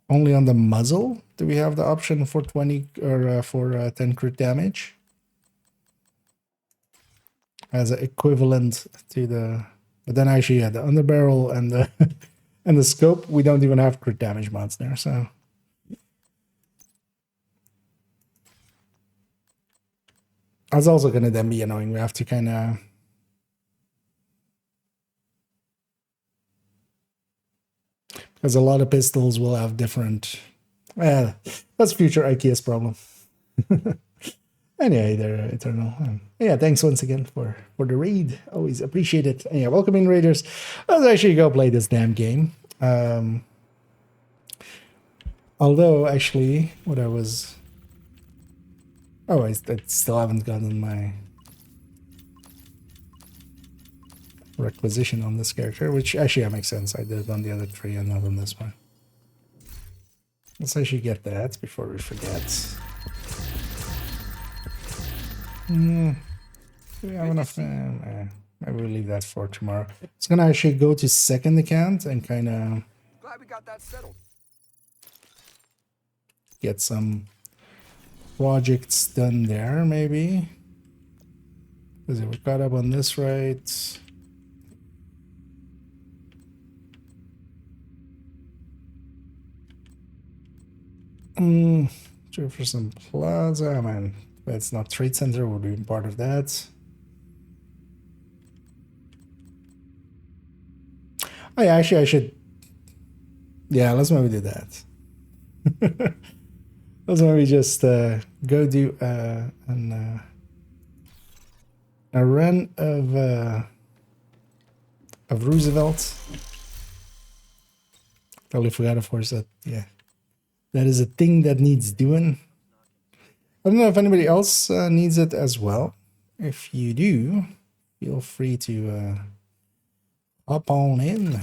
Only on the muzzle do we have the option for 20 or for 10 crit damage. As an equivalent to the... But then actually, yeah, the underbarrel and the and the scope, we don't even have crit damage mods there, so... That's also going to then be annoying. We have to kind of... Because a lot of pistols will have different... that's future IKEA's problem. Anyway, they're eternal. Yeah, thanks once again for the raid. Always appreciate it. And yeah, welcome in, raiders. Let's actually go play this damn game. Although, actually, what I was... Oh, I still haven't gotten my requisition on this character, which actually makes sense. I did it on the other three and not on this one. Let's actually get that before we forget. Do we have enough? Maybe we'll leave that for tomorrow. It's gonna actually go to second account and kind of Glad we got that settled. get some projects done there, maybe. Because we're caught up on this, right? Jefferson Plaza, man. That's not Trade Center, we're doing part of that. Oh yeah, actually I should... Yeah, let's maybe do that. Let's maybe just go do a run of Roosevelt. Totally forgot, of course, that, yeah. That is a thing that needs doing. I don't know if anybody else needs it as well. If you do, feel free to hop on in.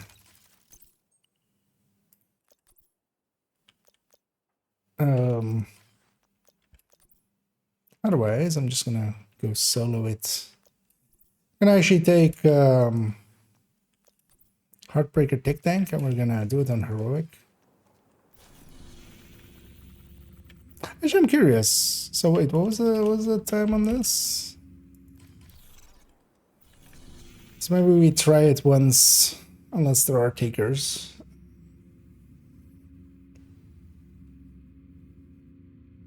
Otherwise, I'm just gonna go solo it. I'm gonna actually take Heartbreaker Tick Tank, and we're gonna do it on Heroic. Actually, I'm curious. So wait, what was the time on this? So maybe we try it once, unless there are takers.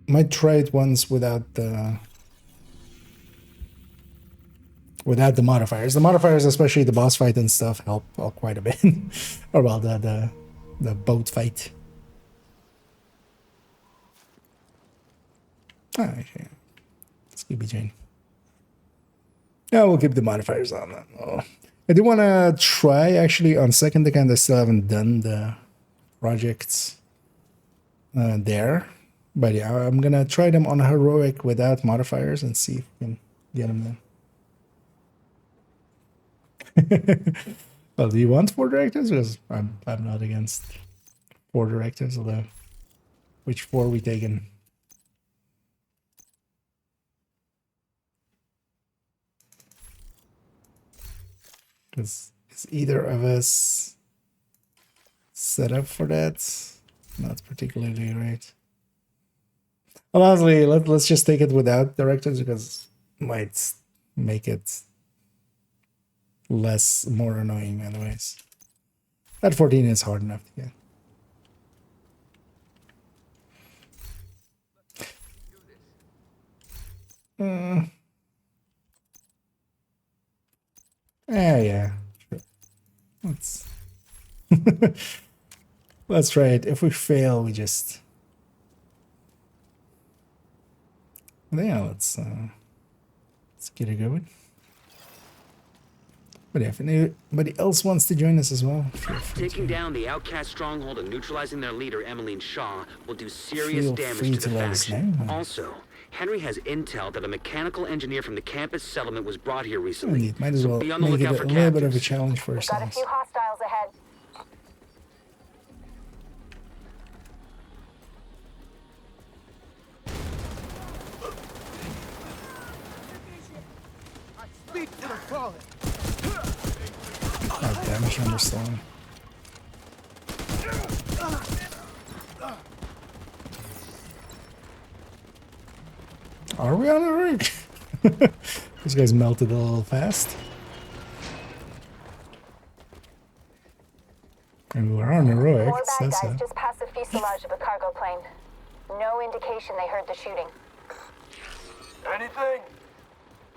Might try it once without the modifiers. The modifiers, especially the boss fight and stuff, help quite a bit. Or well, the boat fight. Ah, okay. Scooby Jane. Yeah, we'll keep the modifiers on that. Oh. I do want to try, actually, on second account, I still haven't done the projects there. But yeah, I'm going to try them on Heroic without modifiers and see if we can get them then. Well, do you want 4 directors? Because I'm not against 4 directors, although which 4 we taking? Is either of us set up for that? Not particularly, right? Well, honestly, let's just take it without directors because it might make it more annoying anyways. That 14 is hard enough to get. Yeah. Sure. Let's try it. If we fail, we just... Yeah, let's get it going. But yeah, if anybody else wants to join us as well, taking down the outcast stronghold and neutralizing their leader, Emmeline Shaw, will do serious damage to the faction. Also, Henry has intel that a mechanical engineer from the campus settlement was brought here recently. Indeed. Might as well be on the make it lookout a for little bit of a captives. challenge for Got a ourselves. few hostiles ahead. Oh, damage understanding. Are we on a rig? These guys melted a little fast. And we're on heroics, More bad that's guys it. just passed the fuselage of a cargo plane. No indication they heard the shooting. Anything?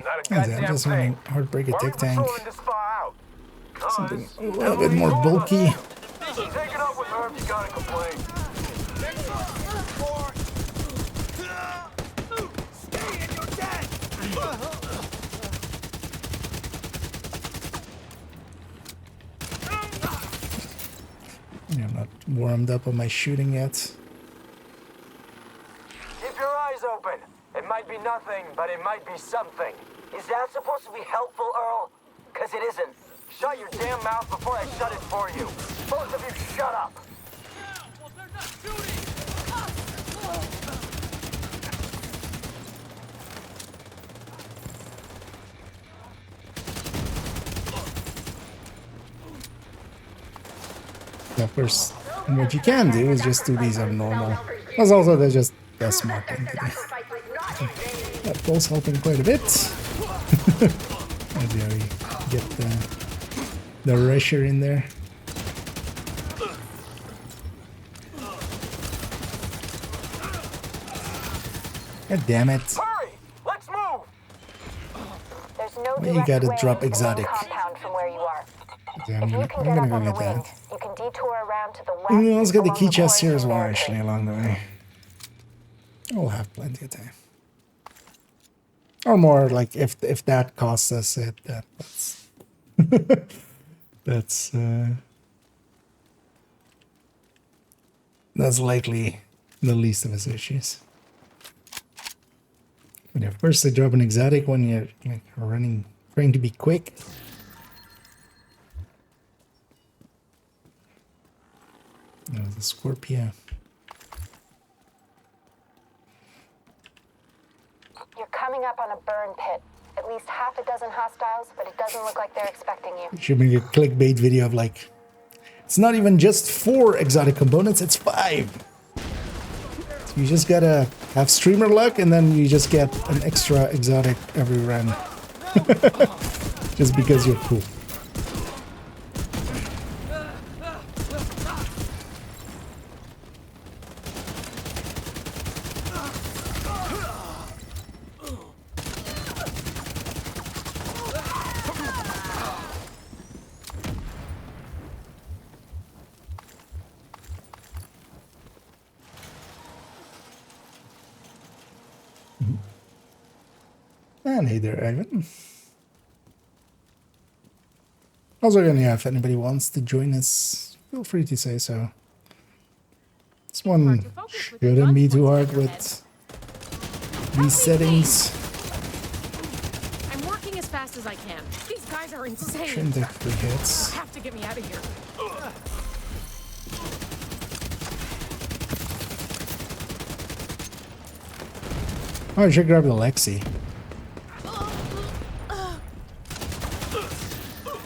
Not a And goddamn I'm just thing. running Heartbreaker Why are we Tick Tank. patrolling this far out? Something a little bit more bulky. Take it up with her if you got a complaint. Stay in your desk! Yeah, I'm not warmed up on my shooting yet. Keep your eyes open. It might be nothing, but it might be something. Is that supposed to be helpful, Earl? Because it isn't. Shut your damn mouth before I shut it for you. Both of you shut up. Well, they're not shooting! Of course, what you can do is just do these on normal. Plus also they're just the smart thing to do. That pulse helping quite a bit. Maybe I get the rusher in there. God damn it. Hurry! Let's move! There's no Well, you direct gotta way drop into the main exotic. compound from where you are. Yeah, If you can get I'm up gonna on the go get wind, that. you can detour around to the west. Let's get the along key chest here as well, quarantine actually, along the way. We'll have plenty of time. Or more, like, if that costs us it, that's... that's likely the least of his issues. But of course, they drop an exotic when you're like, trying to be quick. That was a Scorpio. You're coming up on a burn pit. At least half a dozen hostiles, but it doesn't look like they're expecting you. You should make a clickbait video of like, it's not even just 4 exotic components, it's 5. So you just gotta have streamer luck and then you just get an extra exotic every run. Just because you're cool. And hey there, Ivan. Also, again, yeah, if anybody wants to join us, feel free to say so. This one shouldn't be too hard with these settings. I'm working as fast as I can. These guys are insane. Shouldn't take 3 hits. Have to get me out of here. Oh, I should grab the Lexi.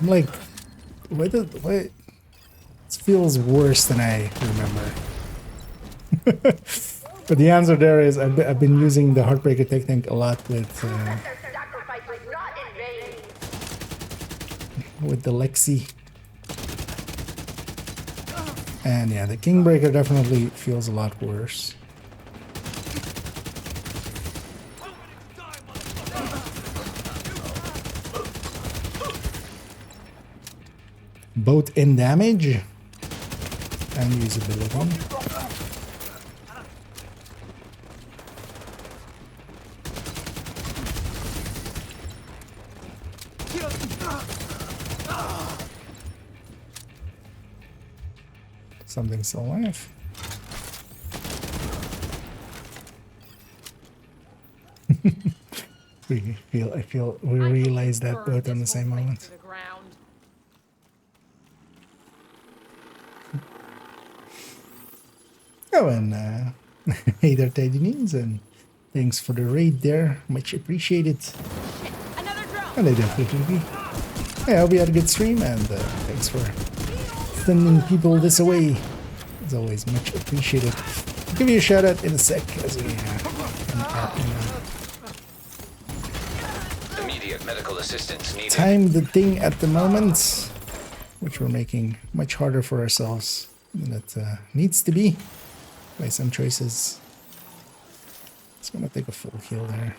I'm like, wait, this feels worse than I remember. But the answer there is I've been using the Heartbreaker technique a lot with the Lexi. And yeah, the Kingbreaker definitely feels a lot worse. Both in damage and usability. Something's still alive. I feel we realize that both on the same moment. Oh, and hey there, Teddy Needs, and thanks for the raid there. Much appreciated. Another drone. And they definitely be. Hey, I hope you had a good stream, and thanks for sending people this away. As always, much appreciated. I'll give you a shout out in a sec as we Immediate medical assistance needed. time the thing at the moment, which we're making much harder for ourselves than it needs to be by some choices. Just gonna take a full heal there.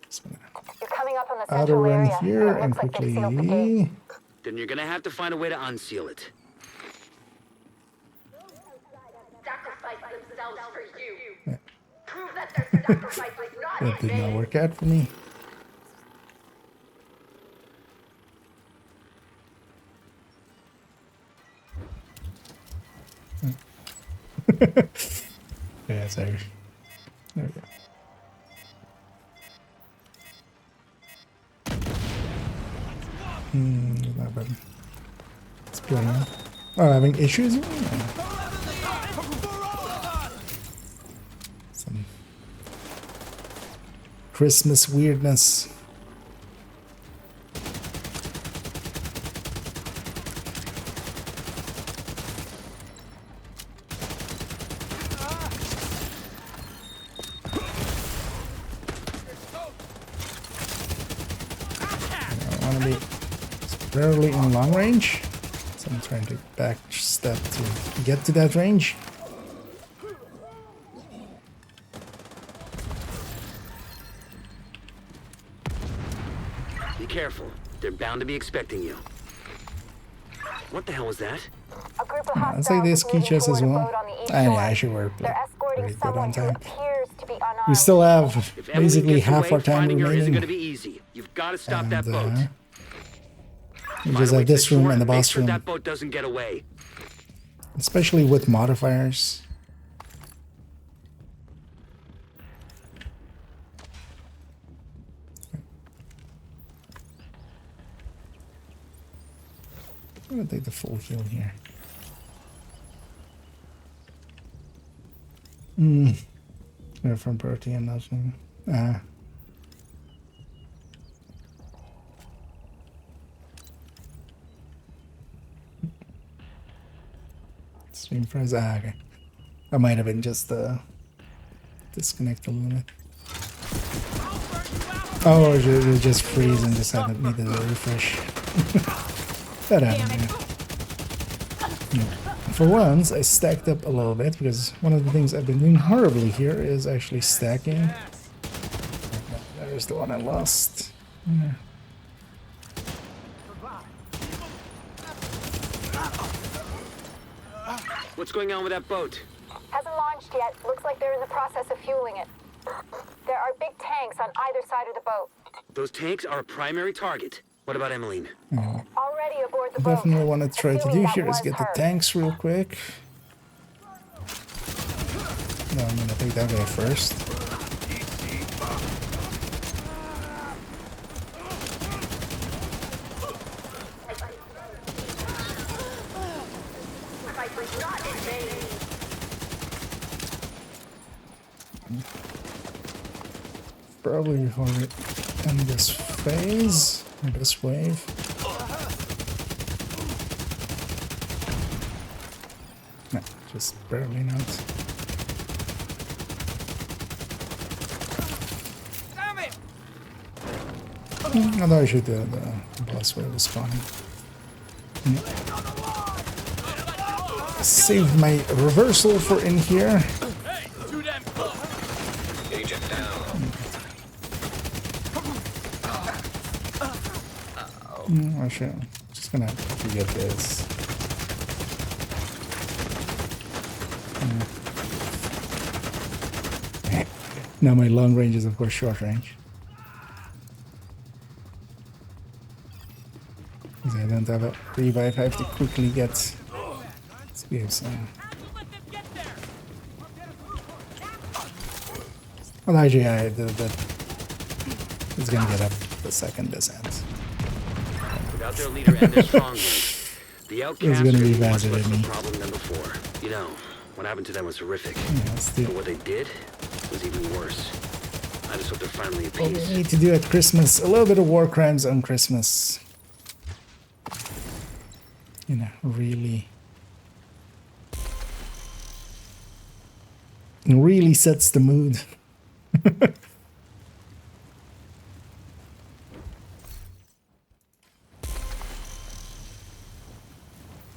Just gonna You're coming up on the auto central run area. here It and looks like they've sealed the gate. quickly. Then you're gonna have to find a way to unseal it. Sacrifice themselves for you. Prove that their sacrifice was not That in did not vain. work out for me. Yeah, sorry. There we go. Not bad. It's playing. Oh, having issues? Some Christmas weirdness. I want to be rarely in long range, so I'm trying to back step to get to that range. Be careful. They're bound to be expecting you. What the hell was that? A group of Let's hostiles take this is key moving chest as toward a well. boat on the east Yeah, shore. actually we're They're escorting pretty good someone on who time. appears to be unarmed. We still have If Emily basically gets half away, our time finding her isn't remaining. gonna be easy. You've got to stop that And, boat. we Find just a way have to this the room shore and the make boss sure room, that boat doesn't get away. especially with modifiers. I'm gonna take the full heal here. They're from protein, nothing. Stream fries. Okay. I might have been just disconnect a little bit. Oh, it just freeze and just haven't needed a refresh. That happened. Yeah. For once, I stacked up a little bit because one of the things I've been doing horribly here is actually stacking. There's the one I lost. Yeah. What's going on with that boat? Hasn't launched yet. Looks like they're in the process of fueling it. There are big tanks on either side of the boat. Those tanks are a primary target. What about Emmeline? Already aboard the boat. Definitely want to try to Assuming do that here is was get the her. tanks real quick. No, I'm gonna take that guy first. Probably before we end this phase, or this wave. No, just barely not. I thought I should do the boss wave was spawning. Saved my reversal for in here. Agent down. Oh shit. Just gonna have to get this. Now my long range is of course short range. Because I don't have a revive, I have to quickly get. Let's give some. Well, actually, it's gonna get up the second this ends. Without their leader and their stronghold, the outcasts are gonna be much faster less than of me. a problem than before. You know, what happened to them was horrific. Yeah, let's do. But what they did was even worse. I just hope they're finally at What we peace. need to do at Christmas, a little bit of war crimes on Christmas. You know, really sets the mood.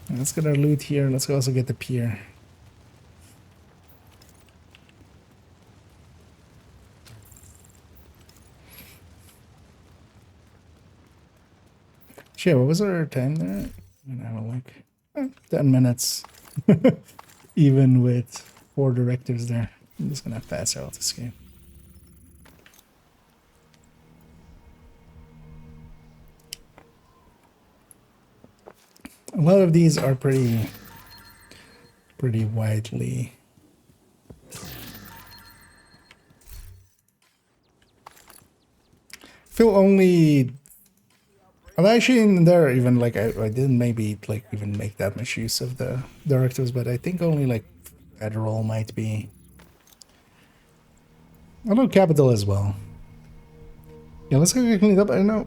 Let's get our loot here. Let's also get the pier. Shit, what was our time there? I'm gonna have a look. 10 minutes. Even with 4 directives there. I'm just gonna pass out this game. A lot of these are pretty widely. Feel only. Well, actually, in there, even like I didn't maybe like even make that much use of the directives, but I think only like federal might be. Although capital as well. Yeah, let's go clean it up. I don't know.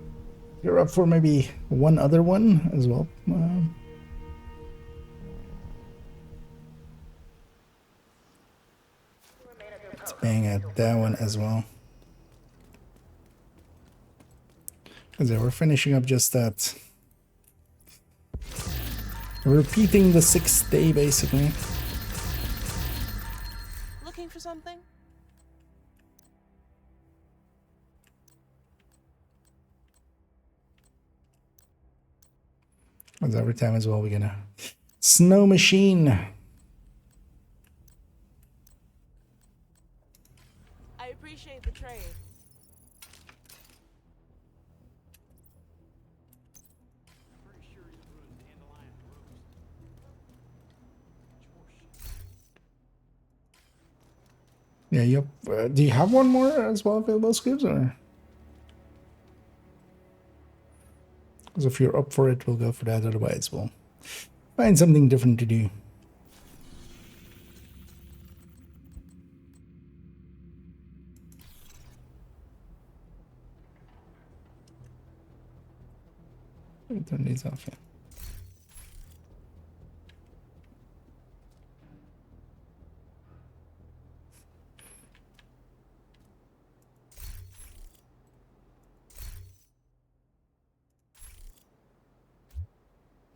You're up for maybe one other one as well. Let's bang at that one as well. Because we're finishing up just that. We're repeating the 6th day basically. Looking for something? Because every time as well we're gonna snow machine. I appreciate the trade. Yeah, yep. Do you have one more as well available, Scribs, or? Because if you're up for it, we'll go for that. Otherwise, we'll find something different to do. Turn these off. Yeah.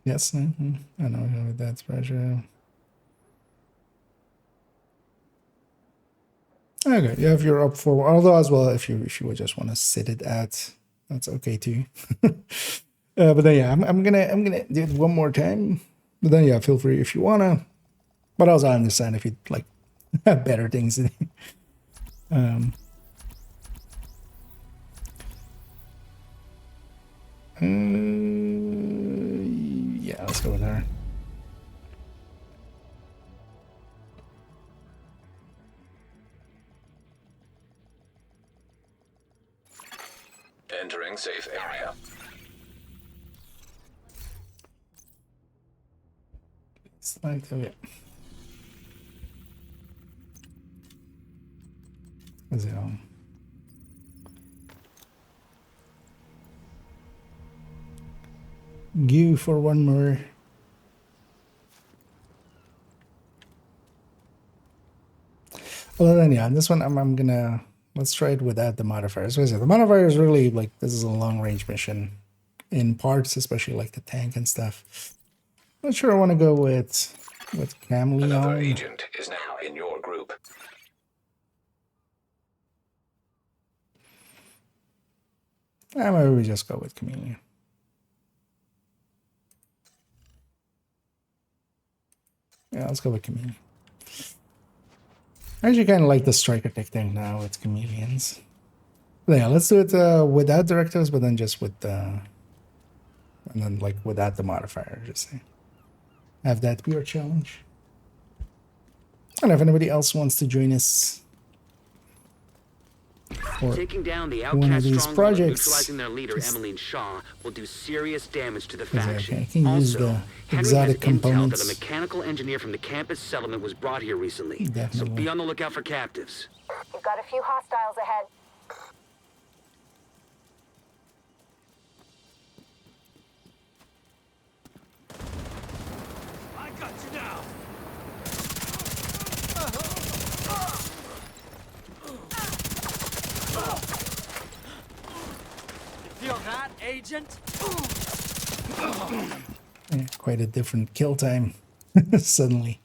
Yes, I know that's pressure. Okay, yeah, if you're up for, although as well, if you would just want to sit it at, that's okay too. But then yeah, I'm gonna do it one more time. But then yeah, feel free if you wanna. But also I understand if you like have better things to do. Yeah, let's go with her. Entering safe area. It's like, oh yeah. Is it on? Go for one more. Well then yeah, this one I'm gonna, let's try it without the modifiers. The modifier is really like, this is a long range mission in parts, especially like the tank and stuff. Not sure I want to go with Cam Leon. Another agent is now in your group. Maybe we just go with Chameleon. Yeah, let's go with Chameleon. I actually kind of like the striker tech thing now with chameleons. But yeah, let's do it without directives, but then just with the, and then like without the modifier. Just have that be our challenge. I don't know if anybody else wants to join us for Taking down the one of outcast these stronghold and projects. neutralizing their leader, Just- Emmeline Shaw, will do serious damage to the Because faction. I can use Also, the Henry exotic has intel components. that a mechanical engineer from the campus settlement was brought here recently. So Definitely. be on the lookout for captives. You've got a few hostiles ahead. Feel that, Agent? Yeah, quite a different kill time suddenly.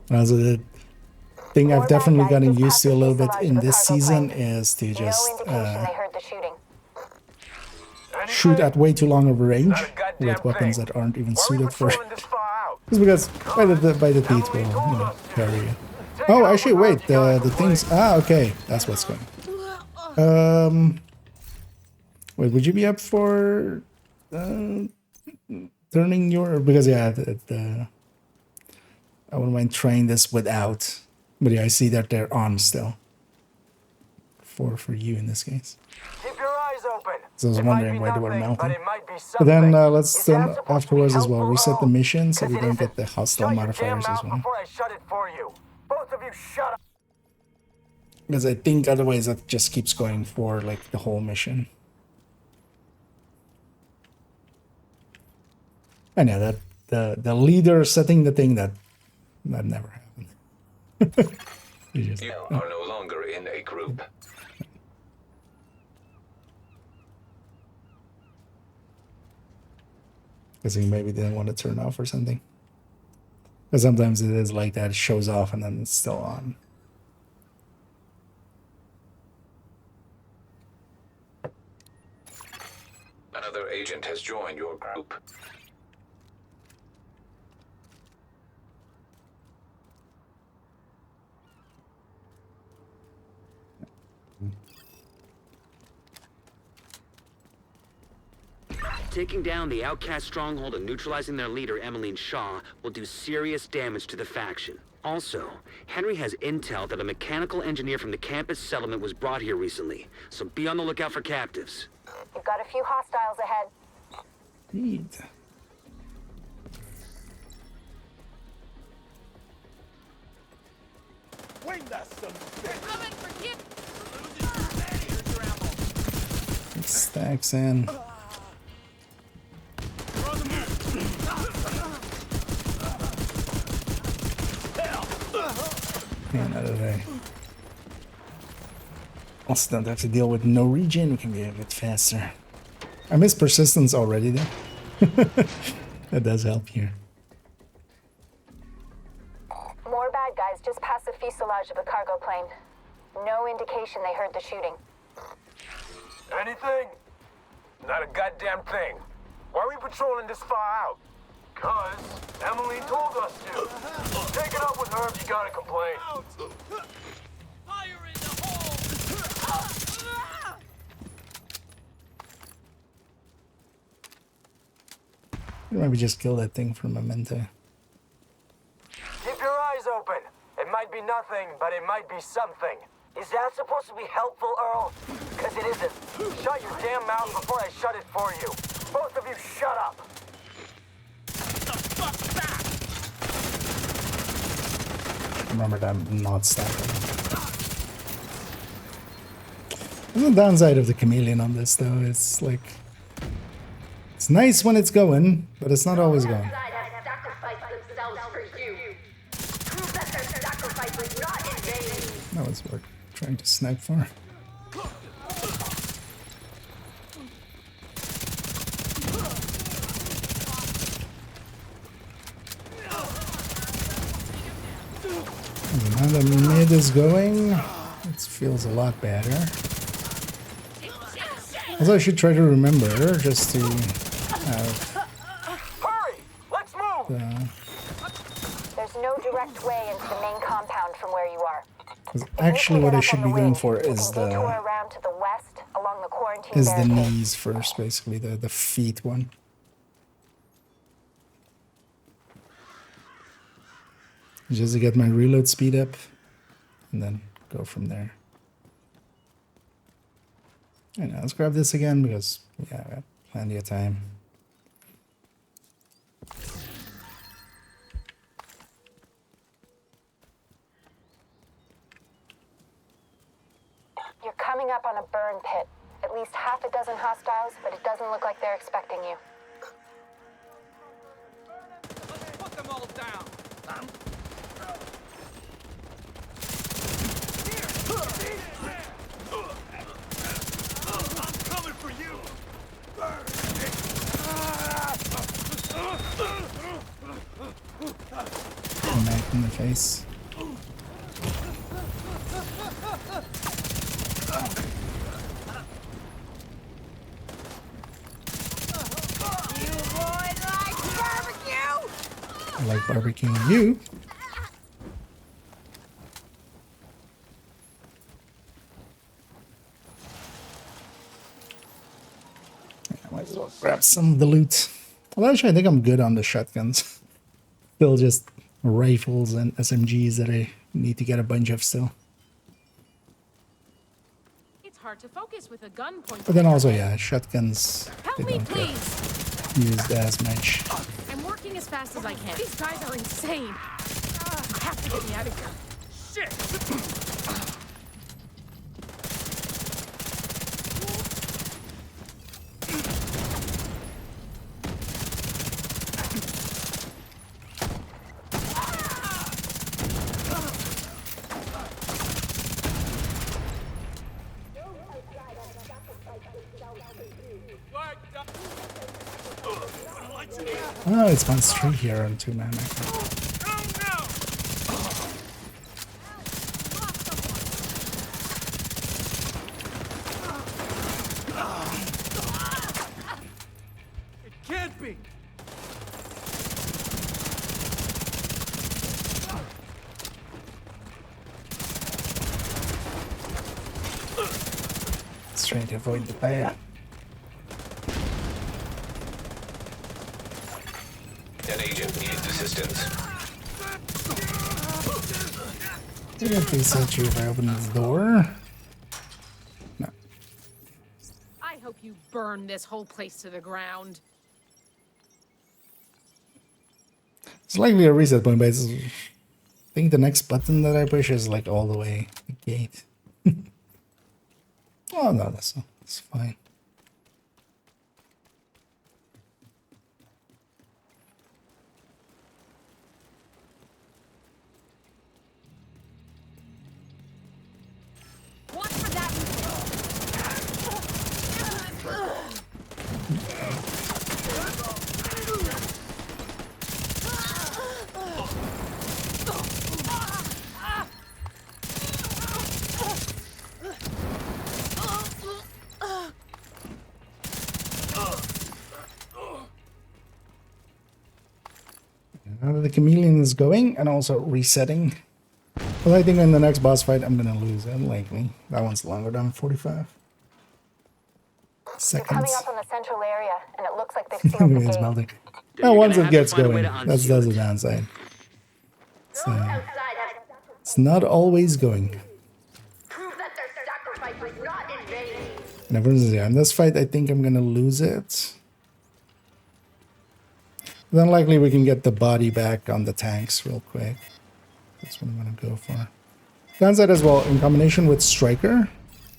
Also, the thing I've definitely gotten used to a little bit in this season is to just shoot at way too long of a range with weapons that aren't even suited for it. Just because by the teeth will, you know, carry you. Oh, actually, wait, the things... Ah, okay, that's what's going on. Wait, would you be up for turning your... Because, yeah, I wouldn't mind trying this without. But yeah, I see that they're on still. For you in this case. Keep your eyes open. So I was wondering why they were melting. But then let's then afterwards as well reset the mission so we don't get the hostile modifiers as well. Before I shut it for you. Both of you shut up. Because I think otherwise that just keeps going for like the whole mission. I know that the leader setting the thing that never happened. You are no longer in a group. Because he maybe didn't want to turn off or something. Because sometimes it is like that, it shows off and then it's still on. Another agent has joined your group. Taking down the outcast stronghold and neutralizing their leader, Emmeline Shaw, will do serious damage to the faction. Also, Henry has intel that a mechanical engineer from the campus settlement was brought here recently, so be on the lookout for captives. You've got a few hostiles ahead. Indeed. Stacks in. Another day. Also don't have to deal with no regen, we can be a bit faster. I miss persistence already though. That does help here. More bad guys just past the fuselage of the cargo plane. No indication they heard the shooting. Anything? Not a goddamn thing. Why are we patrolling this far out? Cause Emily told us to. Take it up with her if you gotta complain. Fire in the hole! Maybe just kill that thing for Memento. Keep your eyes open. It might be nothing, but it might be something. Is that supposed to be helpful, Earl? Cause it isn't. Shut your damn mouth before I shut it for you. Both of you shut up. Remember that I'm not stacking. There's a downside of the chameleon on this though. It's like it's nice when it's going, but it's not always going. That was what we're trying to snipe for. Now that mid is going, it feels a lot better. Also, I should try to remember just to have. Hurry! Let's move! There's no direct way into the main compound from where you are. Actually, what I should be going for is the knees first, basically the feet one. Just to get my reload speed up, and then go from there. And let's grab this again because yeah, I got plenty of time. You're coming up on a burn pit. At least half a dozen hostiles, but it doesn't look like they're expecting you. Put them all down. I'm coming for you. Smack in the face. I like barbecuing you. I might as well grab some of the loot. Well, actually, I think I'm good on the shotguns. Still just rifles and SMGs that I need to get a bunch of still. It's hard to focus with a gun pointed. But then also, yeah, shotguns, Help they me, don't get please. used as much. I'm working as fast as I can. These guys are insane. You have to get me out of here. Shit! Oh, it's one straight here on 2 man. It can't be. Let's try to avoid the fire. An agent needs assistance. I think please search you if I open this door. No. I hope you burn this whole place to the ground. It's likely a reset point, but I think the next button that I push is like all the way the gate. Oh no, that's fine. Watch for that. Now that the chameleon is going and also resetting. Well, I think in the next boss fight I'm gonna lose it, likely. That one's longer than 45 You're seconds. coming up on the central area, and it looks like they've sealed the It's gate. melting. Then Well, you're once gonna it have to gets find a way going, to that's unseal the it. downside. It's not always going. Prove that their sacrifice was not in vain. Never in this fight, I think I'm gonna lose it. Then likely we can get the body back on the tanks real quick. That's what I'm gonna go for. Downside as well, in combination with Striker,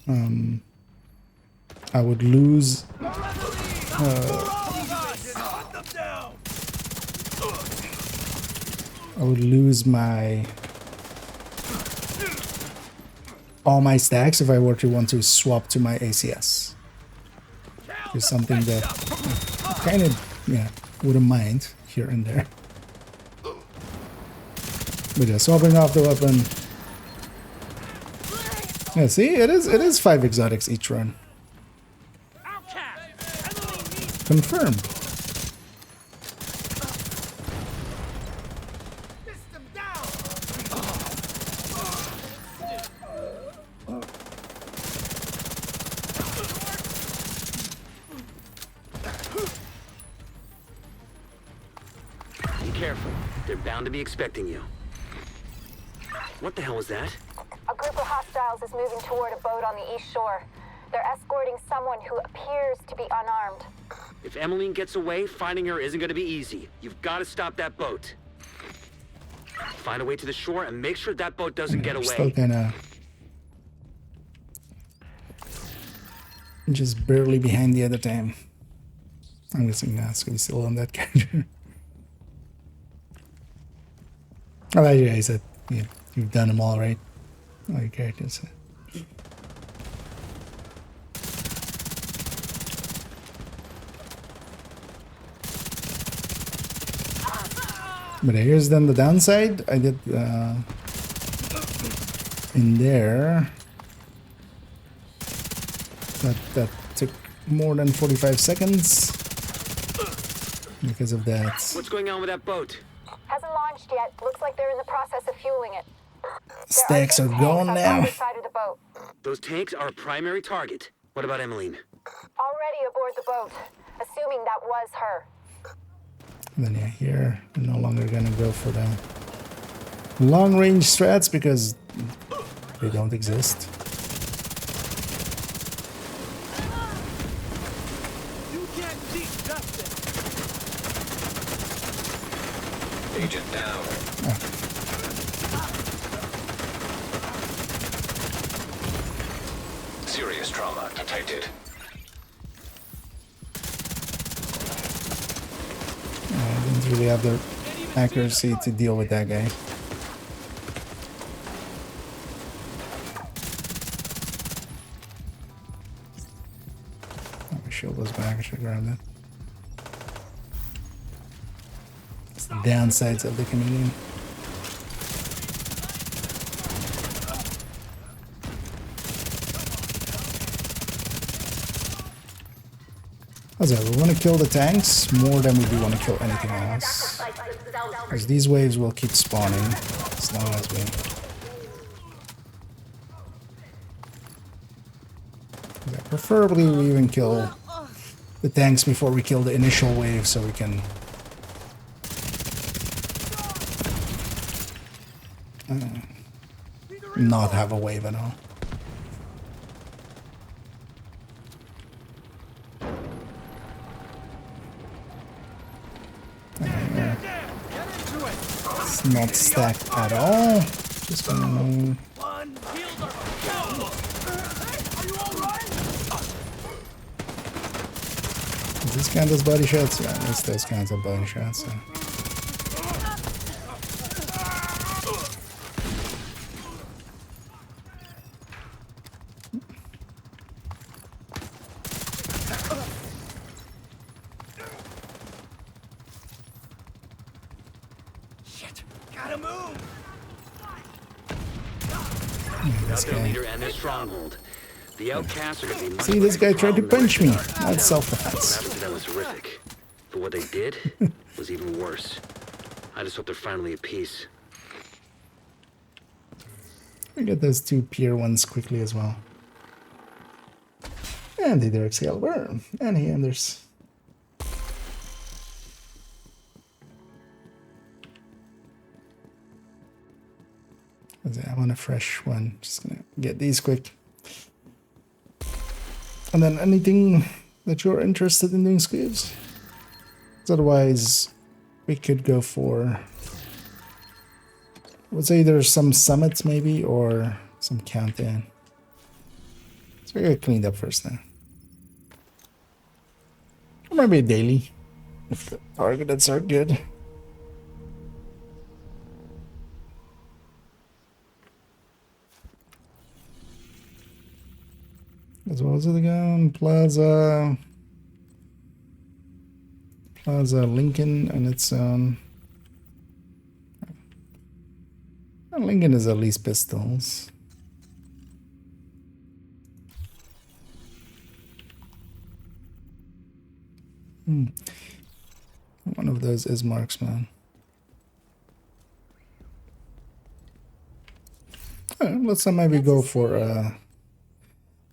I would lose. I would lose my all my stacks if I were to want to swap to my ACS. It's something that I kind of wouldn't mind here and there. But yeah, swapping off the weapon. Yeah, see, it is 5 exotics each run. Confirmed. Be careful. They're bound to be expecting you. What the hell was that? A group of hostiles is moving toward a boat on the east shore. They're escorting someone who appears to be unarmed. If Emmeline gets away, finding her isn't going to be easy. You've got to stop that boat. Find a way to the shore and make sure that boat doesn't get Still away. kinda just barely behind the other team. I'm guessing that's gonna be still on that character. Oh, yeah, I said, yeah, you've done them all, right? All your characters. But here's then the downside. I did in there. That took more than 45 seconds because of that. What's going on with that boat? Hasn't launched yet. Looks like they're in the process of fueling it. Stacks are going on now. either side of the boat. Those tanks are a primary target. What about Emmeline? Already aboard the boat, assuming that was her. And then yeah, here we're no longer gonna go for the long-range strats because they don't exist. Agent down. Serious trauma detected. I didn't really have the accuracy to deal with that guy. Oh, my shield was back. I should grab that. It's the downsides of the chameleon. As we want to kill the tanks more than we do want to kill anything else. Because these waves will keep spawning as long as we... Yeah, preferably we even kill the tanks before we kill the initial wave so we can... not have a wave at all. It's not stacked at all. Just gonna... This kind of body shots? Yeah, it's those kinds of body shots. So. Their leader and their stronghold. The outcasts are going to be much See, this guy tried to problem punch me. than expected. That's self-defense. What happened to them was horrific. But what they did was even worse. I just hope they're finally at peace. We get those two pier ones quickly as well. And either Excalibur and Anders. I want a fresh one. Just gonna get these quick. And then anything that you're interested in doing squibs. Otherwise, we could go for... I would say there's some summits maybe, or some countdown. So I get cleaned up first then. Or maybe a daily, if the targets are good. As well as it again, Plaza Lincoln, and it's Lincoln is at least pistols. One of those is marksman. Let's maybe go for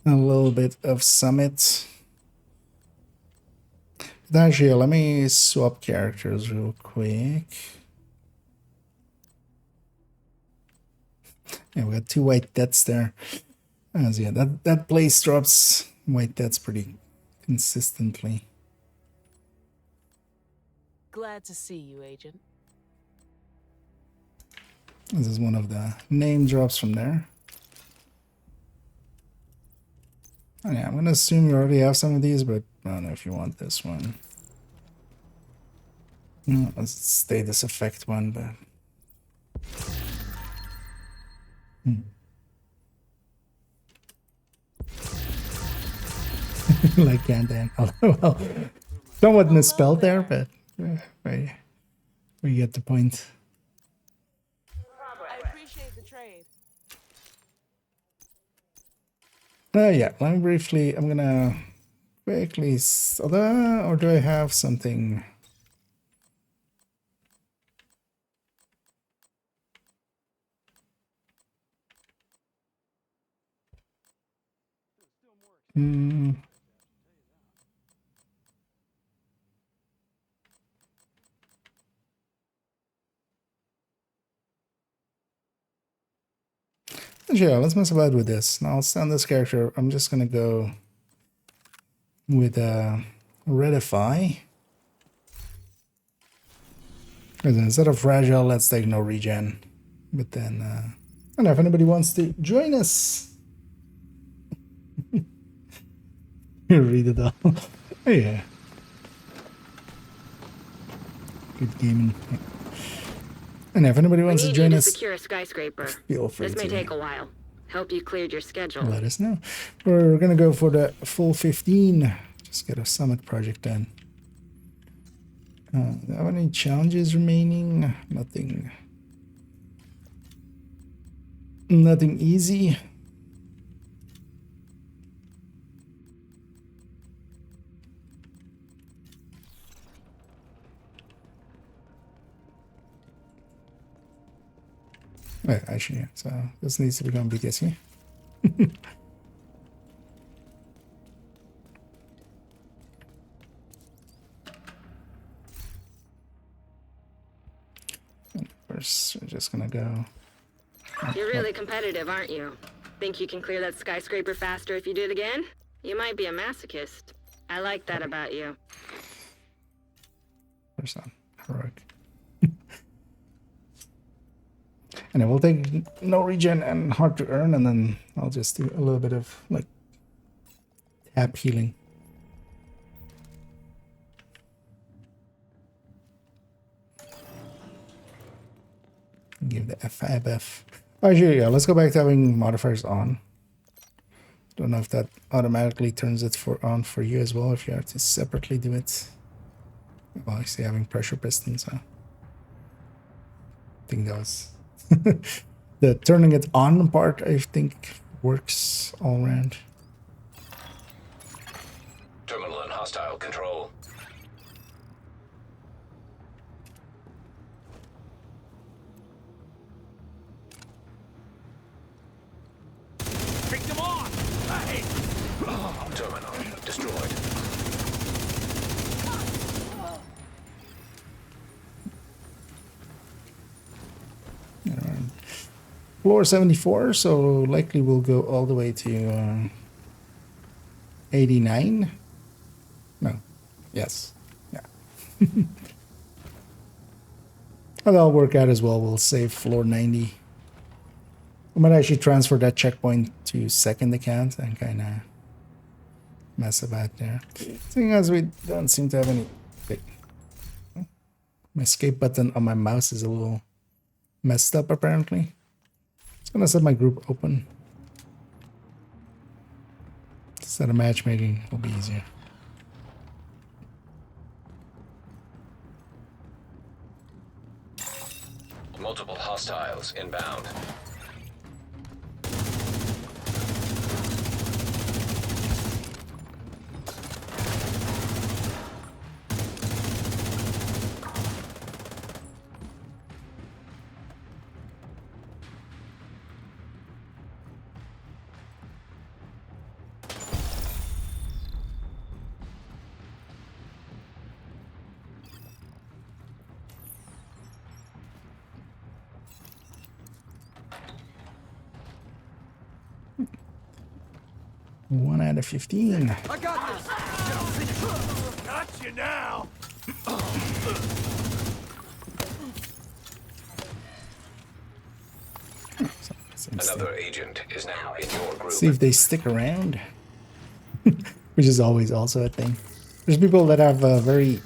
a little bit of summit. But actually, let me swap characters real quick. Yeah, we got two white deaths there. As yeah, that place drops white deaths pretty consistently. Glad to see you, Agent. This is one of the name drops from there. Oh, yeah, I'm gonna assume you already have some of these, but I don't know if you want this one. Let's stay this effect one, but like Gandan. Well, somewhat misspelled there, but we get the point. I appreciate the trade. Yeah, let me briefly, I'm gonna quickly, or do I have something? Yeah, let's mess about with this. Now, I'll stand this character. I'm just gonna go with Redify. And instead of Fragile, let's take no regen. But then, I don't know if anybody wants to join us. Read it all. Oh, yeah. Good gaming. And if anybody wants to join us, secure a skyscraper. Feel free This may take a while. Hope you cleared your schedule. Let us know. We're gonna go for the full 15. Just get a summit project done. Do I have any challenges remaining? Nothing. Nothing easy. Wait, actually, yeah. So this needs to become BKC. First, we're just gonna go. You're really competitive, aren't you? Think you can clear that skyscraper faster if you do it again? You might be a masochist. I like that about you. First on heroic. And it will take no regen and hard to earn, and then I'll just do a little bit of like tap healing. Give the F5F. Actually, yeah, let's go back to having modifiers on. Don't know if that automatically turns it on for you as well, if you have to separately do it. Well, I see having pressure pistons, huh? I think that was the turning it on part, I think, works all around. Terminal and hostile control. Take them on! Hey! Terminal destroyed. Floor 74, so likely we'll go all the way to 89. No. Yes. Yeah. And that'll work out as well. We'll save floor 90. We might actually transfer that checkpoint to second account and kind of mess about there. Seeing as we don't seem to have any... Wait. My escape button on my mouse is a little messed up apparently. Just gonna set my group open. Instead of matchmaking, will be easier. Multiple hostiles inbound. One out of 15. I got this! Got you now! Another agent is now in your group. See if they stick around. which is always also a thing. There's people that have very,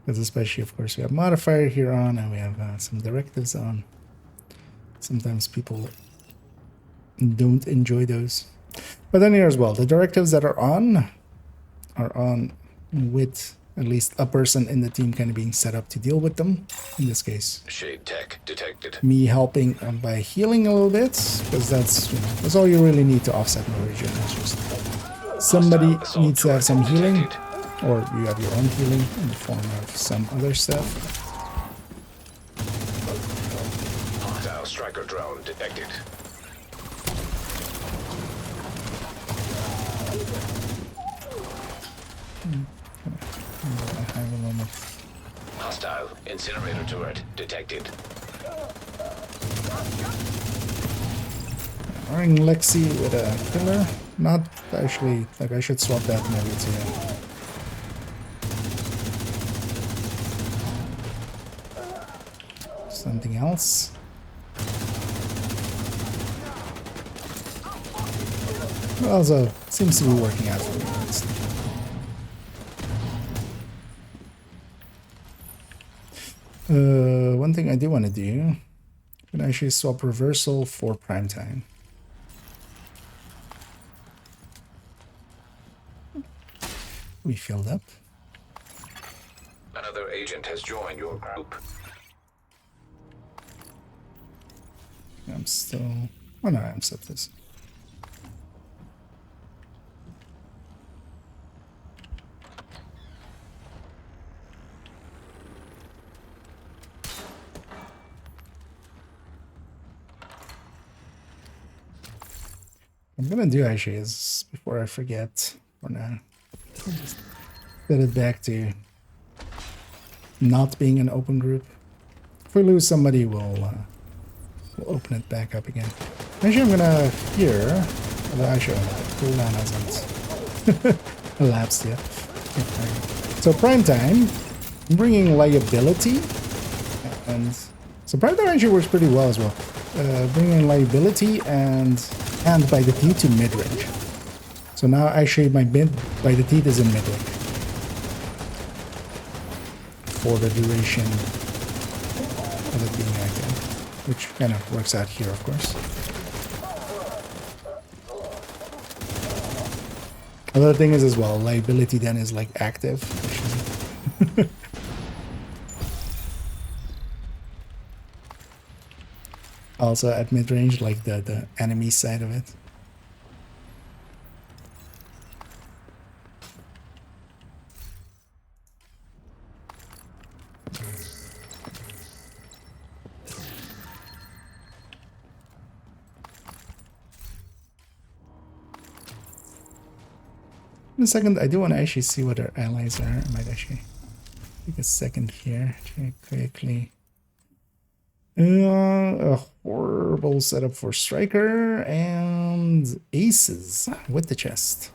because especially of course we have modifier here on, and we have some directives on. Sometimes people don't enjoy those, but then here as well, the directives that are on with at least a person in the team kind of being set up to deal with them. In this case, Shade tech detected. me helping by healing a little bit, because that's, you know, that's all you really need to offset no regen. It's just somebody needs to have some healing, or you have your own healing in the form of some other stuff. Hostile striker drone detected. Hostile incinerator turret detected. Wearing Lexi with a killer. Not actually, like I should swap that maybe to something else. But also seems to be working out for me. One thing I do want to do, I can actually swap reversal for prime time. We filled up. Another agent has joined your group. I'm still... Oh no, I'm set this. I'm gonna do actually is, before I forget, for now, just set it back to not being an open group. If we lose somebody, we'll open it back up again. Actually, I'm gonna here, although actually cooldown hasn't elapsed yet. So prime time, I'm bringing liability, and so prime time actually works pretty well as well. Bringing liability and hand by the teeth to mid-range. So now actually my mid by the teeth is in mid-range for the duration of it being active, which kind of works out here, of course. Another thing is as well, liability then is like active. Also at mid-range, like the enemy side of it. In a second, I do want to actually see what our allies are. I might actually take a second here to quickly... a horrible setup for Striker and Aces with the chest.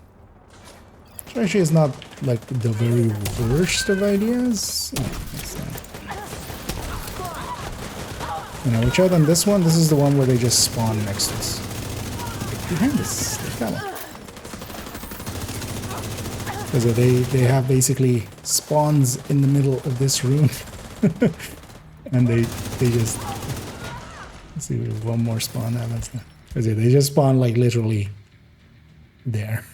Which actually is not like the very worst of ideas. Oh, that's not. You know, which other than this one, this is the one where they just spawn next to us. Behind us, they got it. Because they have basically spawns in the middle of this room. And they just... Let's see if one more spawn happens. Because they just spawn like literally there.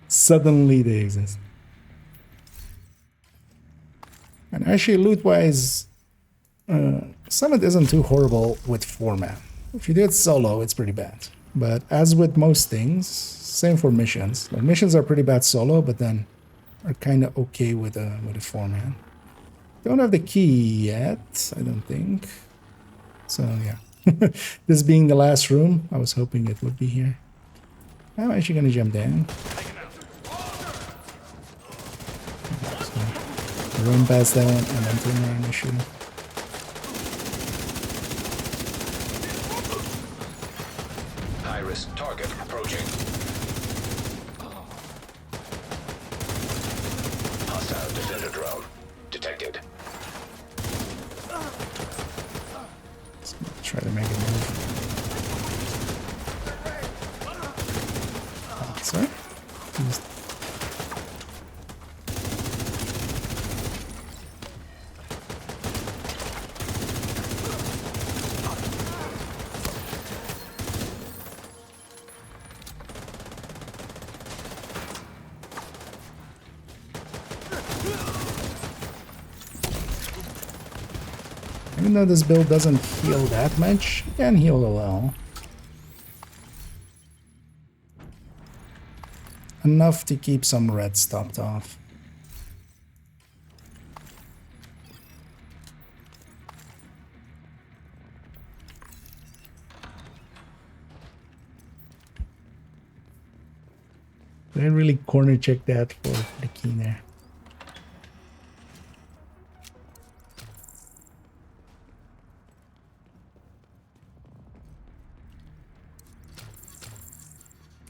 Suddenly they exist. And actually loot-wise, Summit isn't too horrible with 4-man. If you do it solo, it's pretty bad. But as with most things, same for missions. Like, missions are pretty bad solo, but then are kind of okay with a 4-man. Don't have the key yet, I don't think. So yeah, this being the last room, I was hoping it would be here. I'm actually gonna jump down. So, run past that one and then turn around and shoot him. High-risk target approaching. Hostile defender drone detected. Try to make it move. Even though this build doesn't heal that much, it can heal a little. Enough to keep some red stopped off. I didn't really corner check that for the key there.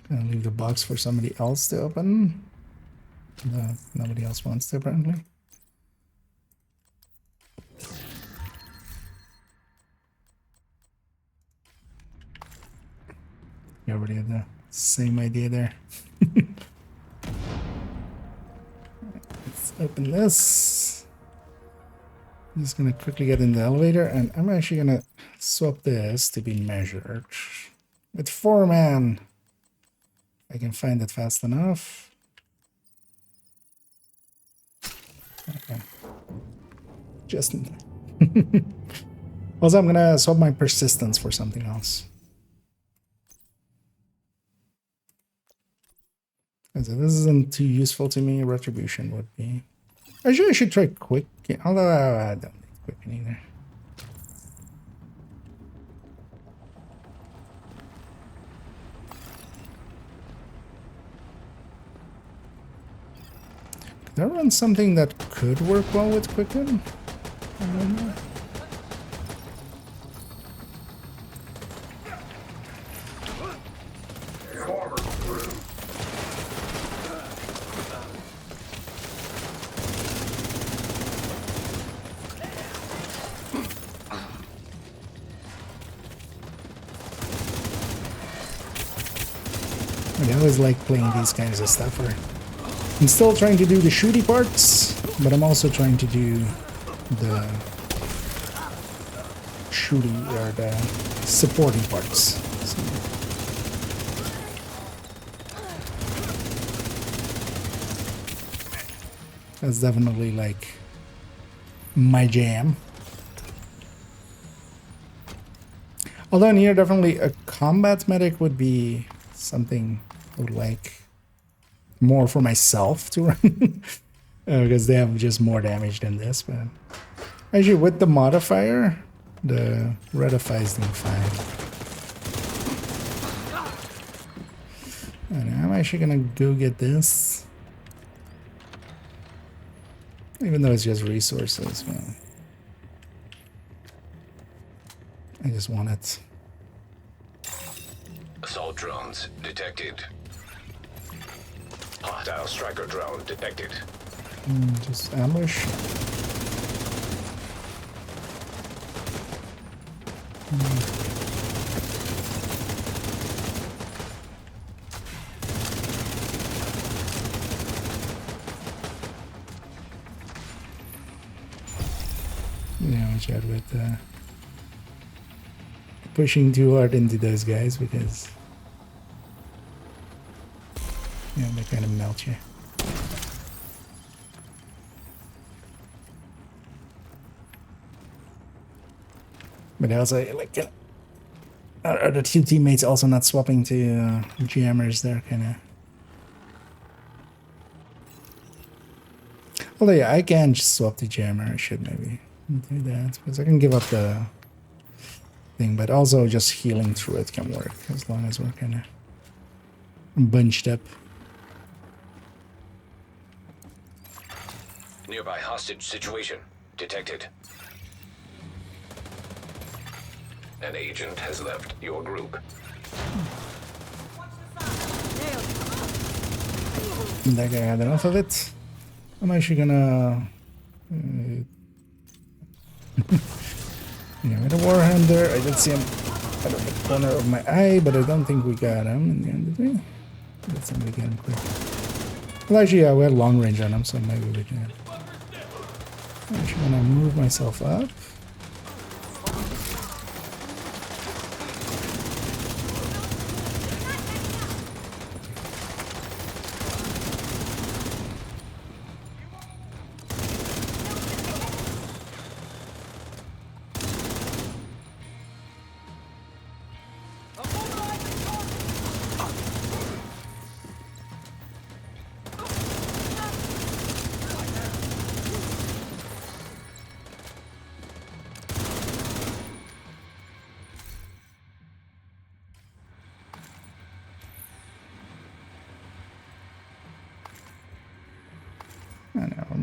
Gonna leave the box for somebody else to open. No, nobody else wants to apparently. You already have the same idea there. Let's open this. I'm just gonna quickly get in the elevator, and I'm actually gonna swap this to be measured with 4-man. I can find it fast enough. Okay. Just in time. Also, I'm gonna swap my persistence for something else. So this isn't too useful to me. Retribution would be. Actually, I should try quick. Although I don't need quick either. Could I run something that could work well with Quicken? I don't know. I always like playing these kinds of stuff where I'm still trying to do the shooty parts, but I'm also trying to do the shooty or the supporting parts. So that's definitely like my jam. Although in here, definitely a combat medic would be something I would like more for myself to run. Because they have just more damage than this. But actually, with the modifier, the Redify is doing fine. And I'm actually gonna go get this. Even though it's just resources, man. I just want it. Assault drones detected. Hostile striker drone detected. Just ambush. Yeah, watch out with pushing too hard into those guys because yeah, they kind of melt you. But also, like, are the two teammates also not swapping to jammers? They're kind of. Although, yeah, I can just swap to jammer. I should maybe do that because I can give up the thing, but also just healing through it can work as long as we're kind of bunched up. Nearby hostage situation detected. An agent has left your group. That guy had enough of it. I'm actually gonna yeah, with a Warhander. I did see him out of the corner of my eye, but I don't think we got him in the end of the day. Let somebody get him quick. Well, actually, yeah, we had long range on him, so maybe we can. I'm actually gonna move myself up.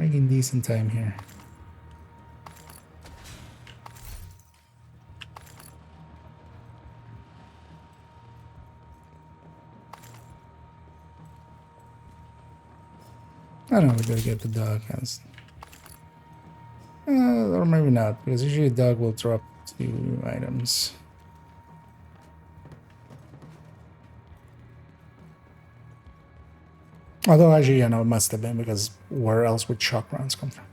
making decent time here. I don't know, we gotta get the dog house. Or maybe not, because usually the dog will drop 2 items. Although actually, you know, it must have been, because where else would shock rounds come from?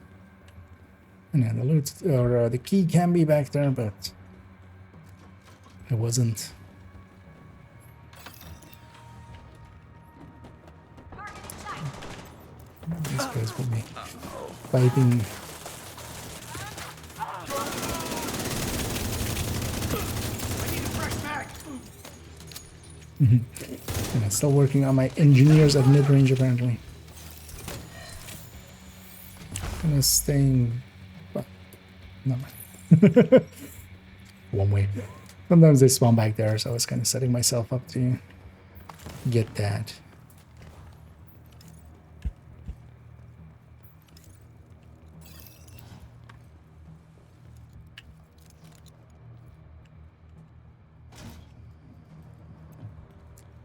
And yeah, the loot, or the key can be back there, but it wasn't. These guys will be fighting. And I'm still working on my engineers at mid-range apparently. I'm staying. Well, no. One way. Sometimes they spawn back there, so I was kind of setting myself up to get that.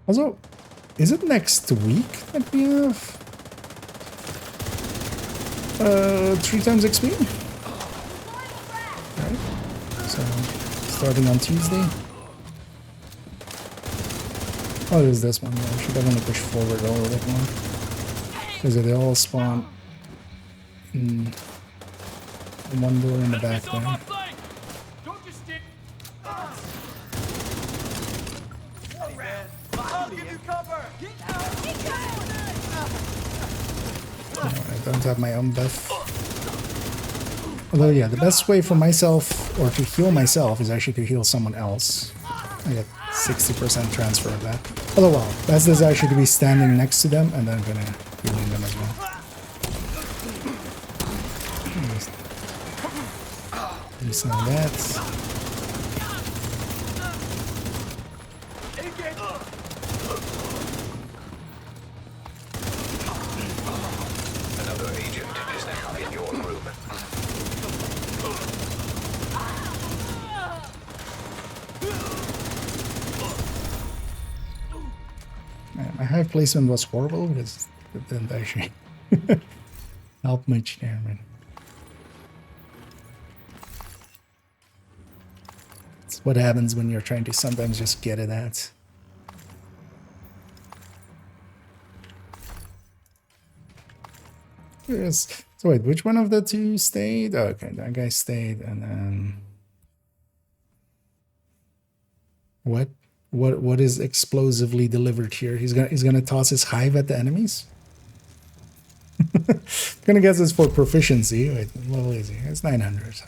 Also, is it next week that we have 3 times XP? Right. So, starting on Tuesday. Oh, there's this one. Yeah, I should definitely push forward all of that one. Because they all spawn in one door in the back there. I don't have my own buff. Although, yeah, the best way for myself, or to heal myself, is actually to heal someone else. I get 60% transfer of that. Although, well, best is actually to be standing next to them, and then I'm gonna healing them as well. Do some of that. My hive placement was horrible because it didn't actually help much there, man. It's what happens when you're trying to sometimes just get it at. Yes. So wait, which one of the 2 stayed? Oh, okay, that guy stayed, and then what is explosively delivered here? He's gonna toss his hive at the enemies. Gonna guess it's for proficiency. Wait, what level is he? It's 900.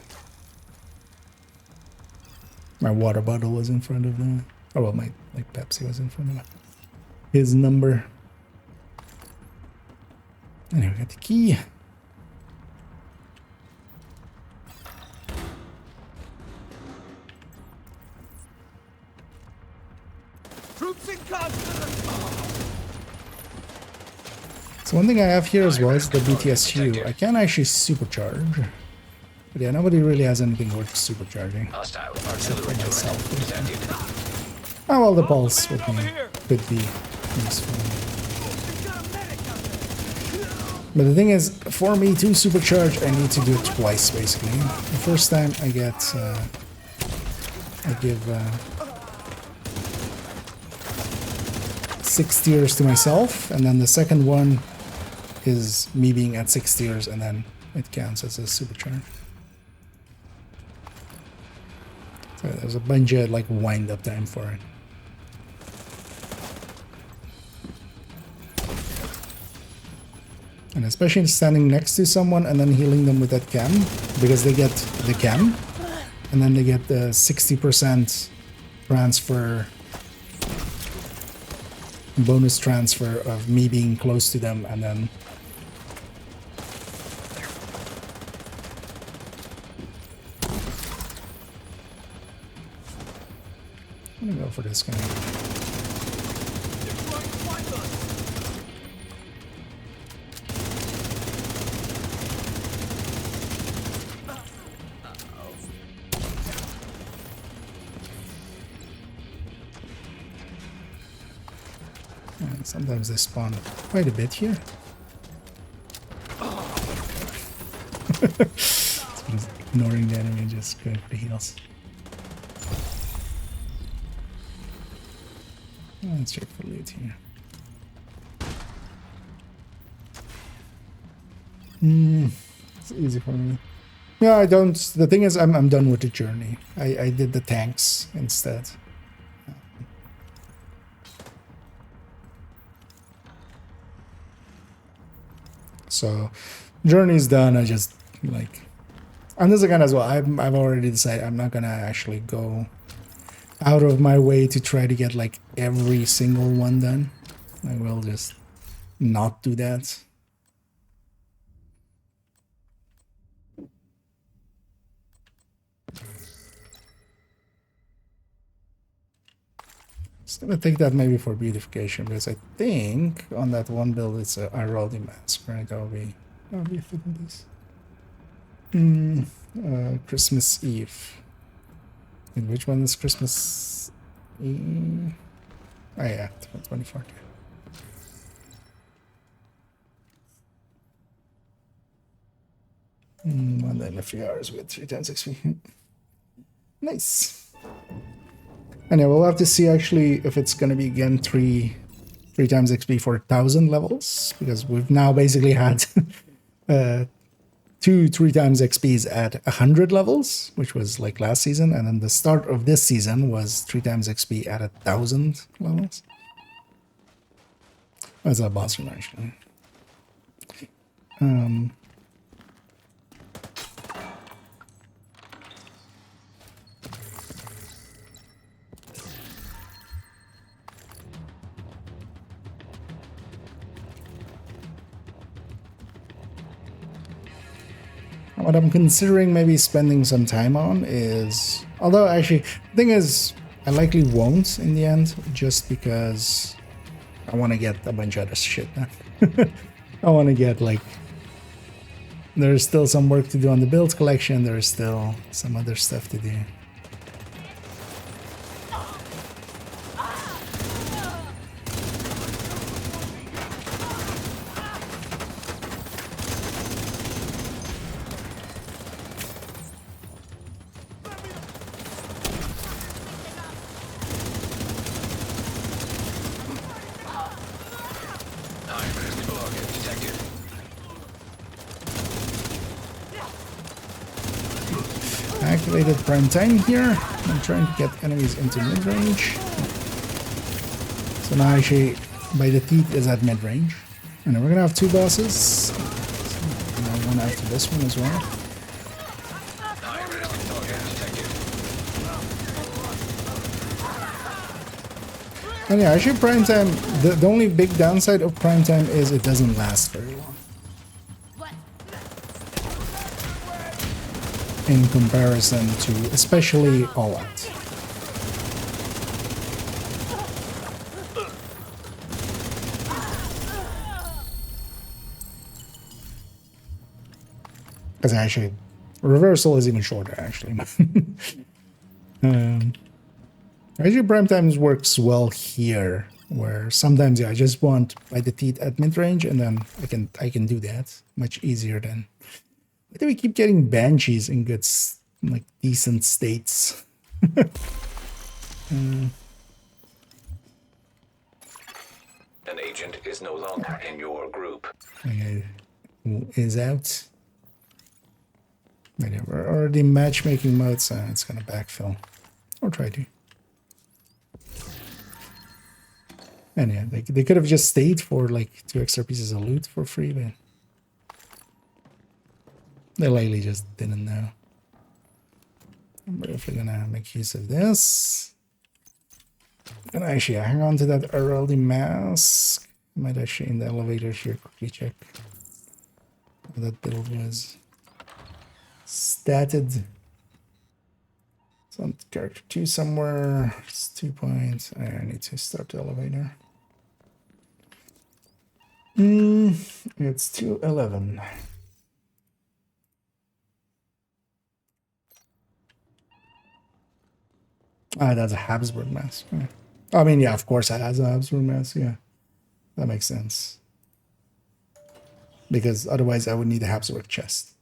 My water bottle was in front of the. Oh well, my Pepsi was in front of his number. Anyway, we got the key. So one thing I have here as well is the BTSU. I can actually supercharge. But yeah, nobody really has anything worth supercharging. Except for myself. Oh well, the pulse could be useful. But the thing is, for me to supercharge, I need to do it twice, basically. The first time I get, I give 6 tiers to myself, and then the second one is me being at 6 tiers, and then it counts as a supercharge. So there's a bunch of like wind up time for it. And especially standing next to someone and then healing them with that chem, because they get the chem, and then they get the 60% transfer, bonus transfer of me being close to them, and then I'm gonna go for this guy. Sometimes they spawn quite a bit here. Just ignoring the enemy, just going for the heals. Let's check for loot here. It's easy for me. Yeah, I don't. The thing is, I'm done with the journey. I did the tanks instead. So, journey's done. I just like, and this again as well. I've already decided I'm not gonna actually go out of my way to try to get like every single one done. I will just not do that. Just gonna take that maybe for beautification, because I think on that one build it's a Iraldi mask, right? That'll be a fitting piece. Christmas Eve. And which one is Christmas Eve? Oh yeah, 24. And then a few hours with 3 times XP. Nice. And yeah, we'll have to see actually if it's gonna be again 3 times XP for 1,000 levels, because we've now basically had 2 3 times XPs at 100 levels, which was like last season, and then the start of this season was 3 times XP at 1,000 levels. That's a boss room actually. What I'm considering maybe spending some time on is, although actually, the thing is, I likely won't in the end, just because I want to get a bunch of other shit done. I want to get like, there's still some work to do on the build collection, there's still some other stuff to do. Activated prime time here. I'm trying to get enemies into mid-range. So now actually, by the teeth is at mid-range. And then we're gonna have 2 bosses. So, one after this one as well. And yeah, actually prime time, the only big downside of prime time is it doesn't last very long. In comparison to especially All Out. Because actually, reversal is even shorter actually. Actually, prime times works well here, where sometimes yeah, I just want by the teeth at mid range, and then I can do that much easier than. Why do we keep getting banshees in good, like, decent states? An agent is no longer in your group. Okay, is out. But yeah, we're already matchmaking mode, so it's gonna backfill. Or try to. And yeah, they could have just stayed for like 2 extra pieces of loot for free, but they likely just didn't know. I'm briefly gonna make use of this. And actually hang on to that Iraldi mask. I might actually in the elevator here quickly check how that build was statted. It's on character 2 somewhere. It's 2 points. I need to start the elevator. It's 211. Ah, that's a Habsburg mask. Yeah. I mean, yeah, of course it has a Habsburg mask, yeah. That makes sense. Because otherwise I would need a Habsburg chest.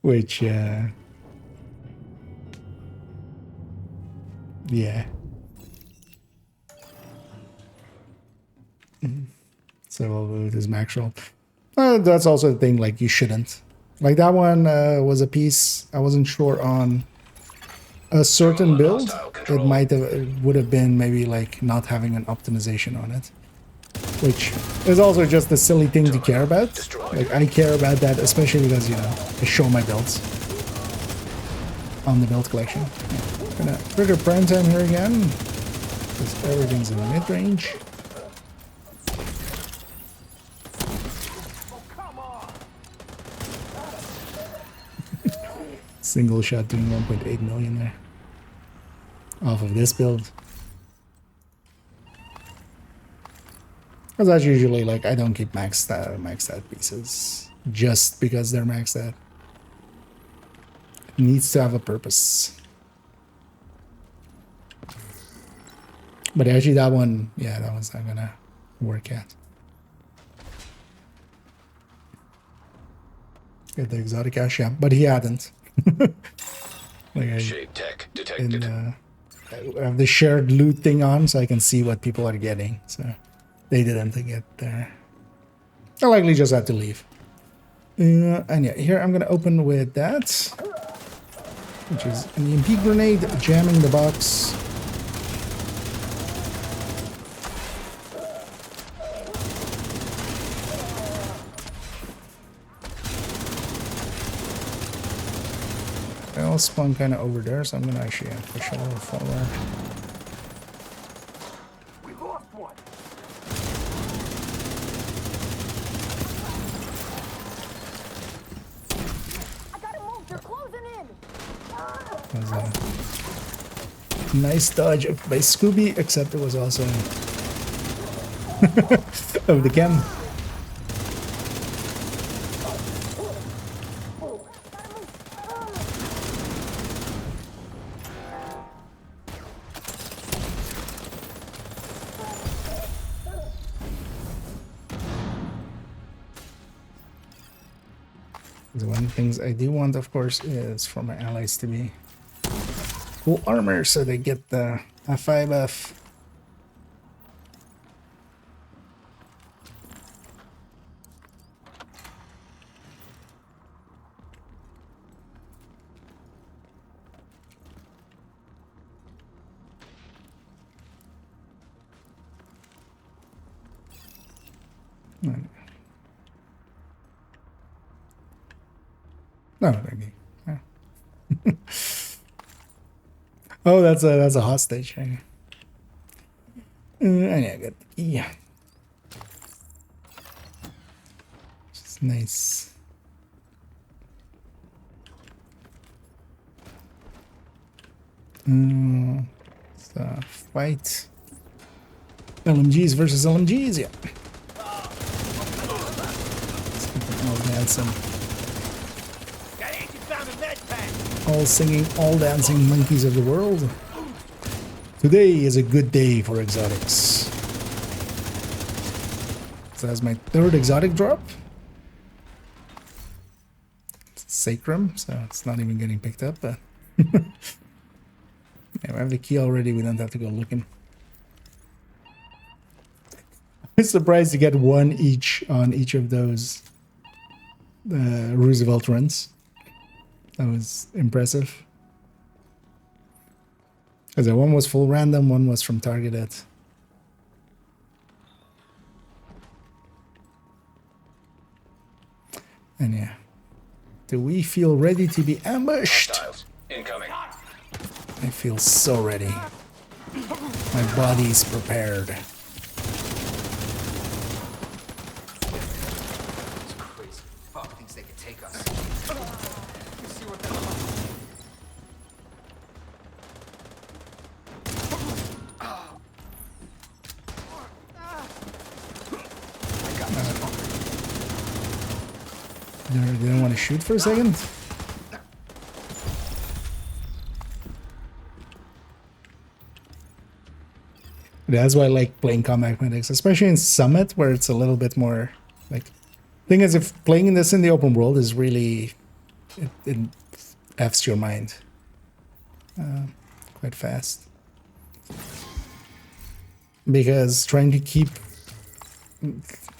Which, yeah. So we'll go with his max roll. That's also the thing, like, you shouldn't. Like, that one was a piece I wasn't sure on a certain build. It would have been maybe, like, not having an optimization on it. Which is also just a silly thing to care about. Like, I care about that, especially because, you know, I show my builds on the build collection. Yeah. Gonna trigger prime time here again, because everything's in the mid-range. Single shot doing 1.8 million there off of this build. Because that's usually, like, I don't keep maxed out pieces just because they're maxed out. It needs to have a purpose. But actually that one, yeah, that one's not gonna work yet. Get the exotic ash, yeah, but he hadn't. Like Shade tech detected. I have the shared loot thing on so I can see what people are getting. So they didn't get there. I likely just had to leave. And yeah, here I'm gonna open with that, which is an EMP grenade jamming the box. I'll spawn kind of over there, so I'm gonna actually push a little forward. We lost one. I gotta move. They're closing in. That was a nice dodge by Scooby, except it was also of the chem. One of the things I do want, of course, is for my allies to be full armor so they get the F5 buff. No, maybe. Yeah. Oh, that's a hostage. Yeah, good. Yeah, it's nice. So fight LMGs versus LMGs. Yeah. All dancing, all singing, all dancing monkeys of the world. Today is a good day for exotics. So that's my third exotic drop. It's Sacrum, so it's not even getting picked up, but yeah, we have the key already, we don't have to go looking. I'm surprised to get one each on each of those Roosevelt runs. That was impressive. Because one was full random, one was from targeted. And yeah. Do we feel ready to be ambushed? Hostiles incoming. I feel so ready. My body's prepared. It's crazy. Fuck thinks they can take us. You see what They don't want to shoot for a second? That's why I like playing combat medics, especially in Summit, where it's a little bit more like. Thing is, if playing this in the open world is really, it F's your mind quite fast, because trying to keep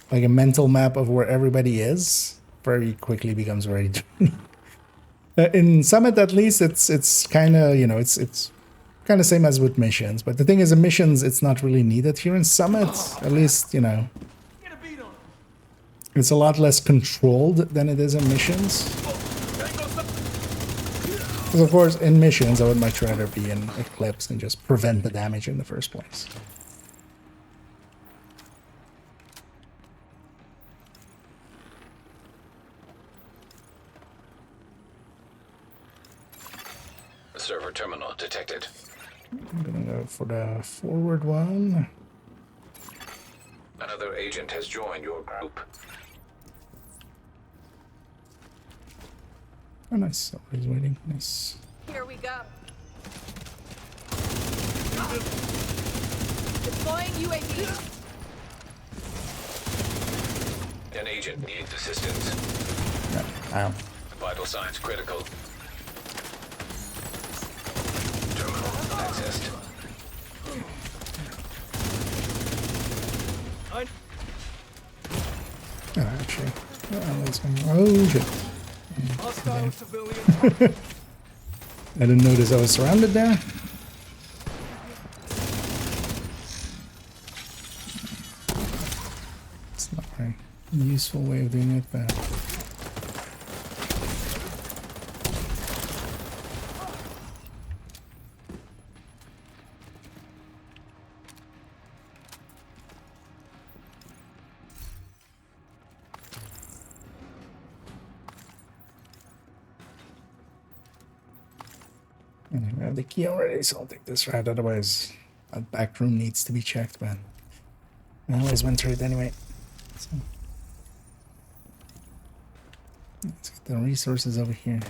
like a mental map of where everybody is very quickly becomes very. In Summit, at least, it's kind of, you know, it's kind of same as with missions. But the thing is, in missions, it's not really needed. Here in Summit, at least, you know, it's a lot less controlled than it is in missions. Because of course, in missions, I would much rather be in Eclipse and just prevent the damage in the first place. Server terminal detected. I'm gonna go for the forward one. Another agent has joined your group. Oh, nice. Somebody's waiting. Nice. Here we go. Deploying UAV. An agent needs assistance. Yeah. Ow. Vital signs critical. Terminal accessed. Oh, actually. Oh, shit. I didn't notice I was surrounded there. It's not a very useful way of doing it, but... I have the key already, so I'll take this route. Otherwise, that back room needs to be checked, but I always went through it anyway. So, let's get the resources over here.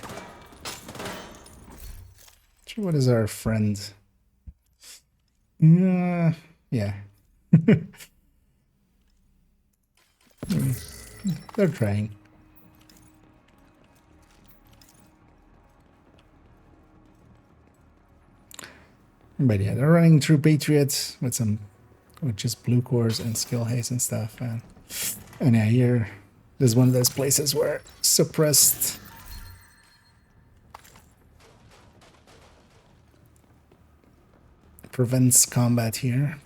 Sure, what is our friend? Yeah. They're trying. But yeah, they're running through Patriots with just blue cores and skill haste and stuff. And yeah, here, this is one of those places where suppressed prevents combat here.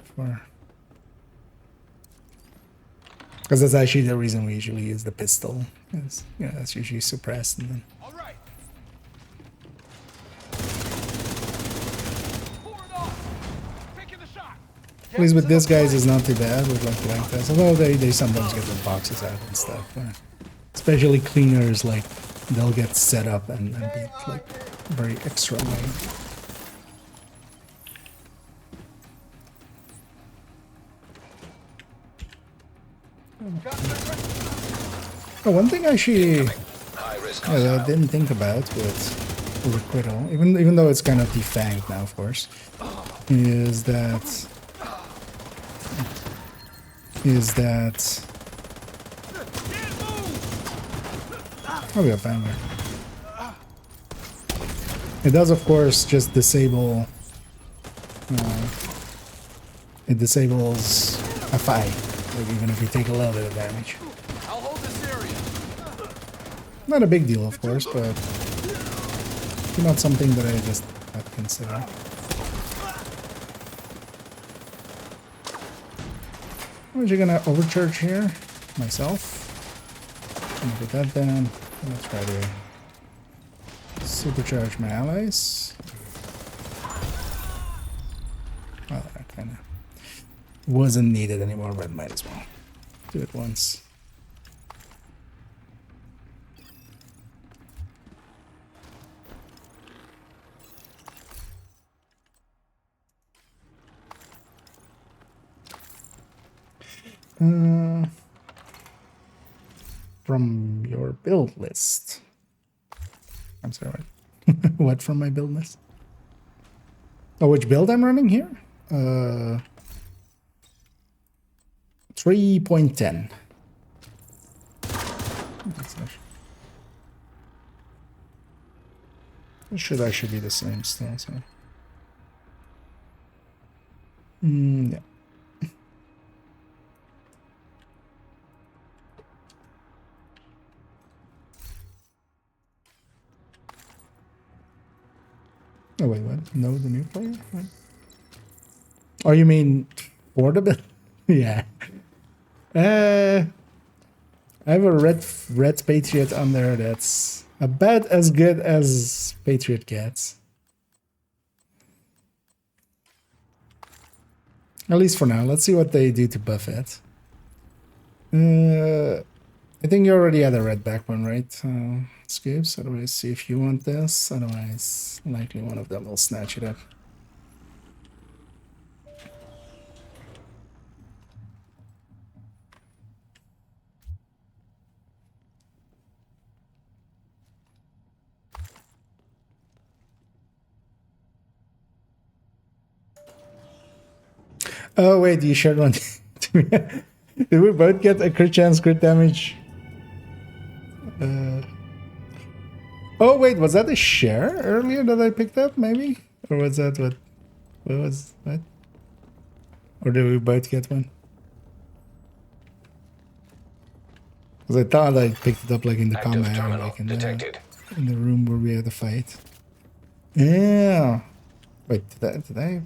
Because that's actually the reason we usually use the pistol. Is, you know, that's usually suppressed and then... At least with this guys is not too bad with like this. Although they sometimes get the boxes out and stuff. Especially cleaners, like they'll get set up and be like very extra annoying. Oh, one thing actually that I didn't think about with Requital, even though it's kind of defanged now, of course, is that oh, we have banger. It does, of course, just disable. It disables FI, like even if you take a little bit of damage. I'll hold this area. Not a big deal, of course, but not something that I just had to consider. I'm just gonna overcharge here myself. I'm gonna put that down. I'm gonna try to supercharge my allies. Well, that kind of wasn't needed anymore, but might as well do it once. From your build list. I'm sorry. What from my build list? Oh, which build I'm running here? 3.10. It should actually be the same still. So. Yeah. Oh wait, what? No, the new player? What? Oh, you mean portable? Yeah. I have a red Patriot on there that's about as good as Patriot gets. At least for now. Let's see what they do to buff it. I think you already had a red back one, right? Skips. Otherwise, see if you want this. Otherwise, likely one of them will snatch it up. Oh wait, you shared one. Did we both get a crit chance, crit damage? Oh wait, was that a share earlier that I picked up, maybe? Or was that what? What was that? Or did we both get one? Because I thought I picked it up like in the combat area, like in the room where we had the fight. Yeah. Wait, did I?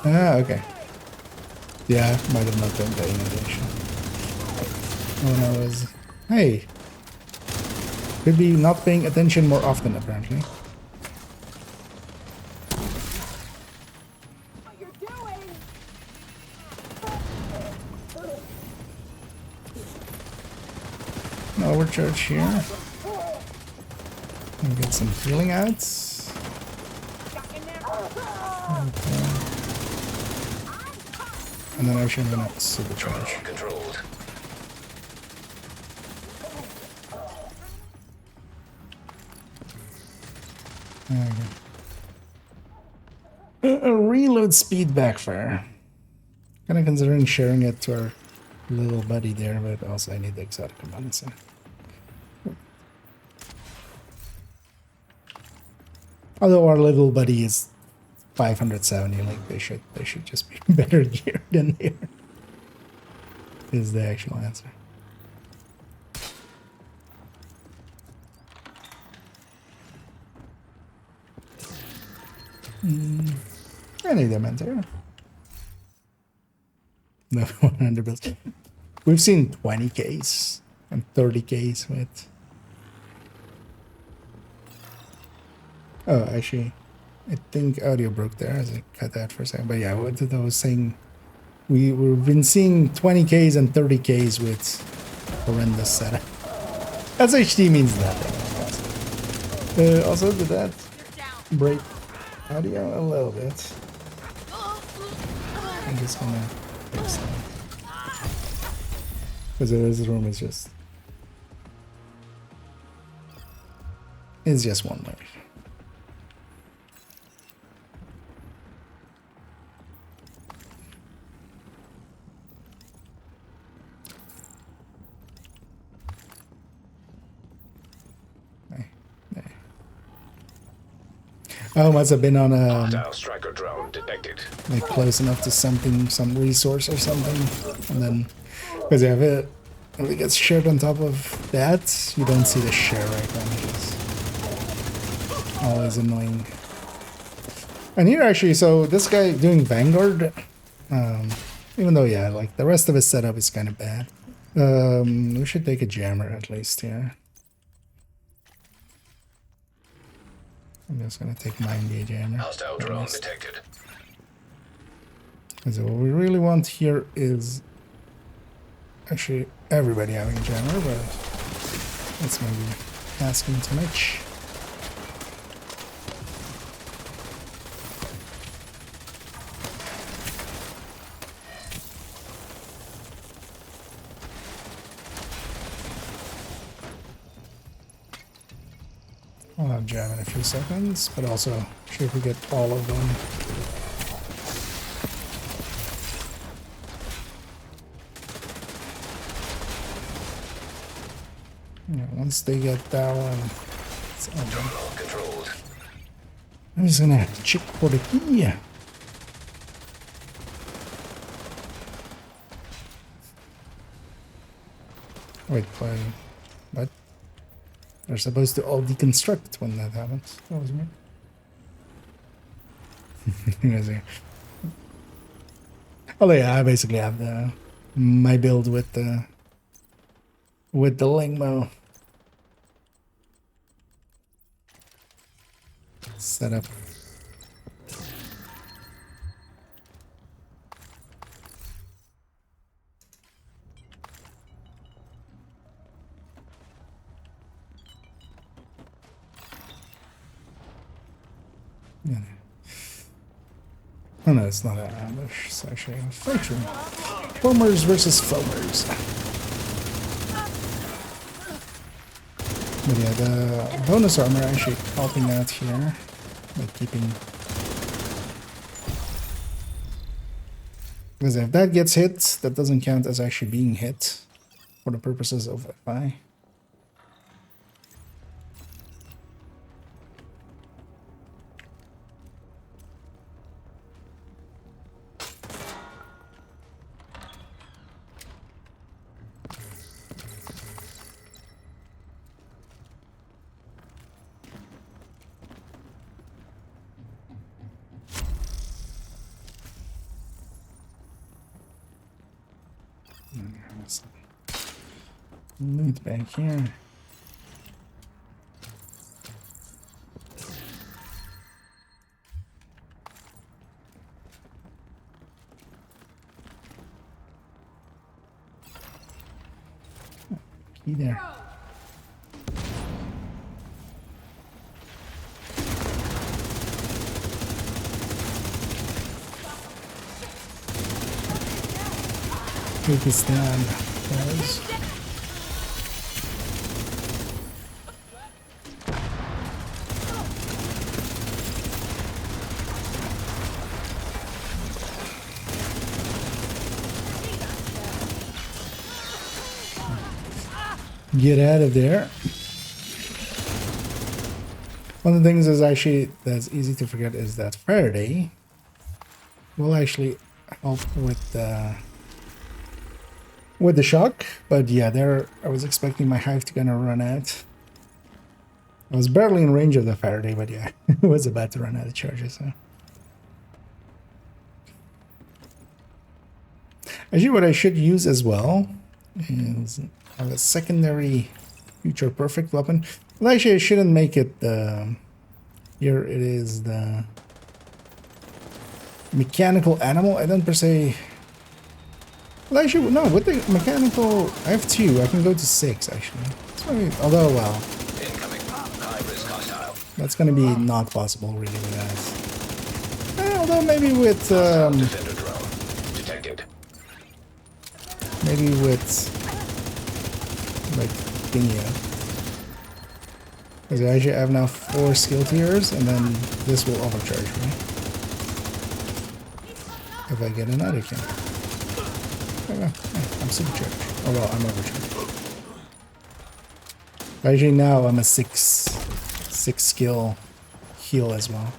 Ah, okay. Yeah, might have not been paying attention. When I was... Hey! Could be not paying attention more often, apparently. No overcharge here. And get some healing out. Okay. And then actually I'm gonna supercharge. Controlled. There we go. A reload speed backfire. Kinda considering sharing it to our little buddy there, but also I need the exotic components in. Although our little buddy is 570, like they should just be better geared than they are. Is the actual answer. I need them enter. No 100 builds. We've seen 20Ks and 30Ks with. Oh, actually, I think audio broke there as I cut that for a second. But yeah, what I was saying, we've been seeing 20Ks and 30Ks with horrendous setup. SHD means nothing. Also, did that break audio a little bit? I'm just gonna fix that. Because this room is just... It's just one way. Oh, must have been on a striker drone detected. Like close enough to something, some resource or something, and then because if it gets shared on top of that, you don't see the share icon, which is always annoying. And here actually, so this guy doing Vanguard, even though yeah, like the rest of his setup is kind of bad. We should take a jammer at least here. I'm just gonna take my engage jammer. Hostile drone detected. So what we really want here is actually everybody having a jammer, but that's maybe asking too much. I'll have jam in a few seconds, but also sure if we get all of them. Yeah, once they get that one, it's over. I'm just gonna check for the key. Wait, what? They're supposed to all deconstruct when that happens. That was weird. Oh yeah, I basically have the my build with the Lingmo set up. Yeah. Oh no, it's not an ambush, it's actually a fight room. Foamers versus foamers. But yeah, the bonus armor actually helping out here by keeping... Because if that gets hit, that doesn't count as actually being hit for the purposes of FI. Loot back here. Key there. Take this down, guys. Get out of there. One of the things is actually that's easy to forget is that Faraday will actually help with the shock, but yeah, there I was expecting my hive to gonna run out. I was barely in range of the Faraday, but yeah, it was about to run out of charges. So. Actually, what I should use as well is have a secondary future perfect weapon. Well, actually, I shouldn't make it here it is the mechanical animal. I don't per se. Well, actually, no, with the mechanical, I have 2. I can go to 6, actually. Although, well, that's going to be not possible, really, with that. Although, maybe with, maybe with, like, Ginia. Because I actually have now 4 skill tiers, and then this will overcharge me. If I get another kill. I'm supercharged. Oh well, I'm overcharged. Actually, now I'm a 6 skill heal as well.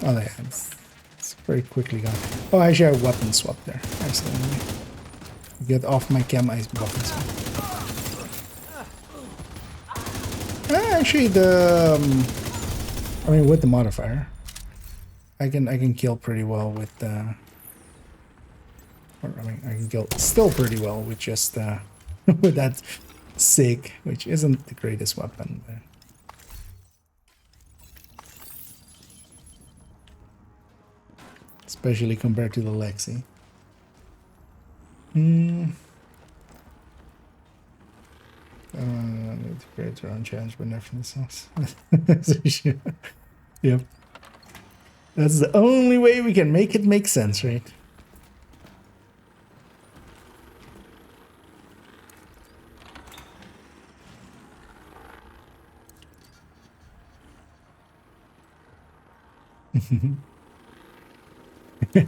Oh yeah, it's very quickly gone. Oh, actually, I weapon swap there. Accidentally. Get off my cam, I weapon swap. Actually, I mean, with the modifier, I can kill pretty well with the. Or, I mean, I can kill still pretty well with just with that SIG, which isn't the greatest weapon. But... especially compared to the Lexi. Need to create your own challenge, but never from the Yep. That's the only way we can make it make sense, right?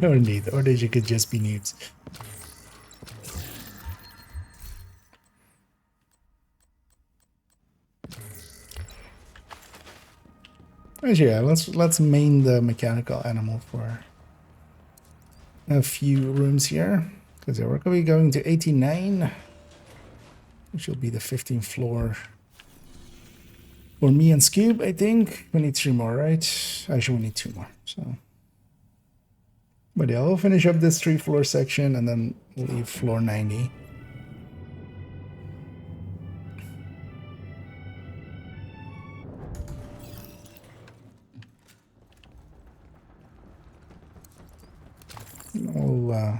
Or neither, or they could just be noobs. Actually, yeah, let's main the mechanical animal for a few rooms here, because we're going to be going to 89, which will be the 15th floor for me and Scoob. I think we need 3 more, right? Actually, we need 2 more. So, but yeah, we'll finish up this 3-floor section and then leave floor 90. We'll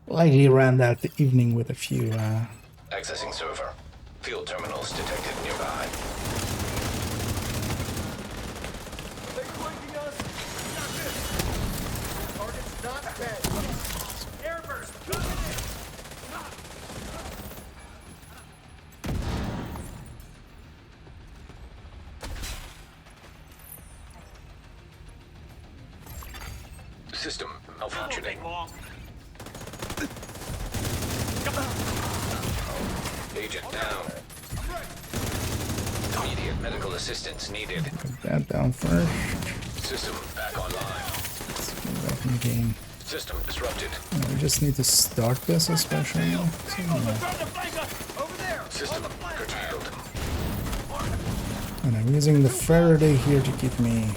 likely round out the evening with a few. Accessing server. Field terminals detected nearby. They flanking us? Not this. Target's not dead. Airburst, coming in. System malfunctioning. Agent down. Immediate medical assistance needed. Put that down first. System back online. Let's get back in the game. System disrupted. We just need to start this, especially. So, System curtailed. and I'm using the Faraday here to keep me.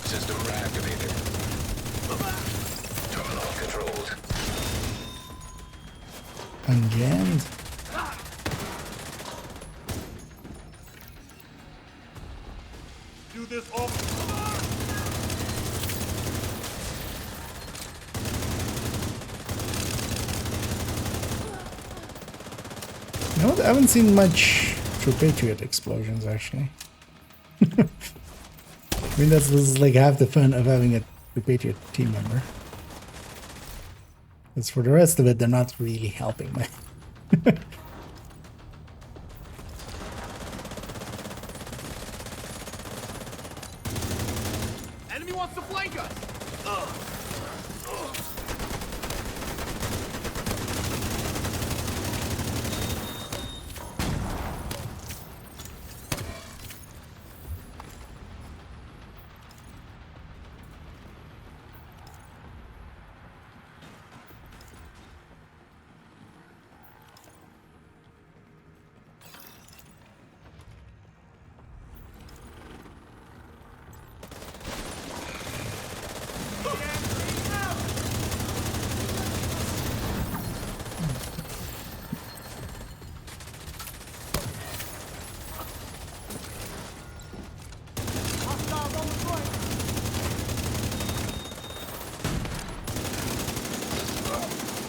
System reactivated. Terminal controlled. Unjammed. Do this all. You know what? I haven't seen much True Patriot explosions, actually. I mean, this is like half the fun of having a True Patriot team member. Because for the rest of it, they're not really helping me. Enemy wants to flank us.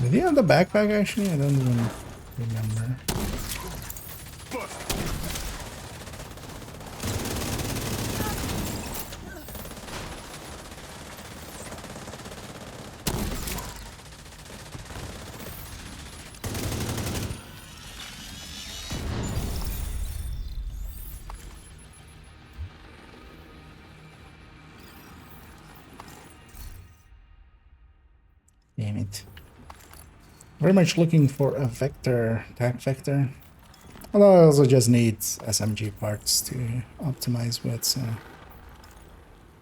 Did he have the backpack, actually? I don't even remember. Damn it. Very much looking for a vector, attack vector. Although I also just need SMG parts to optimize with, so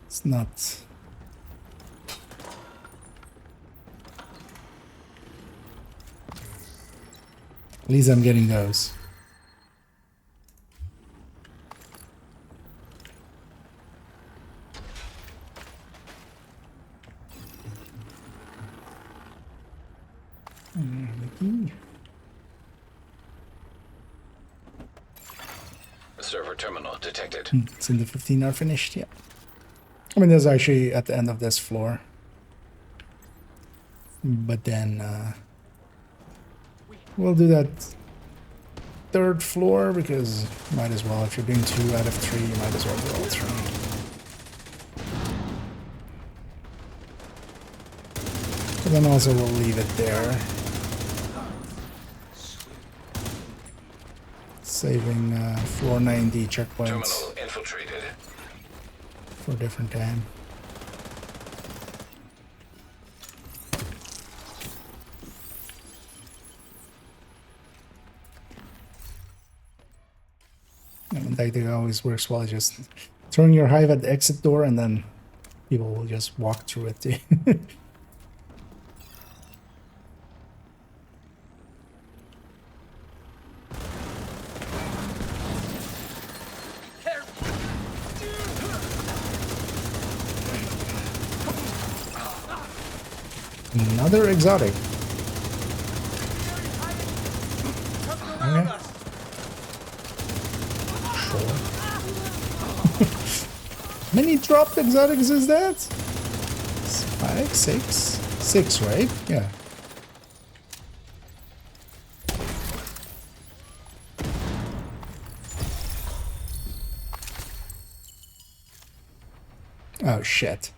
it's not... At least I'm getting those. Server terminal detected. It's in the 15 are finished, yeah. I mean, there's actually at the end of this floor. But then we'll do that 3rd floor because might as well. If you're doing 2 out of 3, you might as well do all 3. But then also we'll leave it there. Saving floor 90 checkpoints Terminal infiltrated. for a different time. tactic always works well. Just throwing your hive at the exit door, and then people will just walk through it too. Another exotic. Okay. Sure. Many dropped exotics is that? 5, 6? 6, right? Yeah. Oh shit.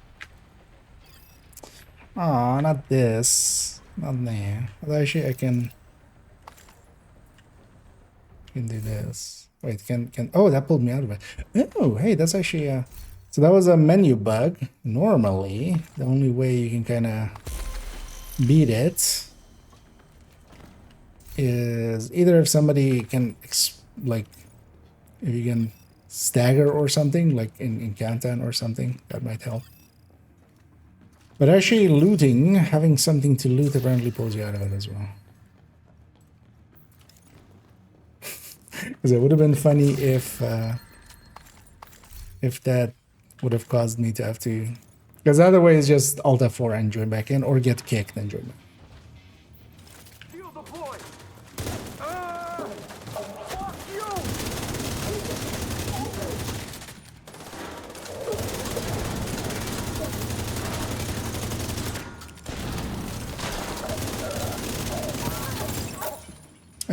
Oh, not this. Not there. Although actually I can do this. Wait, can oh, that pulled me out of it. Oh, hey, that's actually so that was a menu bug. Normally, the only way you can kind of beat it is either if somebody can like if you can stagger or something, like in Countdown or something, that might help. But actually looting, having something to loot apparently pulls you out of it as well. Because it would have been funny if that would have caused me to have to... Because the other way is just Alt F4 and join back in, or get kicked and join back. Feel the boy. Fuck you.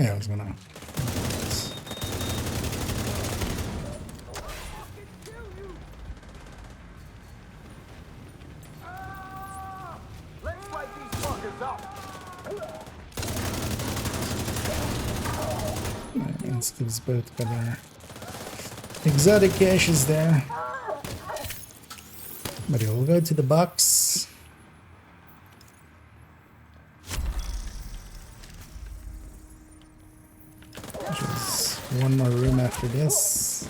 Yeah, I was gonna... Let's light these fuckers up. Let's give us both better. Exotic cache is there. But we'll go to the box. Which is one more room after this.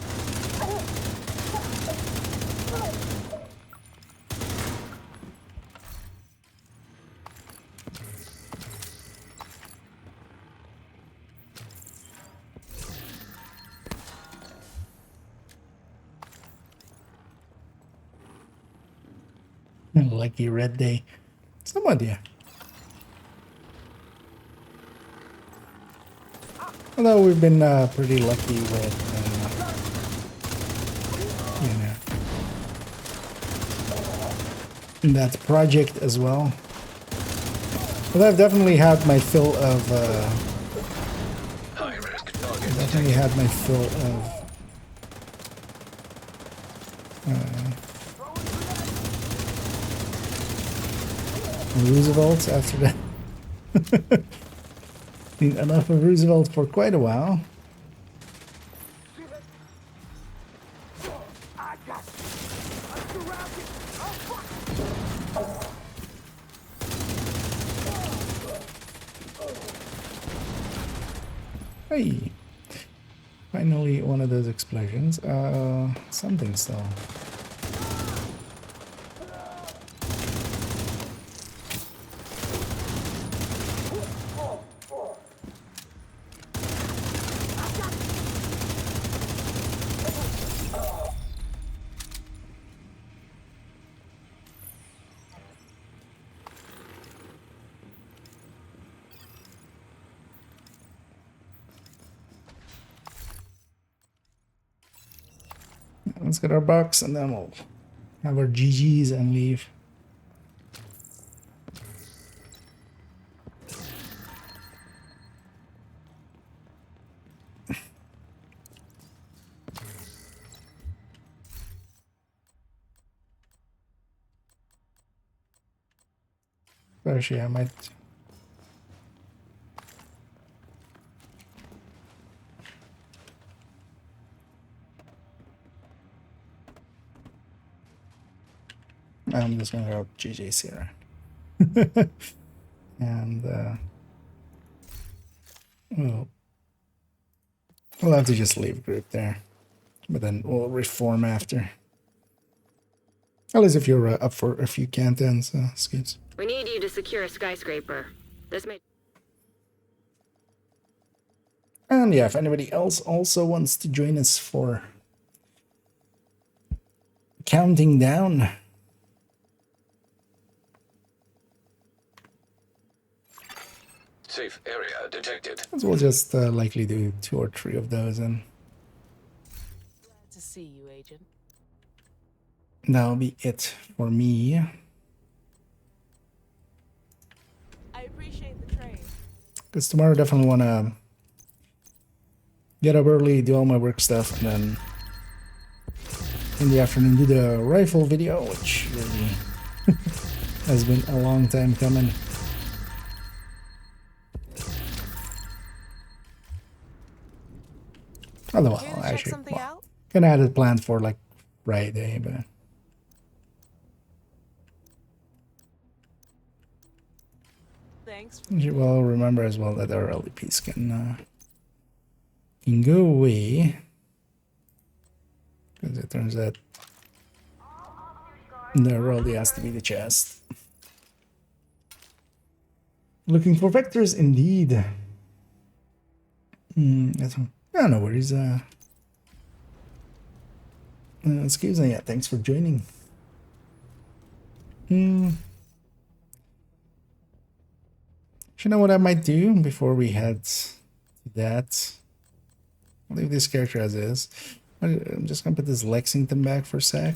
Lucky red day. Some idea. Although we've been pretty lucky with, you know, that project as well. But I've definitely had my fill of, High risk target. definitely had my fill of, Roosevelt after that. Been enough of Roosevelt for quite a while. Hey, finally one of those explosions. Something still. Let's get our box and then we'll have our GGs and leave. Actually, I might... I'm just gonna go GG's here. And well, we'll have to just leave group there. But then we'll reform after. At least if you're up for a few cantons, skills. We need you to secure a skyscraper. This may... And yeah, if anybody else also wants to join us for counting down. Safe area detected. So we'll just likely do 2 or 3 of those, and Glad to see you, Agent. that'll be it for me. I appreciate the trade. Because tomorrow I definitely want to get up early, do all my work stuff, and then in the afternoon do the rifle video, which really has been a long time coming. Although, Here to well, check actually, something well, out? kind of had it planned for like Friday, but Thanks. well, remember as well that our LDPs can go away, because it turns out there only has to be the chest. Looking for vectors, indeed. No worries. Excuse me. Yeah, thanks for joining. You know what I might do before we head to that? I'll leave this character as is. I'm just gonna put this Lexington back for a sec.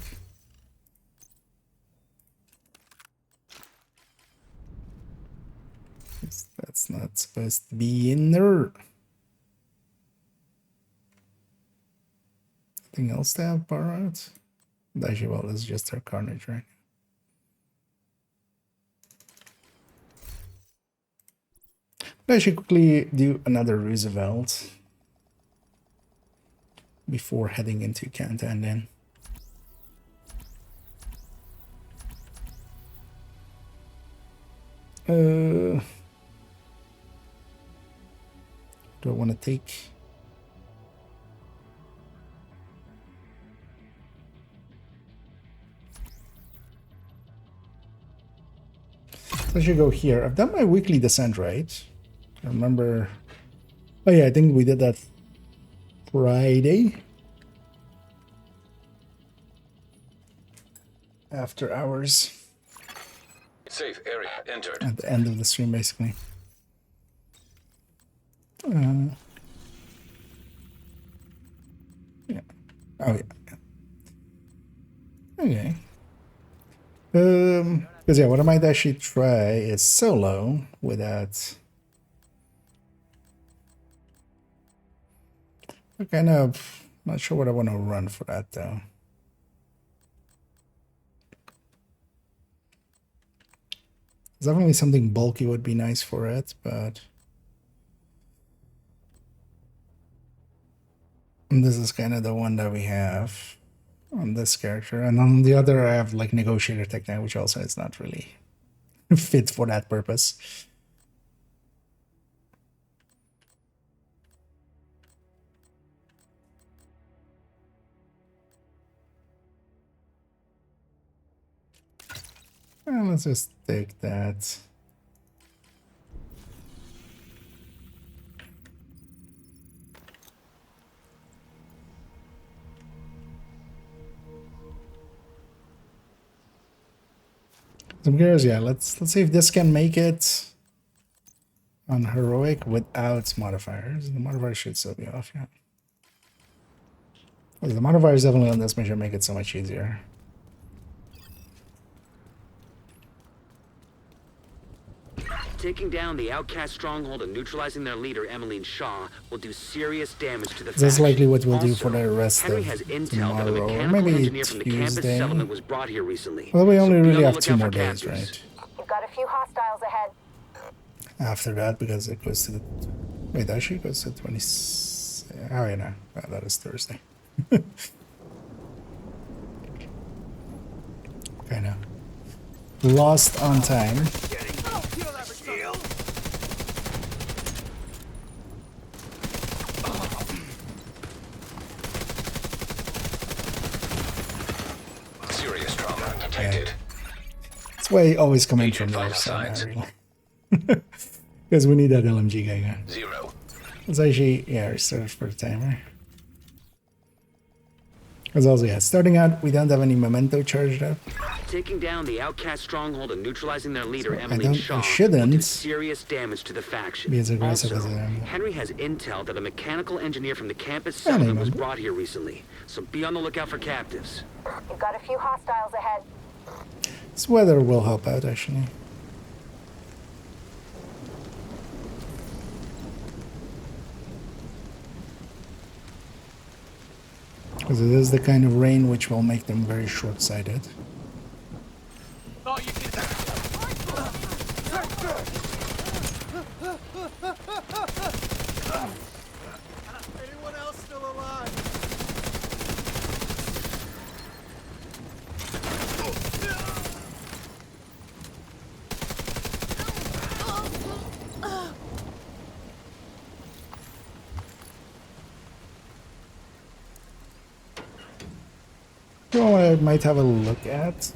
That's not supposed to be in there. Anything else to have power out? Actually, well, this is just our carnage, right? I should quickly do another Roosevelt before heading into Canton then. Do I want to take? I should go here. I've done my weekly descent, right? I remember. Oh yeah, I think we did that Friday. After hours. Safe area entered. At the end of the stream, basically. Yeah. Oh yeah. Okay. Because yeah, what I might actually try is solo without. I'm kind of not sure what I want to run for that though. Definitely something bulky would be nice for it, but this is kind of the one that we have on this character, and on the other I have like negotiator technique, which also is not really fit for that purpose. And let's just take that. I'm curious, yeah, let's see if this can make it on heroic without modifiers. The modifiers should still be off, yeah. Well, the modifiers definitely on this mission make it so much easier. Taking down the outcast stronghold and neutralizing their leader, Emmeline Shaw, will do serious damage to the That's faction. likely what we'll do Also, for the rest Henry of has intel tomorrow, that a or mechanical maybe engineer from the campus Tuesday. settlement was brought here recently. Well, we only So be really on have the 2 lookout more for days, captors. right? You've got a few hostiles ahead. After that, because it goes to the... Wait, actually it goes to 20... Oh, yeah, no. Well, that is Thursday. Kind of lost on time. Why always coming from the other side, really? Because we need that LMG guy again. 0. Let's actually, yeah, restart for the timer. Because also, yeah, starting out, we don't have any memento charged up. Taking down the outcast stronghold and neutralizing their leader, Emmeline I Shaw, will shouldn't do serious damage to the faction. be as aggressive Also, as I am. Henry has intel that a mechanical engineer from the campus settlement was brought here recently, so be on the lookout for captives. You've got a few hostiles ahead. This weather will help out, actually. Because it is the kind of rain which will make them very short-sighted. Anyone else still alive? Well, I might have a look at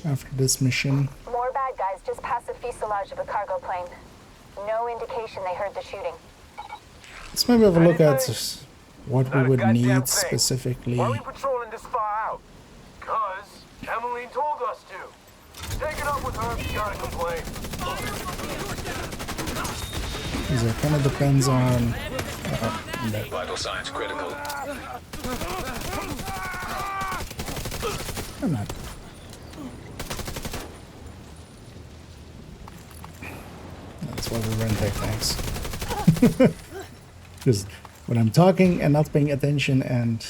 after this mission. More bad guys just past the fuselage of a cargo plane. No indication they heard the shooting. Let's maybe have a look at what we Not a would goddamn need thing. specifically. Why are we patrolling this far out? Cause Emmeline told us to. Take it up with her if you gotta complain. Because it kind of depends on... Vital signs critical. Come on. That's why we run tech tanks. Just when I'm talking and not paying attention and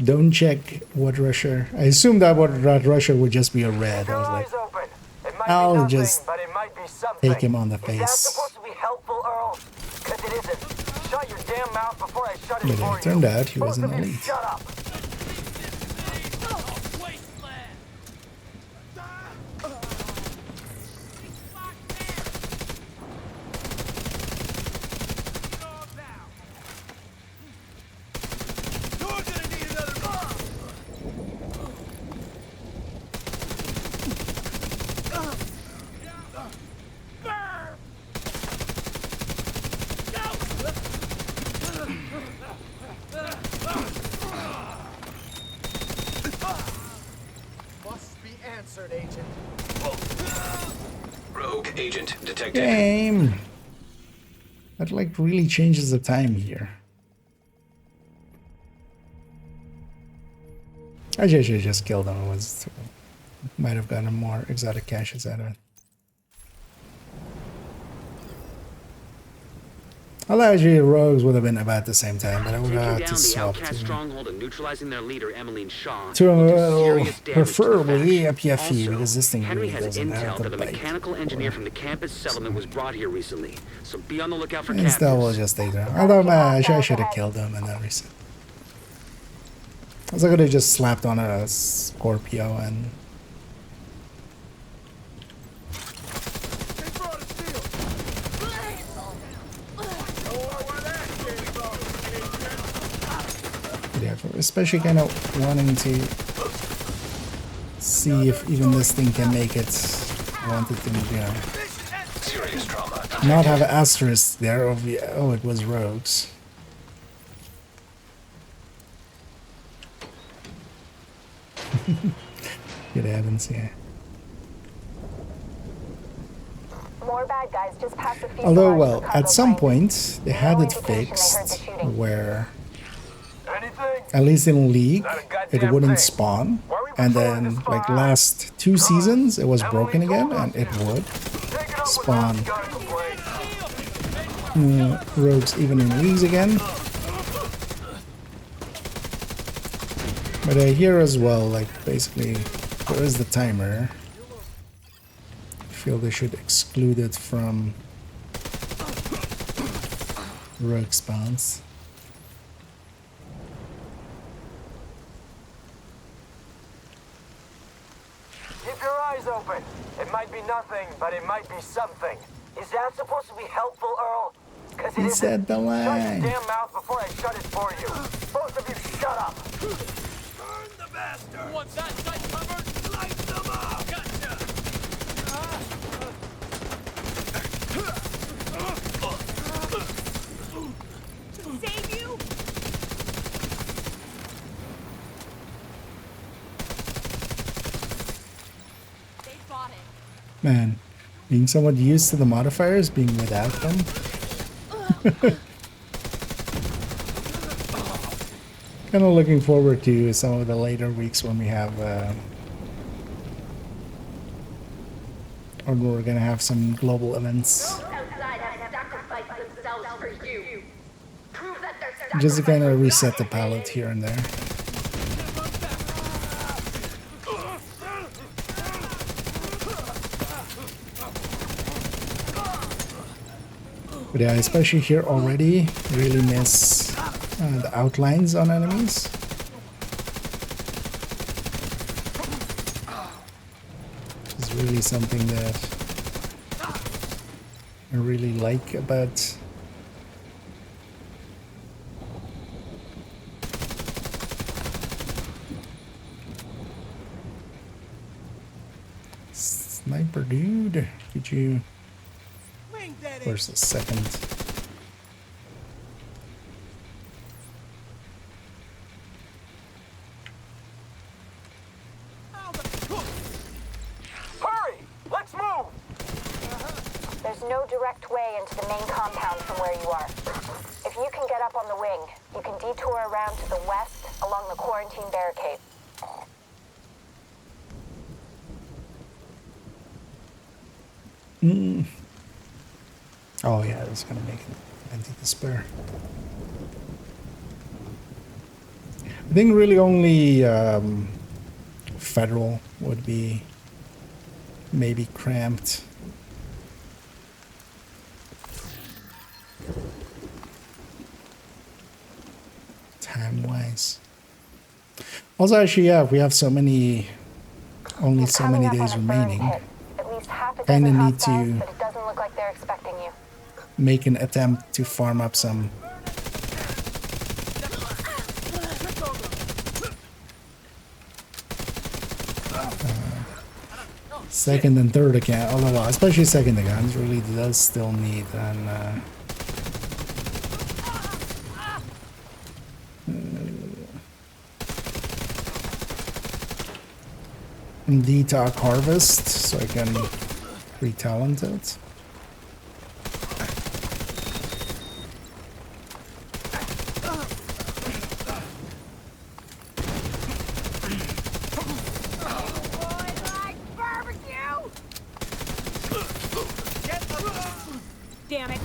don't check what rusher. I assumed that what rusher would just be a red. I was like, Eyes open. It might I'll be nothing, just but it might be something. take him on the Is that face. supposed to be helpful, Earl? Cause it isn't. Shut your damn mouth before I shut it But for it turned you. out he was Both an of you elite. shut up. Must be answered, Agent. Rogue agent detected. Game. That like really changes the time here. I should have just killed him. It was might have gotten more exotic caches out of it. Although actually rogues would have been about the same time, but I would Taking have down to the swap outcast to stronghold and neutralizing their leader, Emmeline Shaw, to will do serious damage to the preferably a faction. PFE Also, because this thing Henry really has doesn't intel have the that a bite. mechanical engineer from the campus settlement was brought here recently, so be on the lookout for Instead, we'll captives. just stay there. Although I should have killed him and then reset. I was gonna just slapped on a Scorpio and yeah, especially kind of wanting to see if even this thing can make it. I wanted to, you know, Serious trauma. not have an asterisk there of the, oh, it was rogues. Good heavens, yeah. More bad guys just past the fuselage Although, of well, a cargo at some plane. point they had No it indication they heard the fixed shooting. where, Anything? at least in League, Not a it goddamn wouldn't thing. spawn, Why are we and patrolling then this far like out? last 2 seasons it was broken Emily again, told and us it to. would Take it up with spawn her if you gotta complain. rogues even in Leagues again. But here as well, like basically, there is the timer. I feel they should exclude it from rogue spawns. Keep your eyes open. It might be nothing, but it might be something. Is that supposed to be helpful, Earl? Cause it He isn't. said the Shut line. your damn mouth before I shut it for you. Both of you shut up. bastard! Want that side covered? Light them up! Gotcha! Save you? They bought it. Man, being somewhat used to the modifiers, being without them. Kind of looking forward to some of the later weeks when we have, or we're gonna have some global events. Just to kind of reset the palette here and there. But yeah, especially here already, really miss the outlines on enemies. It's really something that I really like about Sniper dude. Could you? Where's the second? Hurry! Let's move! There's no direct way into the main compound from where you are. If you can get up on the wing, you can detour around to the west along the quarantine barricade. Oh yeah, it's gonna make it anti-despair. I think really only Federal would be maybe cramped. Time-wise. Also, actually, yeah, we have so many, only so many days remaining. Kind of need to but it doesn't look like they're expecting you. make an attempt to farm up some. Second and third account, although especially second accounts really does still need an detox harvest so I can retalent it. Damn it.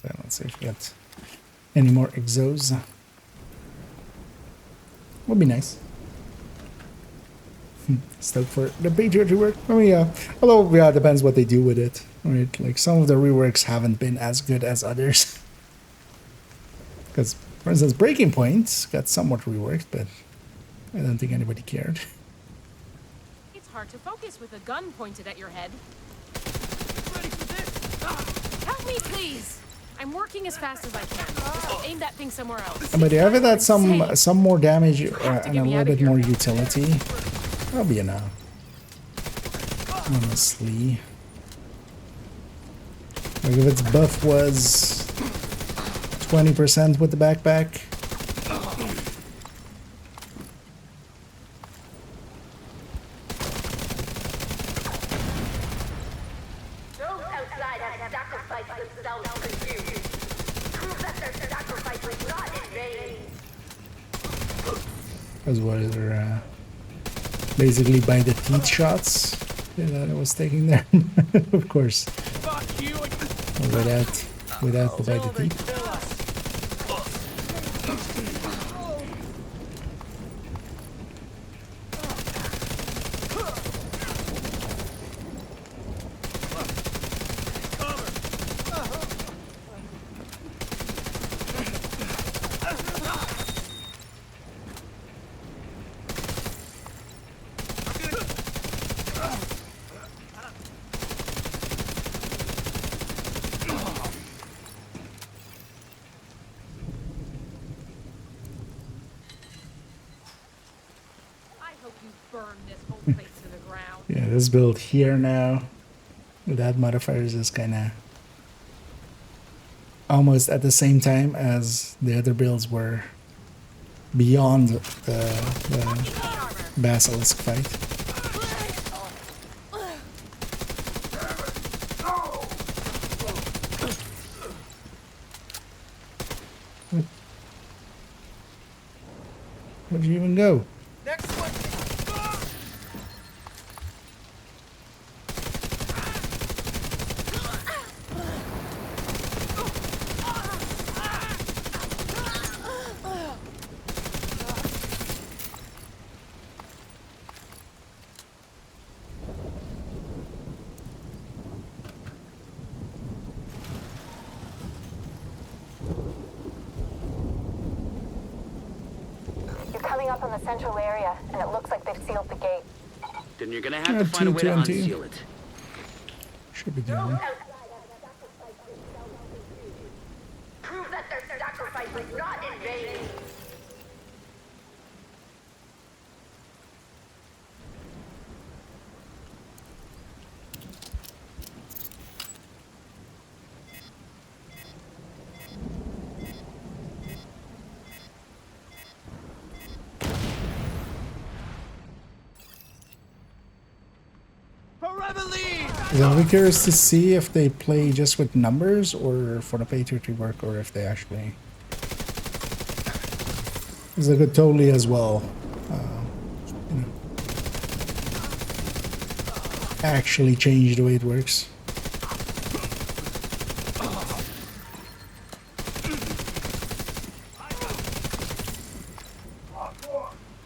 So let's see if we get any more exos. Would be nice. Stoked for the Patriot rework. I mean, yeah. Although, yeah, it depends what they do with it. Right? Like, some of the reworks haven't been as good as others. Because, for instance, Breaking Point got somewhat reworked, but I don't think anybody cared. It's hard to focus with a gun pointed at your head. Ready for this? Help me, please! I'm working as fast as I can. Just aim that thing somewhere else. But if it had some more damage and a little bit more utility, that'll be enough. Honestly. Like if its buff was 20% with the backpack. Those outside have sacrificed themselves for you. Prove that their sacrifice was not in vain. As well as basically by the teeth shots that I was taking there. Of course. Without the by the teeth. burn this whole place to the ground. Yeah, this build here now without modifiers is kind of almost at the same time as the other builds were beyond the basilisk fight. Where'd you even go? Next one. You're coming up on the central area, and it looks like they've sealed the gate. Then you're gonna have to find a way to unseal it. Should be doing it. Prove that their sacrifice was not in vain. Yeah, I'm curious to see if they play just with numbers or for the pay to work, or if they actually. Because they could totally as well, you know, actually change the way it works.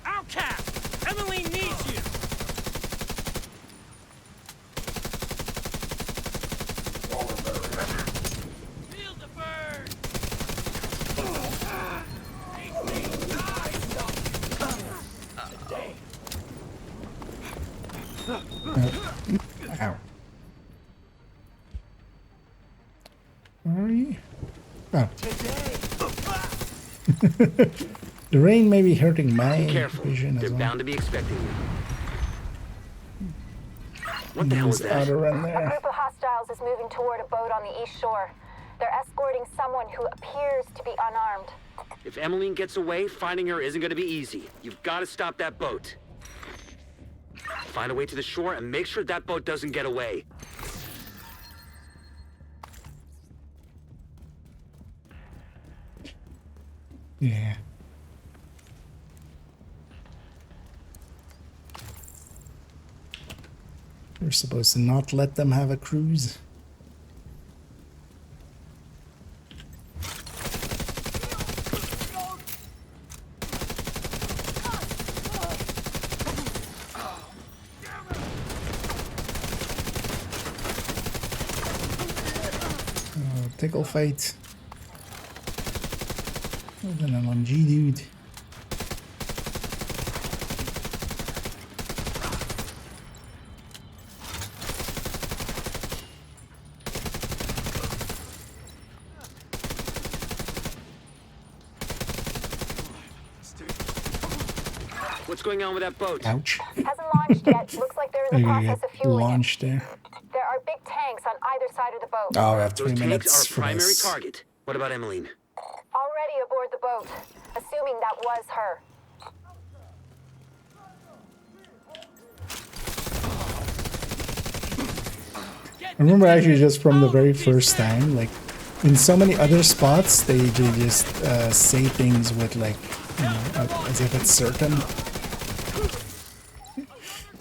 Outcast! Emily needs you! Feel the burn! Ow. Where are you? Oh. The rain may be hurting my Careful. vision They're as well. bound to be expecting you. What the hell is that? Outer run A there. group of hostiles is moving toward a boat on the east shore. They're escorting someone who appears to be unarmed. If Emmeline gets away, finding her isn't going to be easy. You've got to stop that boat. Find a way to the shore and make sure that boat doesn't get away. Yeah. We're supposed to not let them have a cruise. Tickle fight. What an LMG dude. What's going on with that boat? Ouch. Hasn't launched yet. Looks like they're in the There you process go. of fueling it. Launched there. There are big tanks on either side of the boat. Oh, we have 3 Those minutes tanks are a for primary this. target. What about Emmeline? Already aboard the boat, assuming that was her. I remember actually just from the very first time, like in so many other spots, they just say things with like, you know, as if it's certain.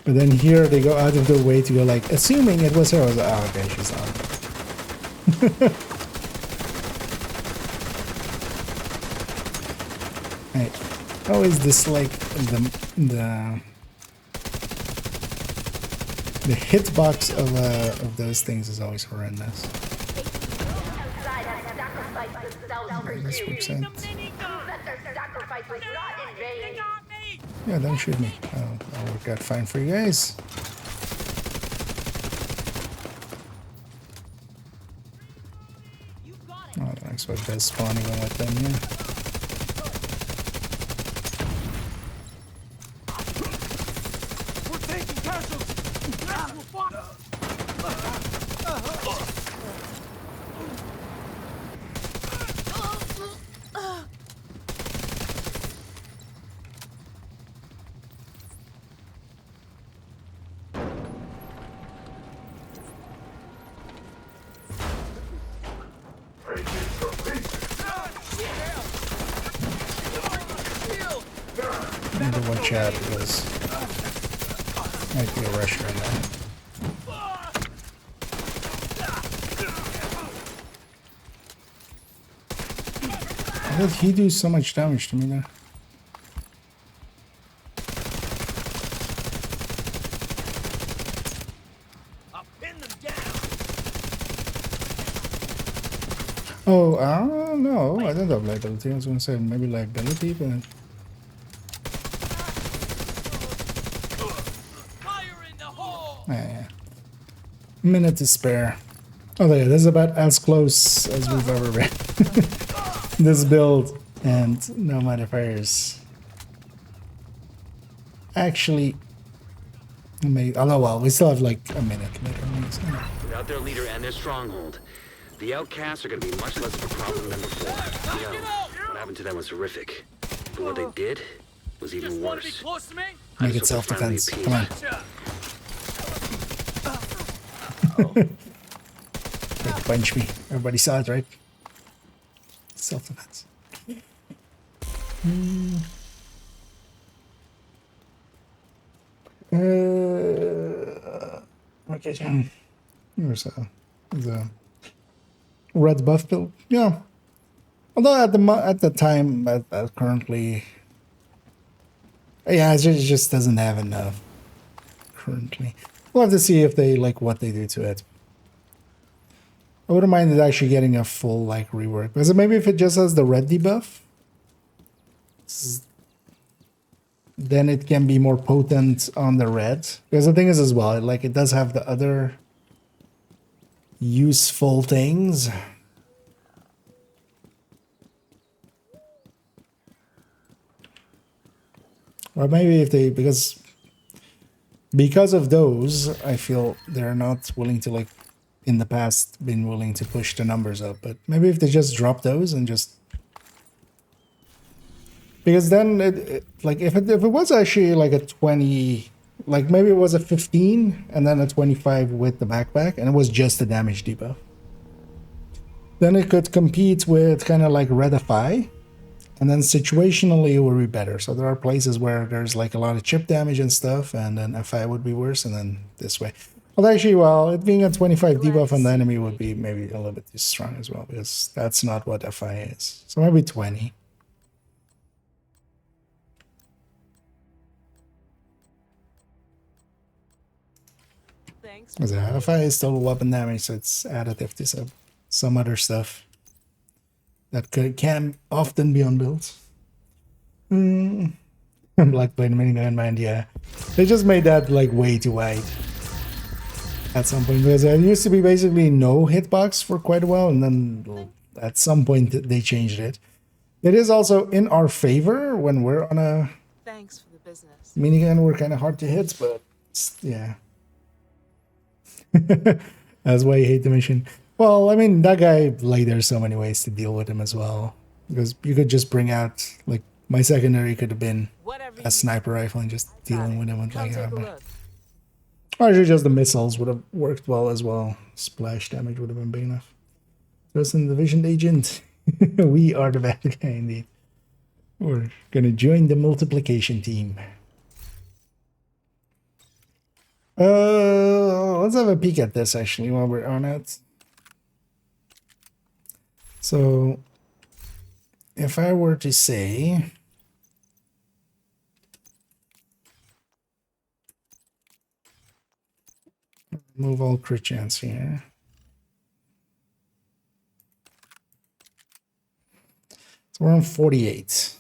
But then here they go out of their way to go like, assuming it was her. I was like, oh, okay, she's on. Right. Always dislike the hitbox of those things is always horrendous. This works out. Yeah, don't shoot me. I'll work out fine for you guys. Oh, the next one does spawn even with them, yeah. need to watch out because might be a rush right now. How did he do so much damage to me there? Oh, no, I don't have liability. I was gonna say maybe liability, but yeah. Minute to spare. Oh yeah, this is about as close as we've ever been. This build and no modifiers. Actually, although well, we still have like a minute later. Without their leader and their stronghold, the outcasts are going to be much less of a problem than before. You know, what happened to them was horrific, but what they did was even worse. Make it self-defense. Come on. Punch me. Everybody saw it, right? Self-defense. Okay. There's a red buff build. Yeah. Although at the time, currently, yeah, it just doesn't have enough currently. We'll have to see if they like what they do to it. I wouldn't mind it actually getting a full like rework. Because maybe if it just has the red debuff, then it can be more potent on the red. Because the thing is as well, like it does have the other useful things. Or maybe if they, because of those, I feel they're not willing to, like, in the past, been willing to push the numbers up. But maybe if they just drop those and just, because then, like, if it was actually like a 20, like maybe it was a 15 and then a 25 with the backpack, and it was just a damage debuff, then it could compete with kind of like Redify. And then situationally it would be better. So there are places where there's like a lot of chip damage and stuff, and then FI would be worse, and then this way. Well, actually, well, it being a 25 debuff on the enemy would be maybe a little bit too strong as well, because that's not what FI is. So maybe 20. Thanks. Because FI is still weapon damage, so it's additive to some other stuff that can often be on builds. Black Blade Minigun Band, yeah. They just made that like way too wide at some point, because there used to be basically no hitbox for quite a while, and then at some point they changed it. It is also in our favor when we're on a Thanks for the business. minigun. We're kind of hard to hit, but yeah. That's why you hate the mission. Well, I mean, that guy, like, there's so many ways to deal with him as well. Because you could just bring out, like, my secondary could have been a sniper rifle and just dealing with him with, like, or actually just the missiles would have worked well as well. Splash damage would have been big enough. Just in the Division Agent. We are the bad guy indeed. We're gonna join the multiplication team. Let's have a peek at this actually while we're on it. So, if I were to say, move all crit chance here. So we're on 48.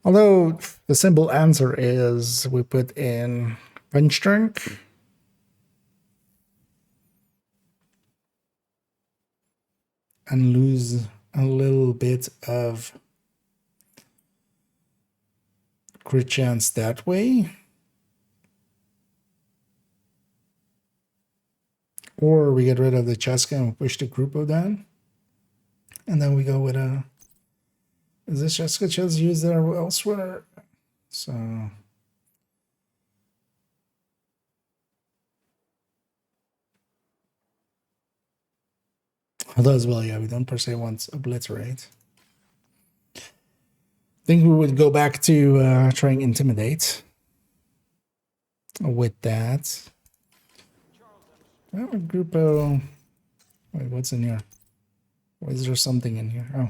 Although the simple answer is we put in punch drink. And lose a little bit of crit chance that way. Or we get rid of the Cheska and push the Grupo down. And then we go with a... Is this Cheska just used there elsewhere? So... Although as well, yeah, we don't per se want obliterate. think we would go back to trying intimidate with that. Well, Grupo. Wait, what's in here? Why is there something in here? Oh,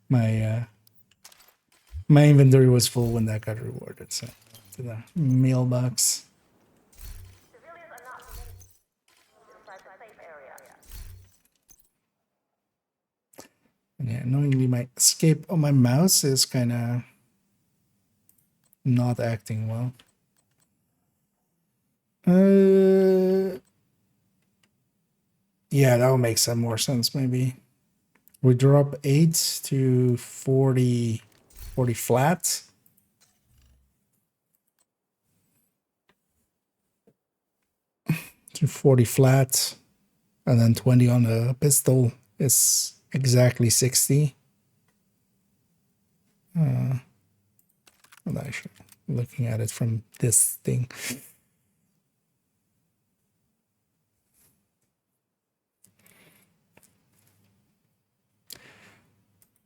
my my inventory was full when that got rewarded. So to the mailbox. Civilians are not permitted inside the safe area. And yeah, knowingly my escape on my mouse is kind of not acting well. Yeah, that would make some more sense maybe. We drop 8 to 40 flat. To 40 flat, and then 20 on the pistol is exactly 60. Well, actually, looking at it from this thing.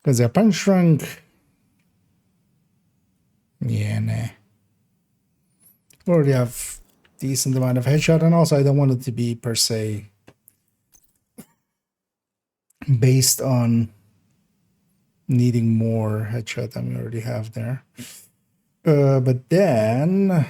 Because the punch shrunk. Yeah, nah. Already have decent amount of headshot, and also I don't want it to be per se based on needing more headshot than we already have there. But then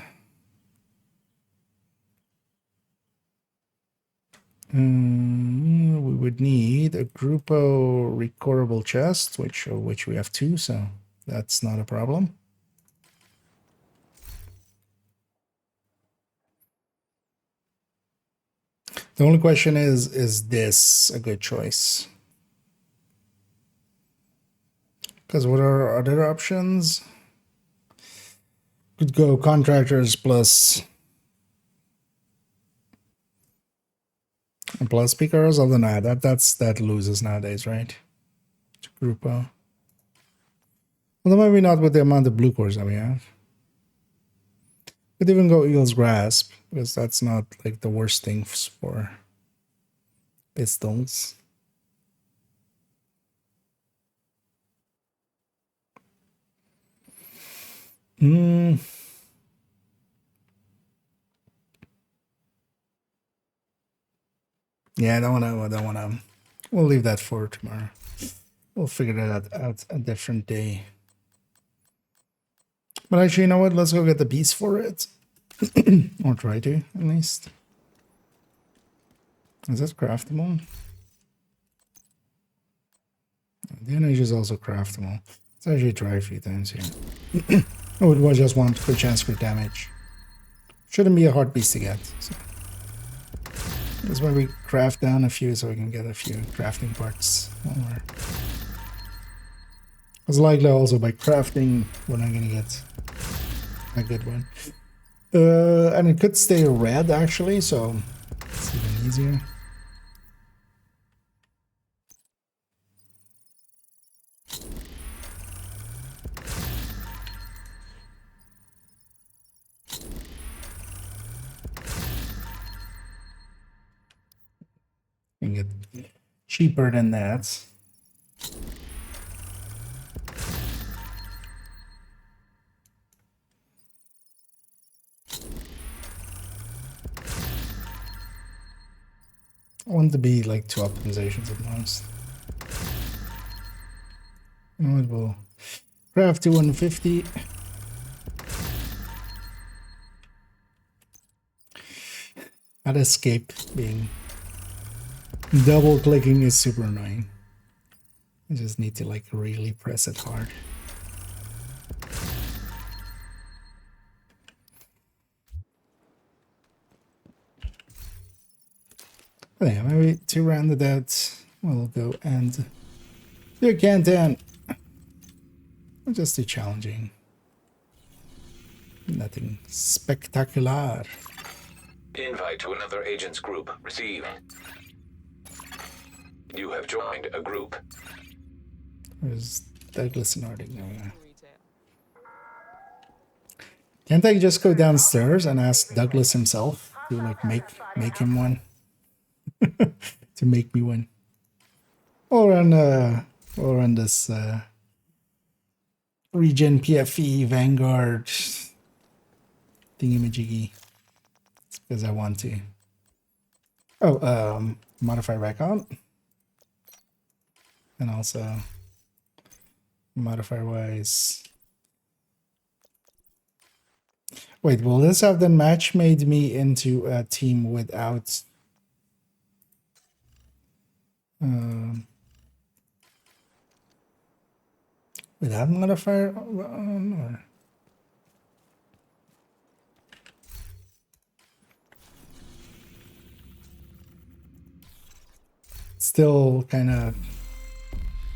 we would need a Grupo recordable chest, which we have 2, so that's not a problem. The only question is this a good choice? Because what are our other options? Could go contractors plus speakers. Other than that loses nowadays, right? Grupo. Although maybe not with the amount of blue cores that we have. Could even go Eagle's Grasp, because that's not like the worst thing for pistols. Yeah, I don't wanna. We'll leave that for tomorrow. We'll figure that out a different day. But actually, you know what? Let's go get the piece for it. Or try to, at least. Is that craftable? The energy is also craftable. Let's actually try a few times here. Oh, it was just 1 crit chance for damage. Shouldn't be a hard piece to get. So. That's why we craft down a few so we can get a few crafting parts. It's likely also by crafting we're not gonna get a good one. And it could stay red actually, so it's even easier. You can get cheaper than that. I want to be like 2 optimizations at most. You know what, we'll craft to 150. That escape being double clicking is super annoying. I just need to like really press it hard. But yeah, maybe to round it out, we'll go and do a countdown. Just too challenging. Nothing spectacular. Invite to another agent's group. Receive. You have joined a group. There's Douglas and Arctic. Can't I just go downstairs and ask Douglas himself to like make him one? To make me one. Or on this Regen, PFE, Vanguard, thingy-majiggy. It's because I want to. Oh, modifier back on. And also modifier wise. Wait, will this have then match made me into a team without without modifier? No. Still kind of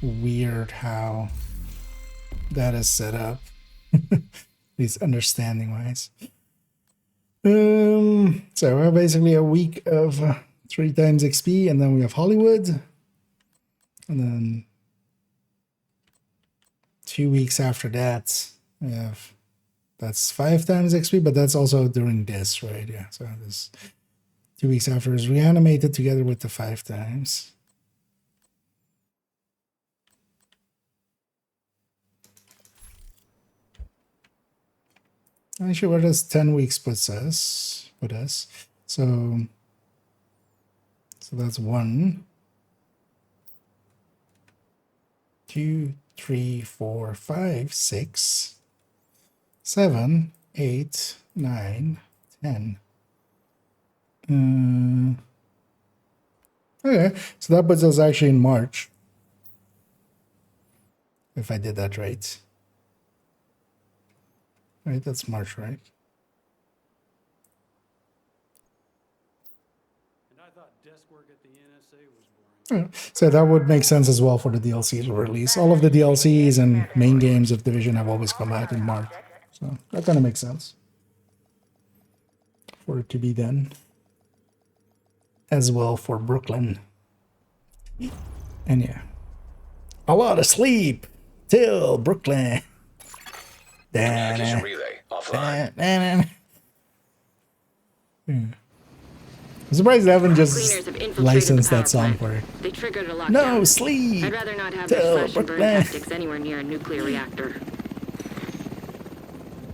weird how that is set up. At least understanding wise. So we have basically a week of 3 times XP, and then we have Hollywood, and then 2 weeks after that we have that's 5 times XP, but that's also during this, right? Yeah, so this 2 weeks after is reanimated together with the 5 times. Actually, what does 10 weeks put us? So that's 1, 2, 3, 4, 5, 6, 7, 8, 9, 10. Okay, so that puts us actually in March. If I did that right. Right, that's March, right? And I thought desk work at the NSA was boring. So that would make sense as well for the DLC release. All of the DLCs and main games of Division have always come out in March. So that kind of makes sense for it to be done. As well for Brooklyn. And yeah. A lot of sleep till Brooklyn. Communication relay offline. I'm surprised they haven't just licensed that song for it. They triggered a lockdown. No sleep. I'd rather not have their slash and burn tactics anywhere near a nuclear reactor.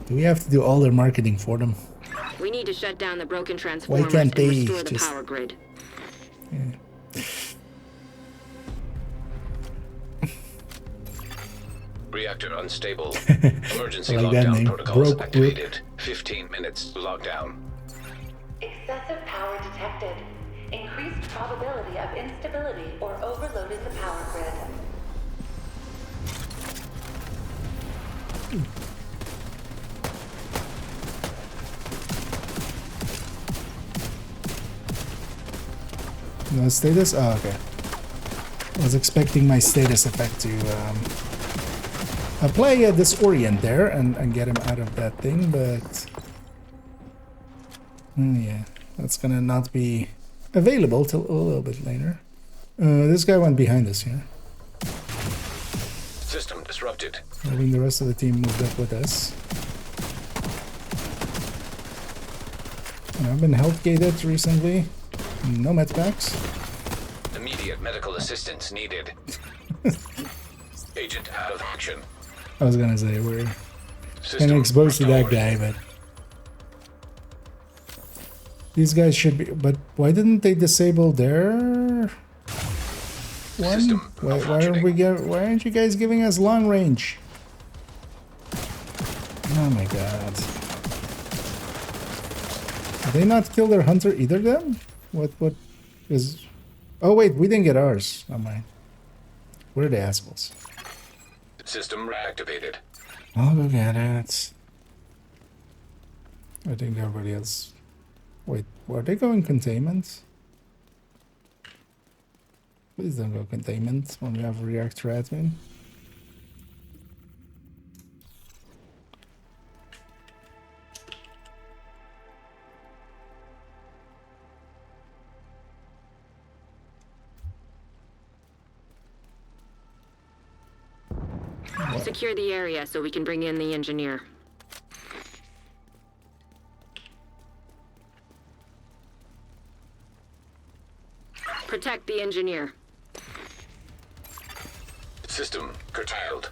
Do we have to do all their marketing for them? We need to shut down the broken transformers Why can't they and restore the just power grid. Yeah. Reactor unstable. Emergency I like that lockdown name. protocols Broke activated. 15 minutes lockdown. Excessive power detected. Increased probability of instability or overloading the power grid. No status? Oh, okay. I was expecting my status effect to apply a disorient there and get him out of that thing, but yeah, that's gonna not be available till a little bit later. This guy went behind us here. System disrupted. Having the rest of the team moved up with us. And I've been health gated recently. No med packs. Immediate medical assistance needed. Agent out of action. I was gonna say we're kind of exposed to that guy, but these guys should be. But why didn't they disable their one? Why aren't we why aren't you guys giving us long range? Oh my god! Did they not kill their hunter either? Then what is? Oh wait, we didn't get ours. Oh my! Where are the assholes? System reactivated. I'll go get it. I think everybody else. Wait, were they going containment? Please don't go containment when we have a reactor admin. Secure the area so we can bring in the engineer. Protect the engineer. System curtailed.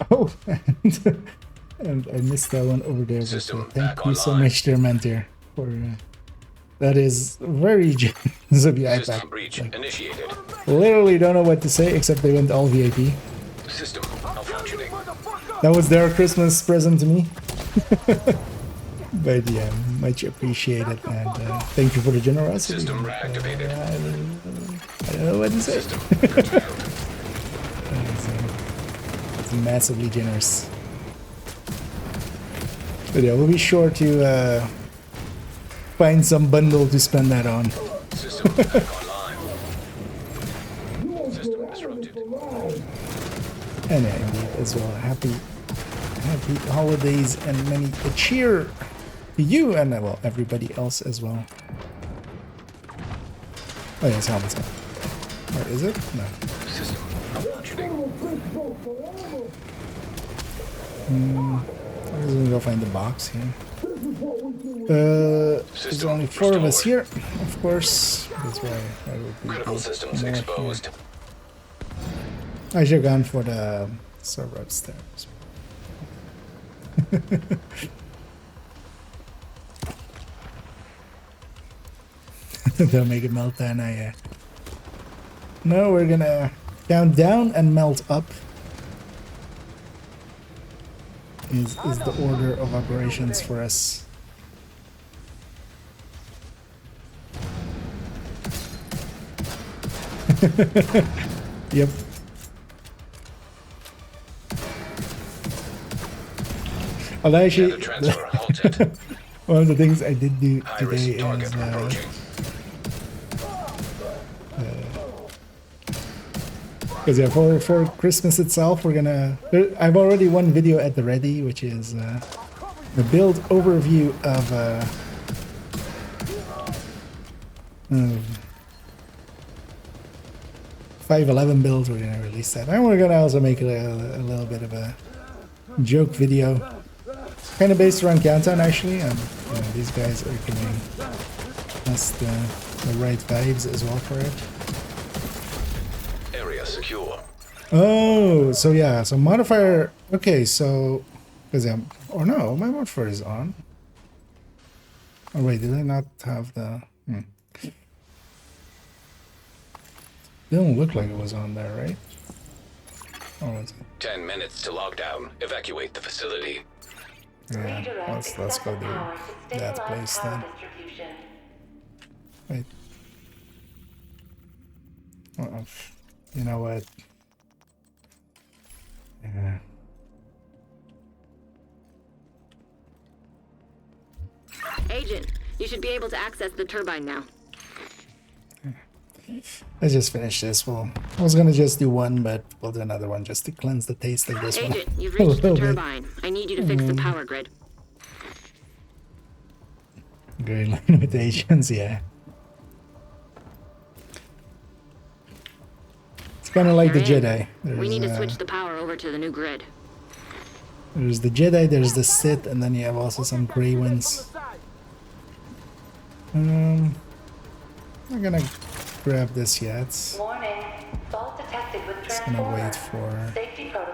Oh, and I missed that one over there. But, thank you so much, dear Mentor, for that is very generous of you. System breach initiated. Literally don't know what to say except they went all VIP. System malfunctioning. That was their Christmas present to me. But yeah, much appreciated, and thank you for the generosity. System reactivated. I don't know what to say. It's massively generous. But yeah, we'll be sure to find some bundle to spend that on. System back online. System disrupted. And yeah, indeed, as well. Happy holidays and many cheer to you and well everybody else as well. Oh yes, helmets. Or is it? No. System malfunctioning. I'm just gonna go find the box here. There's only 4 of us here, of course. That's why I would be Critical systems exposed. I should have gone for the server upstairs. Don't make it melt down. No, we're gonna count down and melt up. Is the order of operations for us. Yep. Well, actually, one of the things I did do today is because yeah, for Christmas itself, we're gonna. I've already one video at the ready, which is the build overview of 5.11 build. We're gonna release that, and we're gonna also make a little bit of a joke video, kind of based around Countdown actually. You know, these guys are giving us the right vibes as well for it. Secure. Oh, so yeah, so modifier. Okay, so because or no, my modifier is on. Oh wait, did I not have the? Didn't look like it was on there, right? Or was it? 10 minutes to lockdown. Evacuate the facility. Yeah, let's go do that place then. Wait. You know what? Yeah. Agent, you should be able to access the turbine now. Let's just finish this. Well, I was gonna just do one, but we'll do another one just to cleanse the taste of this one. Agent, you've reached the turbine. I need you to fix the power grid. Great line with agents, yeah. Kind of like the Jedi. We need to switch the power over to the new grid. There's the Jedi, there's the Sith, and then you have also some gray ones. I'm gonna grab this yet. Warning. Fault detected with Just gonna wait for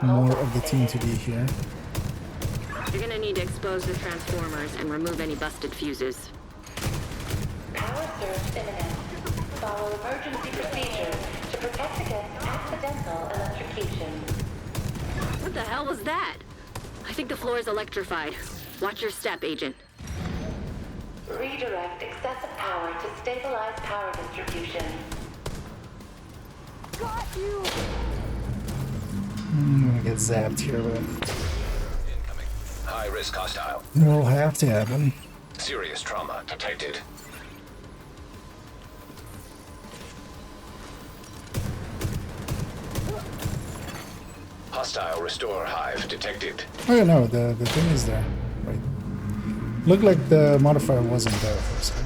more of the team to be here. You're gonna need to expose the transformers and remove any busted fuses. Power surge imminent. Follow emergency procedures to protect against accidental electrocution. What the hell was that? I think the floor is electrified. Watch your step, Agent. Redirect excessive power to stabilize power distribution. Got you! I'm gonna get zapped here, but Incoming. High risk hostile. it'll have to happen. Serious trauma detected. Hostile restore hive detected. Oh no, the thing is there. Wait. Looked like the modifier wasn't there for a second.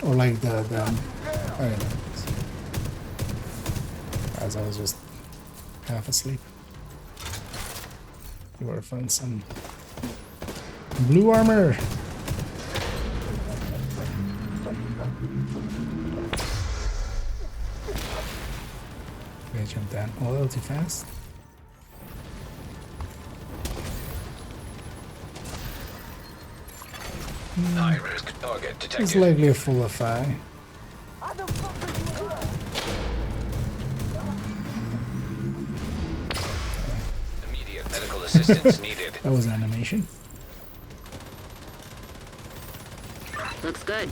Or like the I don't know. As I was just half asleep. You were find some blue armor. Okay, jump down. ran a little too fast. High risk target It's detected. likely a full FI. Immediate medical assistance needed. That was animation. Looks good.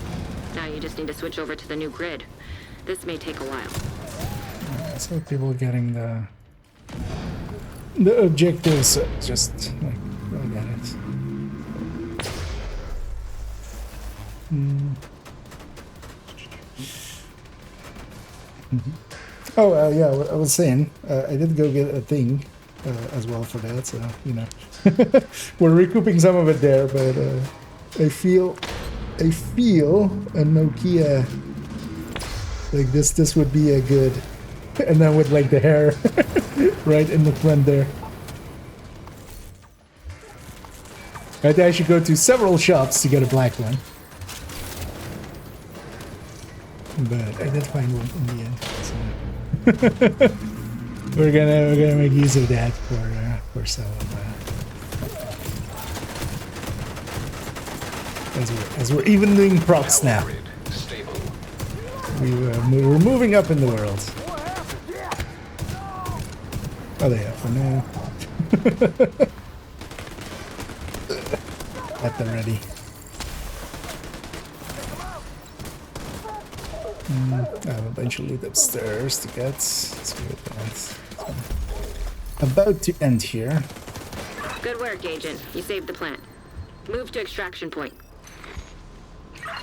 Now you just need to switch over to the new grid. This may take a while. So people getting the objectives, just like go get it. Oh yeah, I was saying I did go get a thing as well for that, so you know we're recouping some of it there, but I feel a Nokia like this would be a good, and then with like the hair right in the front there. I think I should go to several shops to get a black one, but I did find one in the end. So. we're gonna make use of that for some as we're even doing procs now. We're moving up in the world. Oh, they are for now. At the ready. I have a bunch of loot upstairs to get. Let's go with that. About to end here. Good work, Agent. You saved the plant. Move to extraction point.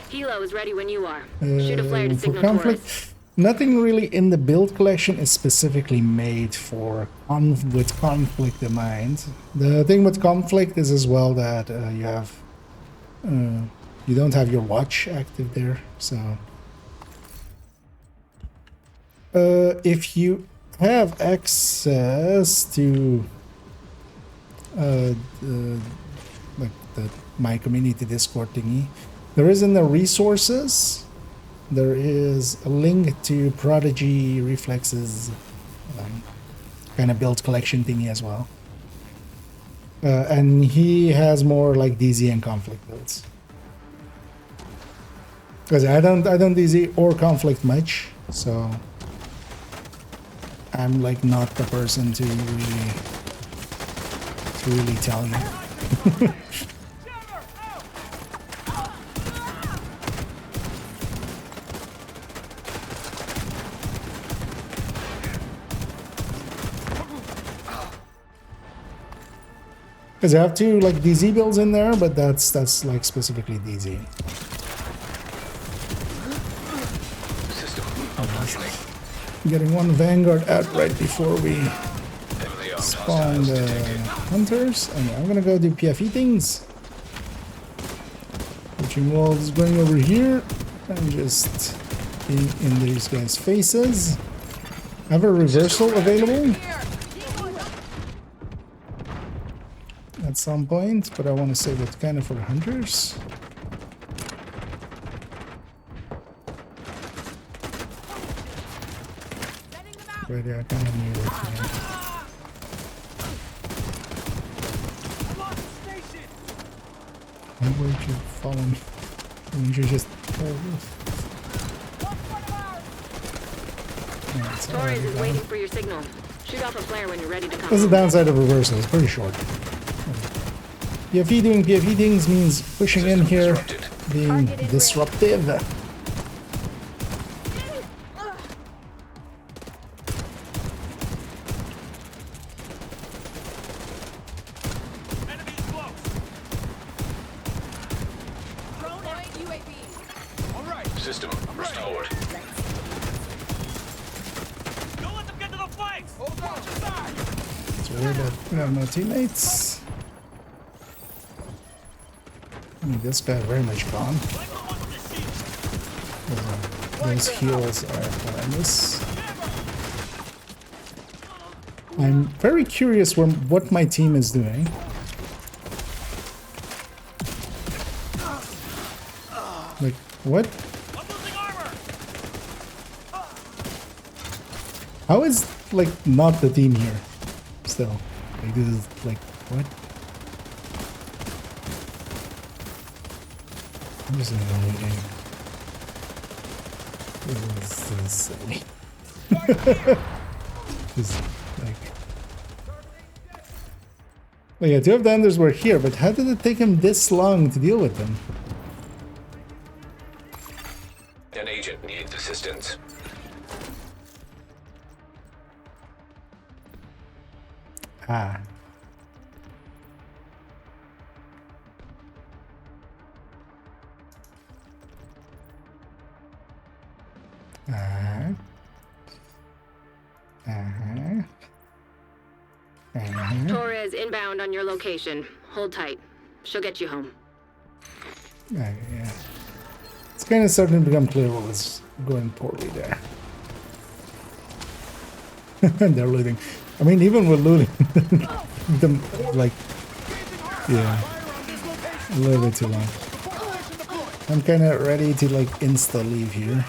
Hilo is ready when you are. Shoot a flare to For signal conflict, Taurus. nothing really in the build collection is specifically made for with conflict in mind. The thing with conflict is as well that you have you don't have your watch active there, so if you have access to like the my community Discord thingy, there is in the resources, there is a link to Prodigy Reflexes kind of build collection thingy as well. And he has more like DZ and conflict builds. Because I don't DZ or conflict much, so I'm like not the person to really tell you. Because I have two like DZ builds in there, but that's like specifically DZ. Getting one Vanguard out right before we spawn the hunters. And I'm gonna go do PFE things. Switching walls going over here and just being in these guys' faces. I have a reversal available at some point, but I want to save it kind of for hunters. But yeah, I kind of need it. Yeah. Why would you follow me? Wouldn't you just Torres is waiting for your signal. Shoot off a flare when you're ready to come. That's the downside of reversal, it's pretty short. PFE doing PFE things means pushing in here, being disruptive. System restored. Don't let them get to the flanks! Hold on! It's weird that we have no teammates. I mean, this guy very much gone. Those heals are horrendous. I'm very curious what my team is doing. Like, what? like not the team here. Still, like this is like what? I'm just looting. This is silly. Just like. Well, yeah, 2 of the Enders were here, but how did it take him this long to deal with them? An agent needs assistance. Ah. Torres inbound on your location. Hold tight. She'll get you home. Yeah. It's kind of starting to become clear what was going poorly there. They're looting. I mean, even with looting, them like, yeah, a little bit too long. I'm kind of ready to like insta leave here.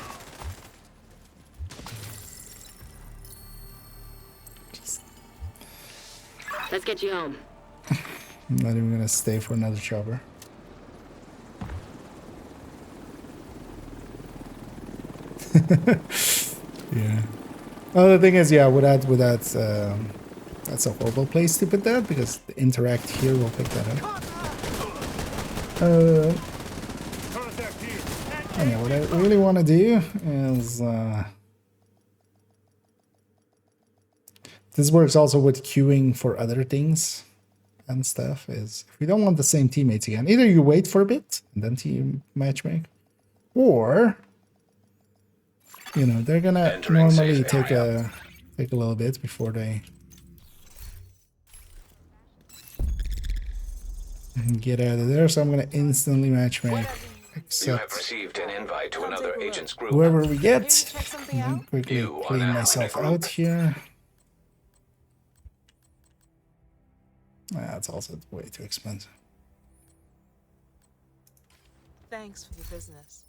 Let's get you home. I'm not even gonna stay for another chopper. Yeah. Well, the thing is, yeah, without that's a horrible place to put that because the interact here will pick that up. Yeah, what I really want to do is this works also with queuing for other things and stuff. Is if you don't want the same teammates again, either you wait for a bit and then team matchmake, or you know they're gonna normally take a little bit before they get out of there. So I'm gonna instantly matchmake. You have received an invite to another agent's group. Whoever we get, and quickly clean myself out here. That's also way too expensive. Thanks for the business.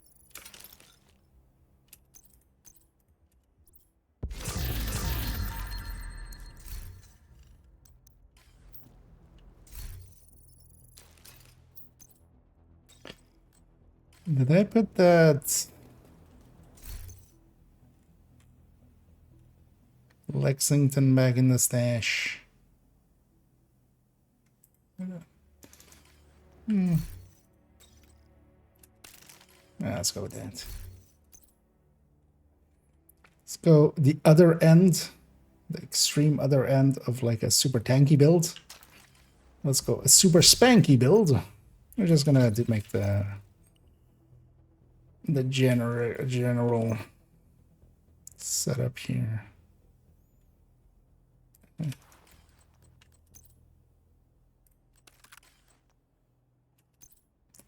Did I put that Lexington back in the stash? Let's go with that. Let's go the other end, the extreme other end of like a super tanky build. Let's go a super spanky build. We're just gonna make the general setup here.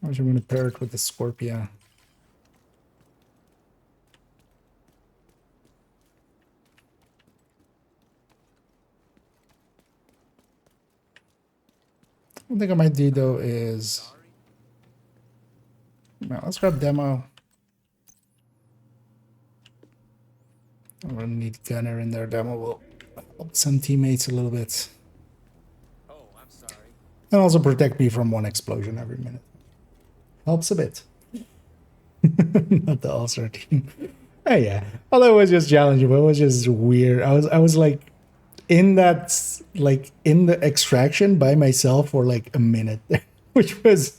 I'm going to pair it with the Scorpia. One thing I might do though is, well, let's grab demo. I'm gonna need gunner in there. Demo will help some teammates a little bit. Oh, I'm sorry. And also protect me from one explosion every minute. Helps a bit. Not the all-star team. Oh yeah. Although it was just challenging, but it was just weird. I was like in that in the extraction by myself for like a minute. Which was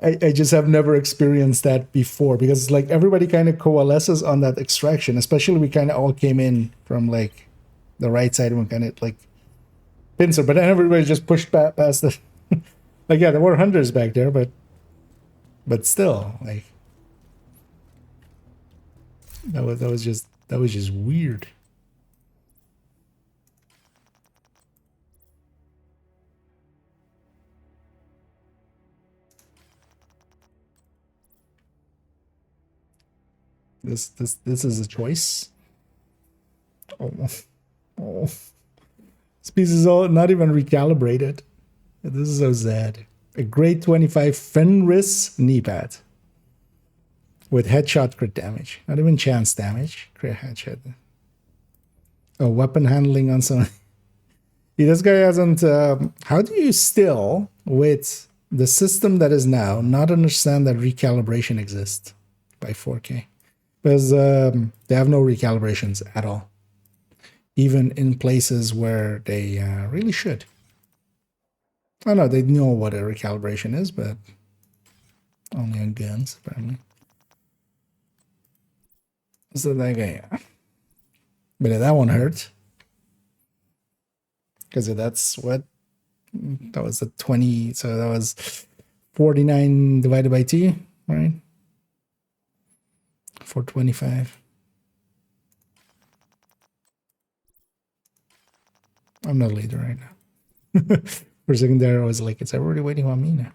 I just have never experienced that before because like everybody kind of coalesces on that extraction, especially we kind of all came in from like the right side and we kind of like pincer, but then everybody just pushed back past the like yeah, there were hunters back there, but still like that was just weird. This is a choice. Oh, this piece is all not even recalibrated. This is so sad. A grade 25 Fenris knee pad with headshot crit damage, not even chance damage. Crit headshot. Oh, weapon handling on some. Yeah, this guy hasn't. How do you still, with the system that is now, not understand that recalibration exists by 4K? Because they have no recalibrations at all, even in places where they really should. Oh no, they know what a recalibration is, but only on guns, apparently. So that guy, yeah. But that one hurt. Because that's what, that was a 20, so that was 49 divided by 2, right? 425. I'm not a leader right now. For a second there, I was like, is everybody waiting on me now?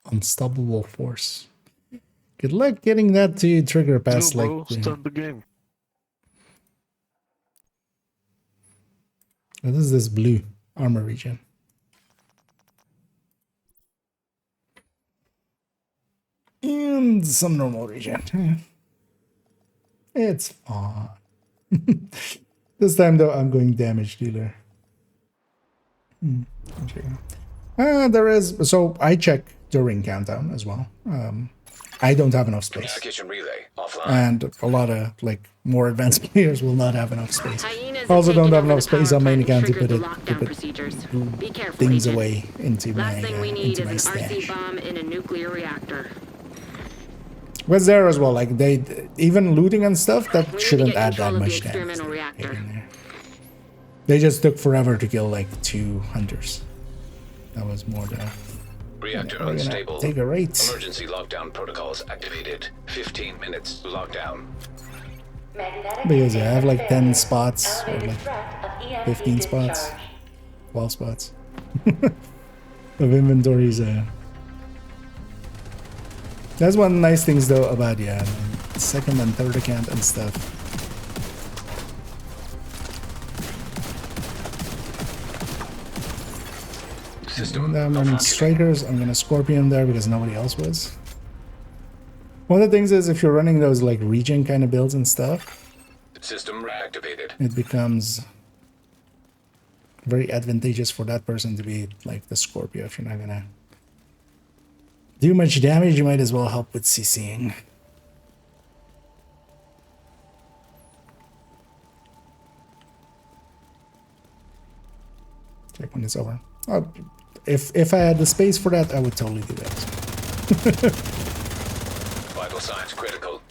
Unstoppable force. Good luck getting that to trigger past Start the game. What is this blue armor region? And some normal region. It's fine. This time though, I'm going damage dealer. There is, so I check during countdown as well. I don't have enough space. Communication relay offline. And a lot of like more advanced players will not have enough space. I also don't have enough space on main account to put things away into my stash. Bomb in a nuclear reactor. Was there as well, like they even looting and stuff that shouldn't add that much damage. They just took forever to kill like 2 hunters. That was more the reactor unstable. Take a rate. Emergency lockdown protocols activated. 15 minutes lockdown. Because I have like 10 spots or like 15 spots, 12 spots of inventories. That's one of the nice things though about second and third account and stuff. I'm running strikers. I'm gonna scorpion there because nobody else was. One of the things is if you're running those like region kind of builds and stuff, system reactivated. It becomes very advantageous for that person to be like the Scorpio. If you're not gonna do much damage, you might as well help with CCing. Check when it's over. If I had the space for that, I would totally do that. Vital signs critical.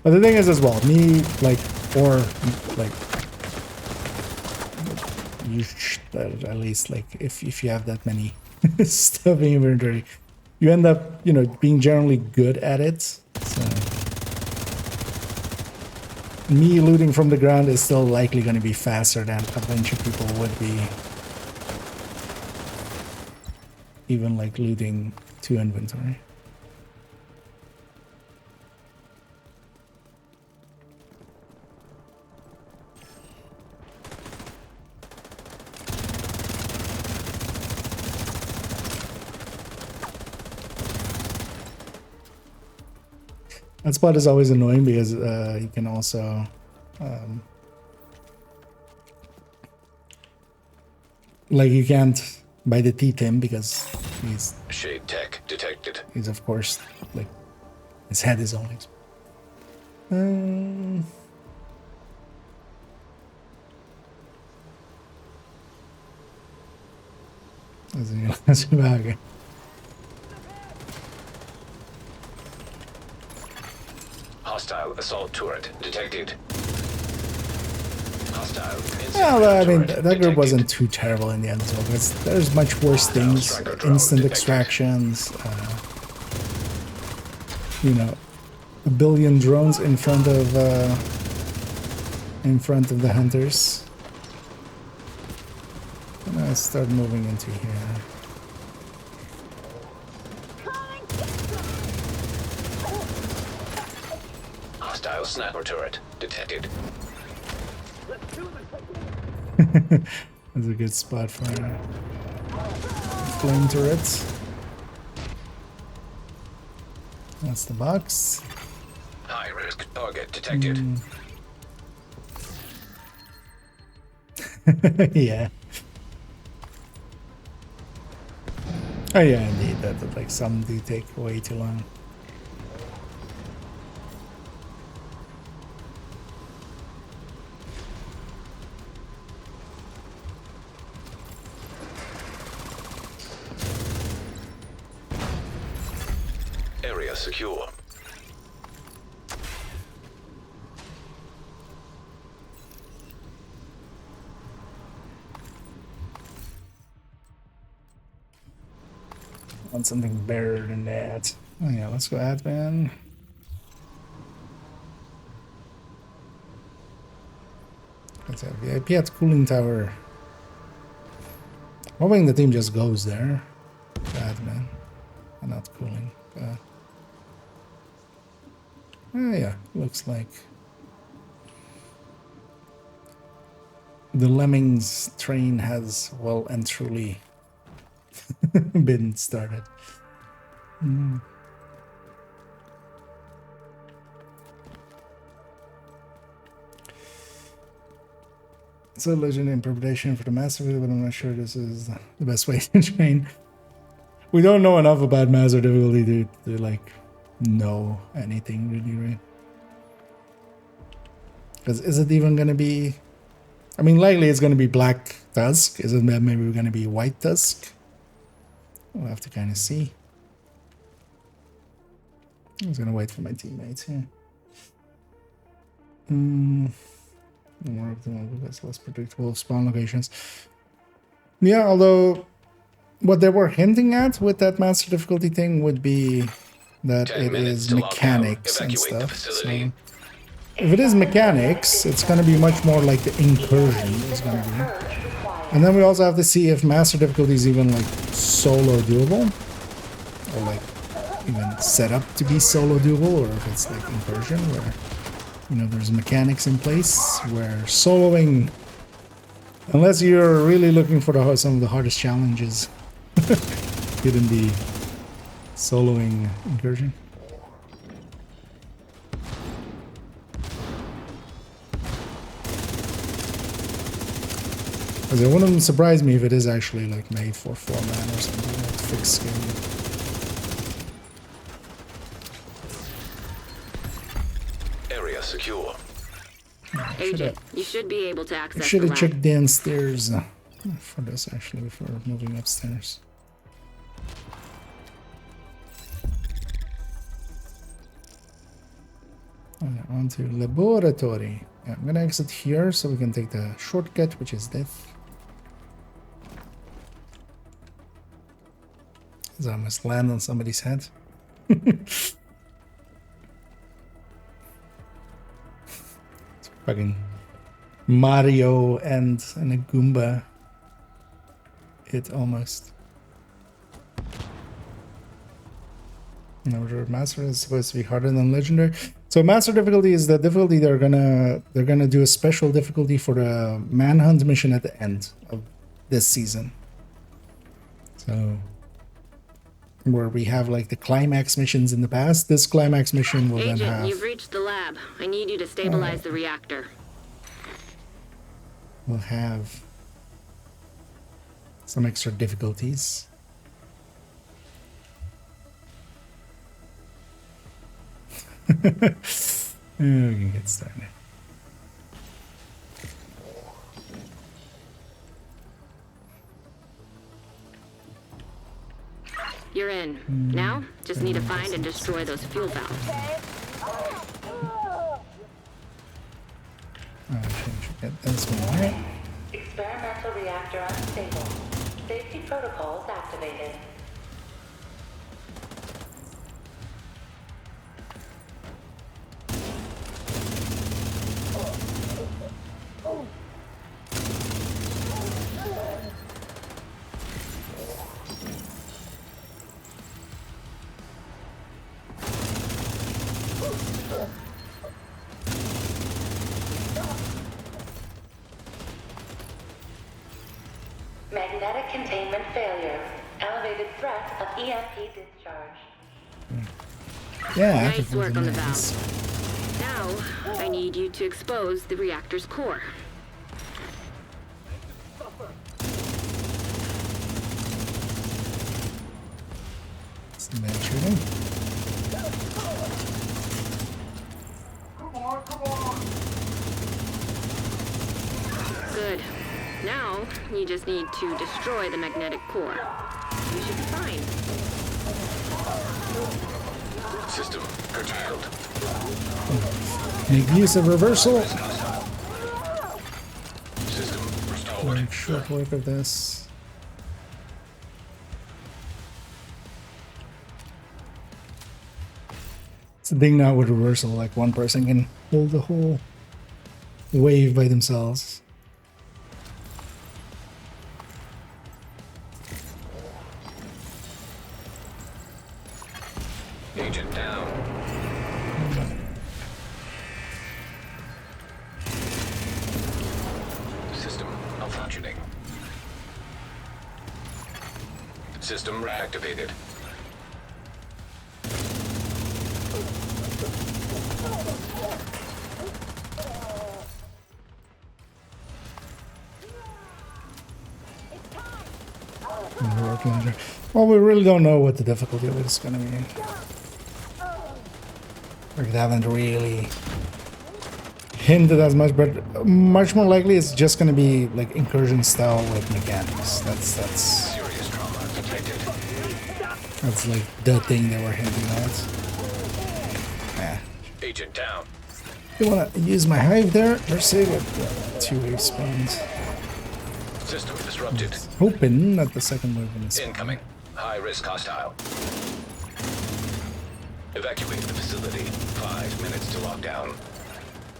But the thing is as well, me like you should, at least like if you have that many stuff in inventory, you end up being generally good at it. So me looting from the ground is still likely going to be faster than a bunch of people would be. Even like looting to inventory. That spot is always annoying because you can also like you can't buy the T-Tim because he's shade tech detected. He's of course like his head is always Hostile assault turret detected. Well, I mean, that group wasn't too terrible in the end as well, because there's much worse things. Instant extractions, a billion drones in front of the hunters. And I start moving into here. Hostile sniper turret detected. That's a good spot for flame turrets. That's the box. High risk target detected. Yeah. Oh yeah, indeed. That like some do take way too long. Area secure. Want something better than that. Oh yeah, let's go admin. Let's have VIP at cooling tower. Hoping the team just goes there. Admin. And not cooling. Yeah, looks like the Lemmings train has well and truly been started. It's a legend interpretation for the master, but I'm not sure this is the best way to train. We don't know enough about master difficulty to like know anything really, right? Because is it even gonna be? I mean, likely it's gonna be Black Tusk. Is it maybe gonna be White Tusk? We'll have to kind of see. I was gonna wait for my teammates here. More of them because less predictable spawn locations. Yeah, although what they were hinting at with that master difficulty thing would be that it is mechanics and stuff. So if it is mechanics, it's gonna be much more like the incursion is gonna be. And then we also have to see if master difficulty is even like solo doable, or like even set up to be solo doable, or if it's like incursion where, you know, there's mechanics in place where soloing, unless you're really looking for some of the hardest challenges, couldn't be soloing incursion. Because it wouldn't surprise me if it is actually like made for 4-man or something, like fixed scaling. Area secure. Agent, you should be able to access I should the have lab. checked downstairs for this actually before moving upstairs. On to laboratory. Yeah, I'm gonna exit here so we can take the shortcut, which is death. So I must land on somebody's head. It's fucking Mario and a Goomba hit almost. No, master is supposed to be harder than legendary. So master difficulty is the difficulty they're gonna do a special difficulty for the manhunt mission at the end of this season. So where we have like the climax missions in the past, this climax mission will Agent, then have. you've reached the lab. I need you to stabilize the reactor. We'll have some extra difficulties. We can get started. You're in. Now, just need to find and destroy those fuel valves. Should get this one right. Experimental reactor unstable. Safety protocols activated. containment failure. Elevated threat of EMP discharge. Yeah, nice work on the valve. Now, I need you to expose the reactor's core. Some bad shooting. Good. Now, you just need to destroy the magnetic core. You should be fine. System curtailed. Make use of reversal. System restored. Make short work of this. It's the thing now with reversal, like one person can hold the whole wave by themselves. Agent down. System malfunctioning. System reactivated. Well, we really don't know what the difficulty of it is going to be. Like, they haven't really hinted as much, but much more likely it's just going to be like incursion style with mechanics. That's Serious trauma detected. that's like the thing they were hinting at. Yeah. Agent down. You want to use my hive there or save it? 2 respawns. System disrupted. Hoping that the second movement is Incoming. High risk hostile. Evacuate the facility. 5 minutes to lockdown.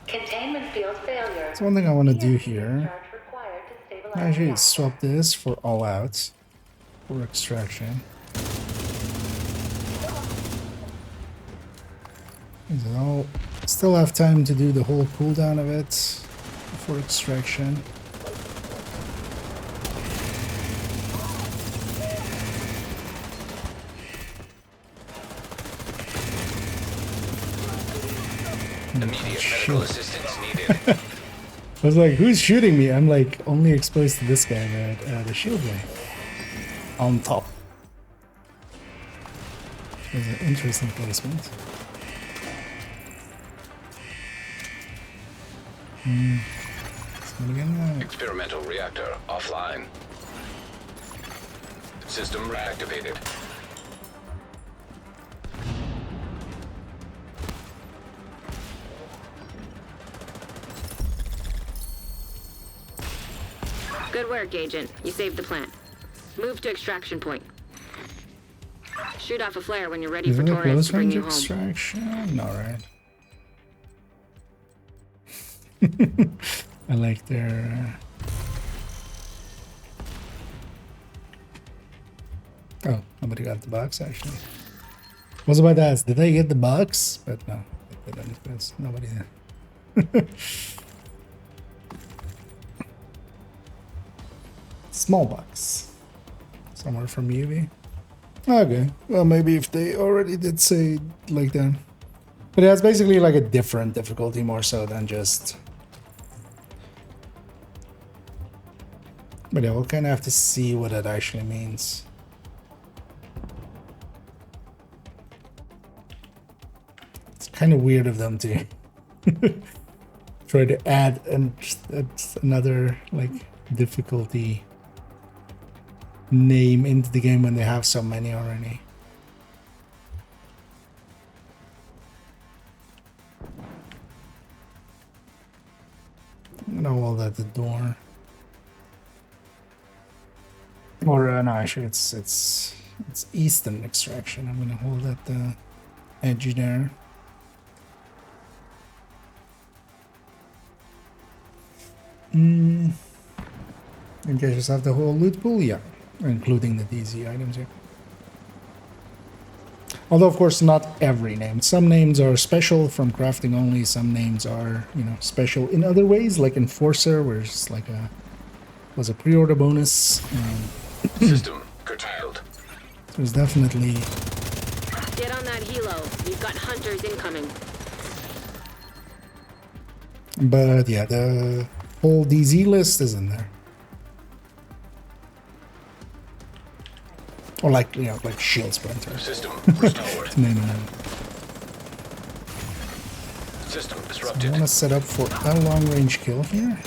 Containment field failure. So one thing I want to do here, Charge required to stabilize actually the swap this for all out for extraction. So I'll still have time to do the whole cooldown of it for extraction. Immediate medical assistance needed. I was like, who's shooting me? I'm like only exposed to this guy, the shield guy. On top. There's an interesting placement. Experimental reactor offline. System reactivated. Good work, Agent. You saved the plant. Move to extraction point. Shoot off a flare when you're ready Is for it a Torres close to bring range you home. extraction? Alright. I like their... Oh, nobody got the box actually. Was about to ask, did they get the box? But no, they didn't, because nobody did. Small box. Somewhere from UV. Okay, well maybe if they already did say like that. But it has basically like a different difficulty more so than just... But yeah, we'll kind of have to see what it actually means. It's kind of weird of them to try to add another like difficulty name into the game when they have so many already. I'm gonna hold at the door. Or no, actually, it's eastern extraction. I'm gonna hold at the edge there. In case just have the whole loot pool, yeah, including the DZ items, yeah. Although, of course, not every name. Some names are special from crafting only. Some names are, you know, special in other ways, like Enforcer, where it's like was a pre-order bonus. System curtailed. So it's definitely... Get on that helo. We've got hunters incoming. But yeah, the whole DZ list is in there. Or like, you know, like Shield Sprinter. System restored. To name it. System So I disrupted. want to set up for a long range kill here.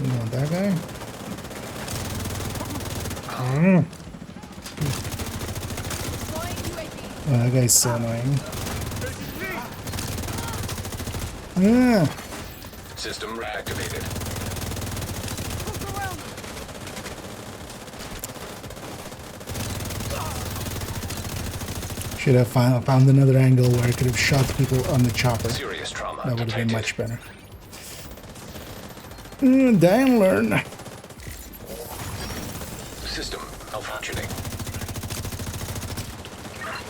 You want that guy? Oh, that guy's so annoying. Yeah. System reactivated. Should have found another angle where I could have shot people on the chopper. Serious trauma That would have been detected. much better. Die and learn. System malfunctioning.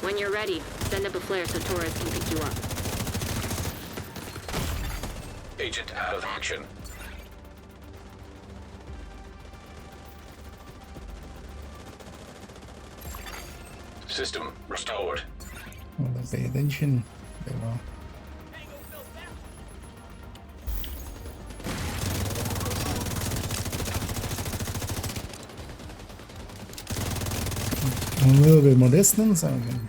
When you're ready, send up a flare so Torres can pick you up. Agent out of action. System restored. Well, they pay attention. They will. A little bit more distance, I can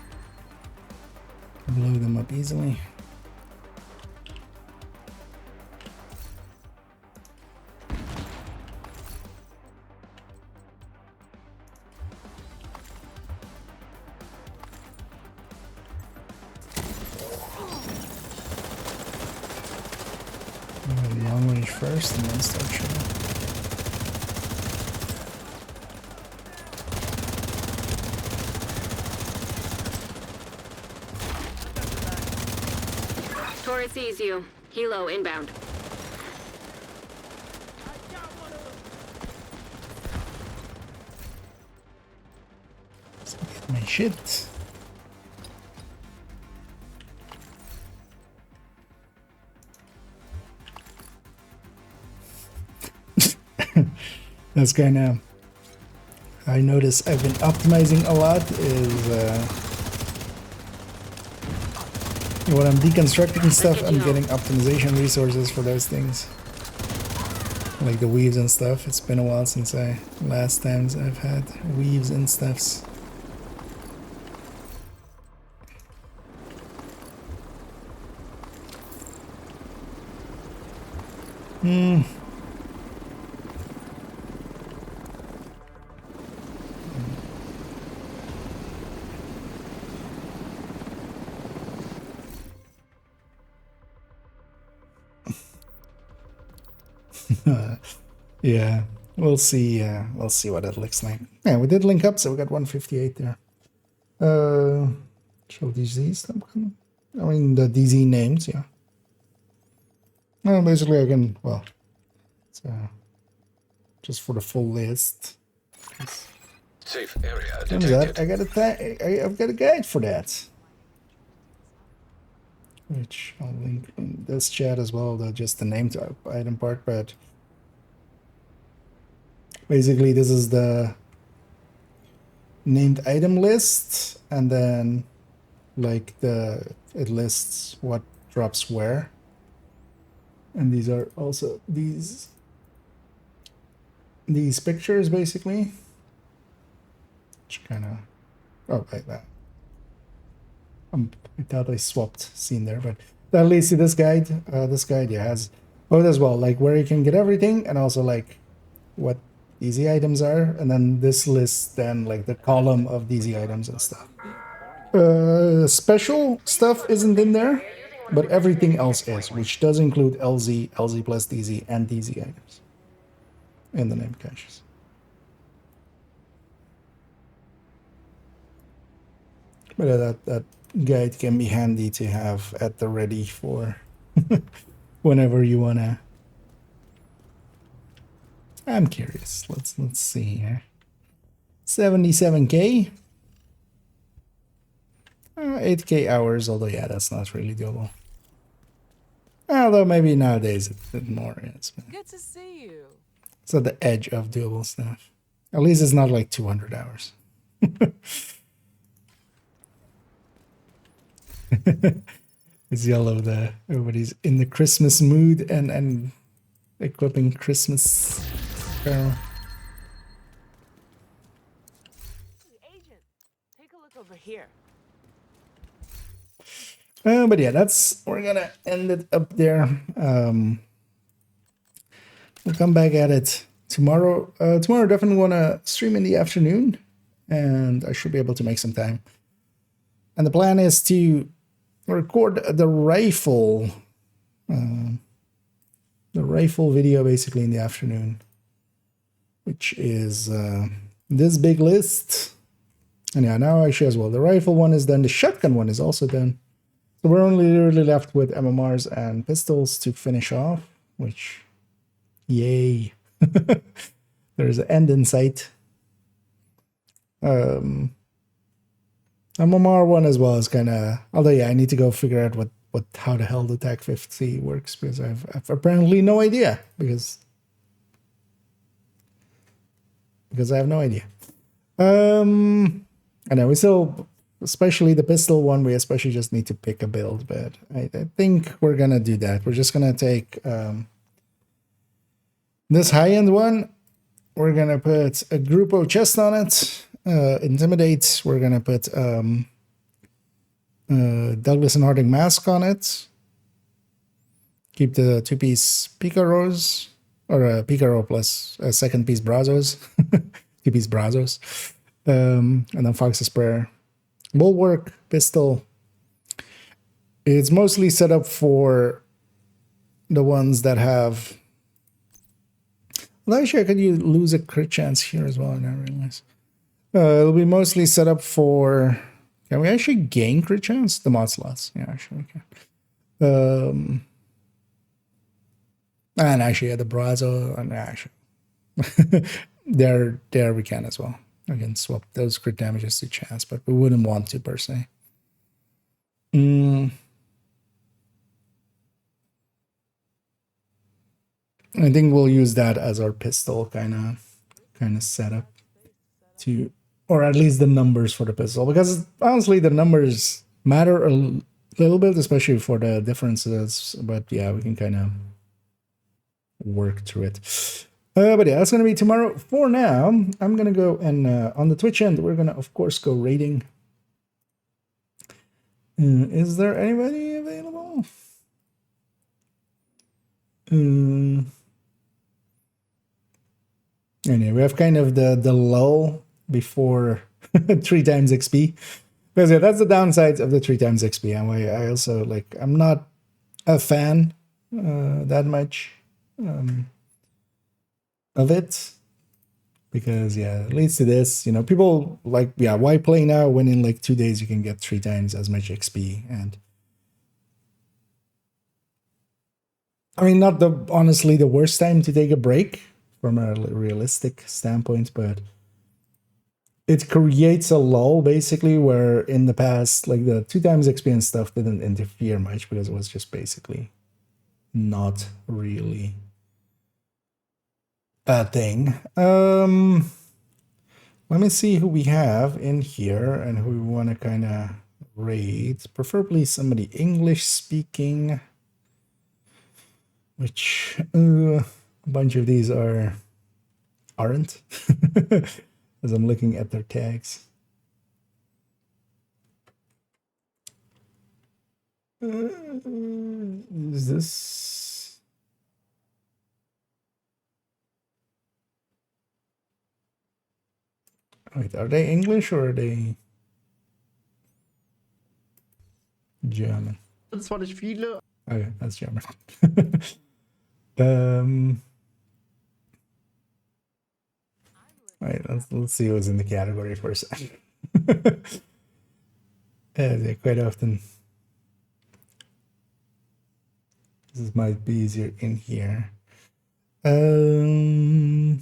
blow them up easily. Long range first and then start shooting. Torres sees you. Helo inbound. Let's get my shit. That's kind of, I notice I've been optimizing a lot is when I'm deconstructing stuff, I'm getting optimization resources for those things. Like the weaves and stuff. It's been a while since last times I've had weaves and stuffs. Yeah, we'll see. We'll see what it looks like. Yeah, we did link up, so we got 158 there. Show DZ stuff. I mean the DZ names, yeah. Well, basically I can. Well, so just for the full list. Safe area Turns detected. out I've got a guide for that, which I'll link in this chat as well. Just the named item part, but basically this is the named item list, and then like it lists what drops where, and these are also these pictures basically. Which kind of, oh, like that. I thought I swapped scene there, but at least see this guide. This guide, yeah, has both as well, like where you can get everything, and also like what DZ items are, and then this lists then like the column of DZ items and stuff. Special stuff isn't in there, but everything else is, which does include LZ, LZ plus DZ, and DZ items in the name caches. But that guide can be handy to have at the ready for whenever you wanna. I'm curious. Let's see here. 77K. 8K hours, although yeah, that's not really doable. Although maybe nowadays it more is. Good to see you. It's at the edge of doable stuff. At least it's not like 200 hours. It's yellow there. Everybody's in the Christmas mood and equipping Christmas apparel. Agent, take a look over here. But yeah, we're gonna end it up there. We'll come back at it tomorrow. Tomorrow definitely wanna stream in the afternoon, and I should be able to make some time. And the plan is to record the rifle video basically in the afternoon, which is this big list. And yeah, now I show as well. The rifle one is done. The shotgun one is also done. So we're only literally left with MMRs and pistols to finish off, which, yay. There's an end in sight. MMR one as well is kind of, although yeah, I need to go figure out how the hell the TAC 50 works, because I've apparently no idea, because I have no idea. I know we still, especially the pistol one, we especially just need to pick a build, but I think we're gonna do that. We're just gonna take this high-end one. We're gonna put a Grupo chest on it. Intimidate. We're gonna put Douglas and Harding mask on it. Keep the 2-piece Picaros, or a Picaro plus a second piece Brazos, 2-piece Brazos, and then Fox's Prayer. Bulwark pistol. It's mostly set up for the ones that have. Well, actually, I could lose a crit chance here as well. I didn't realize. It'll be mostly set up for. Can we actually gain crit chance? The mod slots. Yeah, actually we can. And actually, the Brazo, and actually, there we can as well. I can swap those crit damages to chance, but we wouldn't want to per se. I think we'll use that as our pistol kind of setup to, or at least the numbers for the pistol, because honestly the numbers matter a little bit, especially for the differences. But yeah, we can kind of work through it. But yeah, that's gonna be tomorrow. For now, I'm gonna go and on the Twitch end, we're gonna of course go raiding. Is there anybody available? Anyway, we have kind of the lull before 3 times XP. Because yeah, that's the downsides of the 3 times XP. And I also I'm not a fan that much of it. Because yeah, it leads to this. You know, people why play now when in 2 days you can get 3 times as much XP? And I mean, not honestly the worst time to take a break from a realistic standpoint, but it creates a lull basically where in the past, the 2 times XP and stuff didn't interfere much because it was just basically not really a thing. Let me see who we have in here and who we want to kind of raid. Preferably somebody English speaking, which a bunch of these aren't. As I'm looking at their tags. Is this? Wait, are they English or are they German? Das war nicht viele. Okay, that's German. Right, let's see who's in the category for a second. Yeah, quite often. This might be easier in here. Of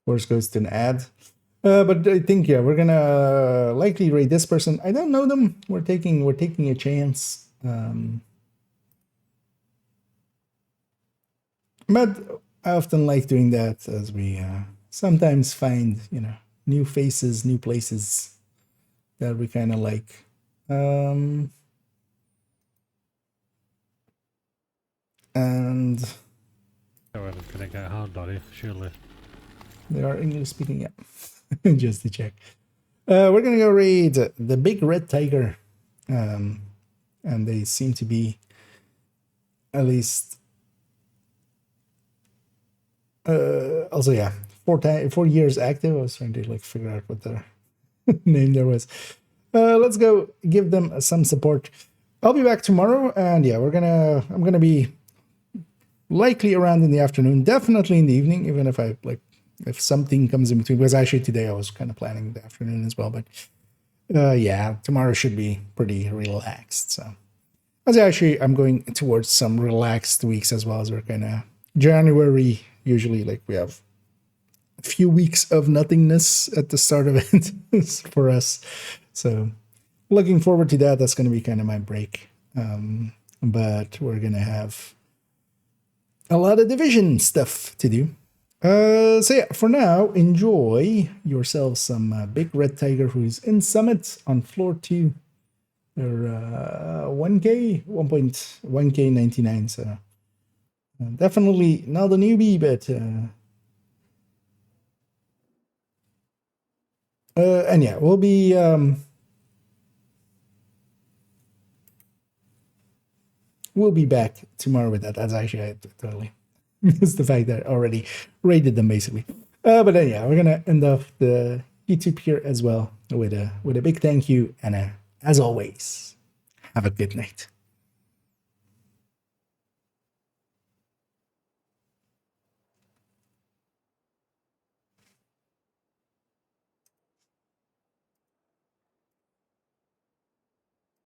course, goes to an ad. But I think we're gonna likely raid this person. I don't know them. We're taking a chance. But I often like doing that as we sometimes find new faces, new places that we kind of like. And However, can it get hard, Daddy? Surely. They are English speaking, yeah. Just to check. We're gonna go raid the Big Red Tiger. And they seem to be at least also 4 years active. I was trying to like figure out what the name there was. Let's go give them some support. I'll be back tomorrow, and I'm gonna be likely around in the afternoon, definitely in the evening, even if something comes in between, because actually today I was kind of planning the afternoon as well, but tomorrow should be pretty relaxed. So I'm going towards some relaxed weeks as well, as we're kind of January, usually like we have a few weeks of nothingness at the start of it for us. So looking forward to that. That's going to be kind of my break. But we're going to have a lot of Division stuff to do. For now, enjoy yourself some Big Red Tiger, who's in Summit on floor 2. They're 1.1K 99, so definitely not a newbie, but we'll be back tomorrow with that. That's actually I totally missed the fact that I already rated them basically. But we're gonna end off the YouTube here as well with a big thank you, and as always, have a good night.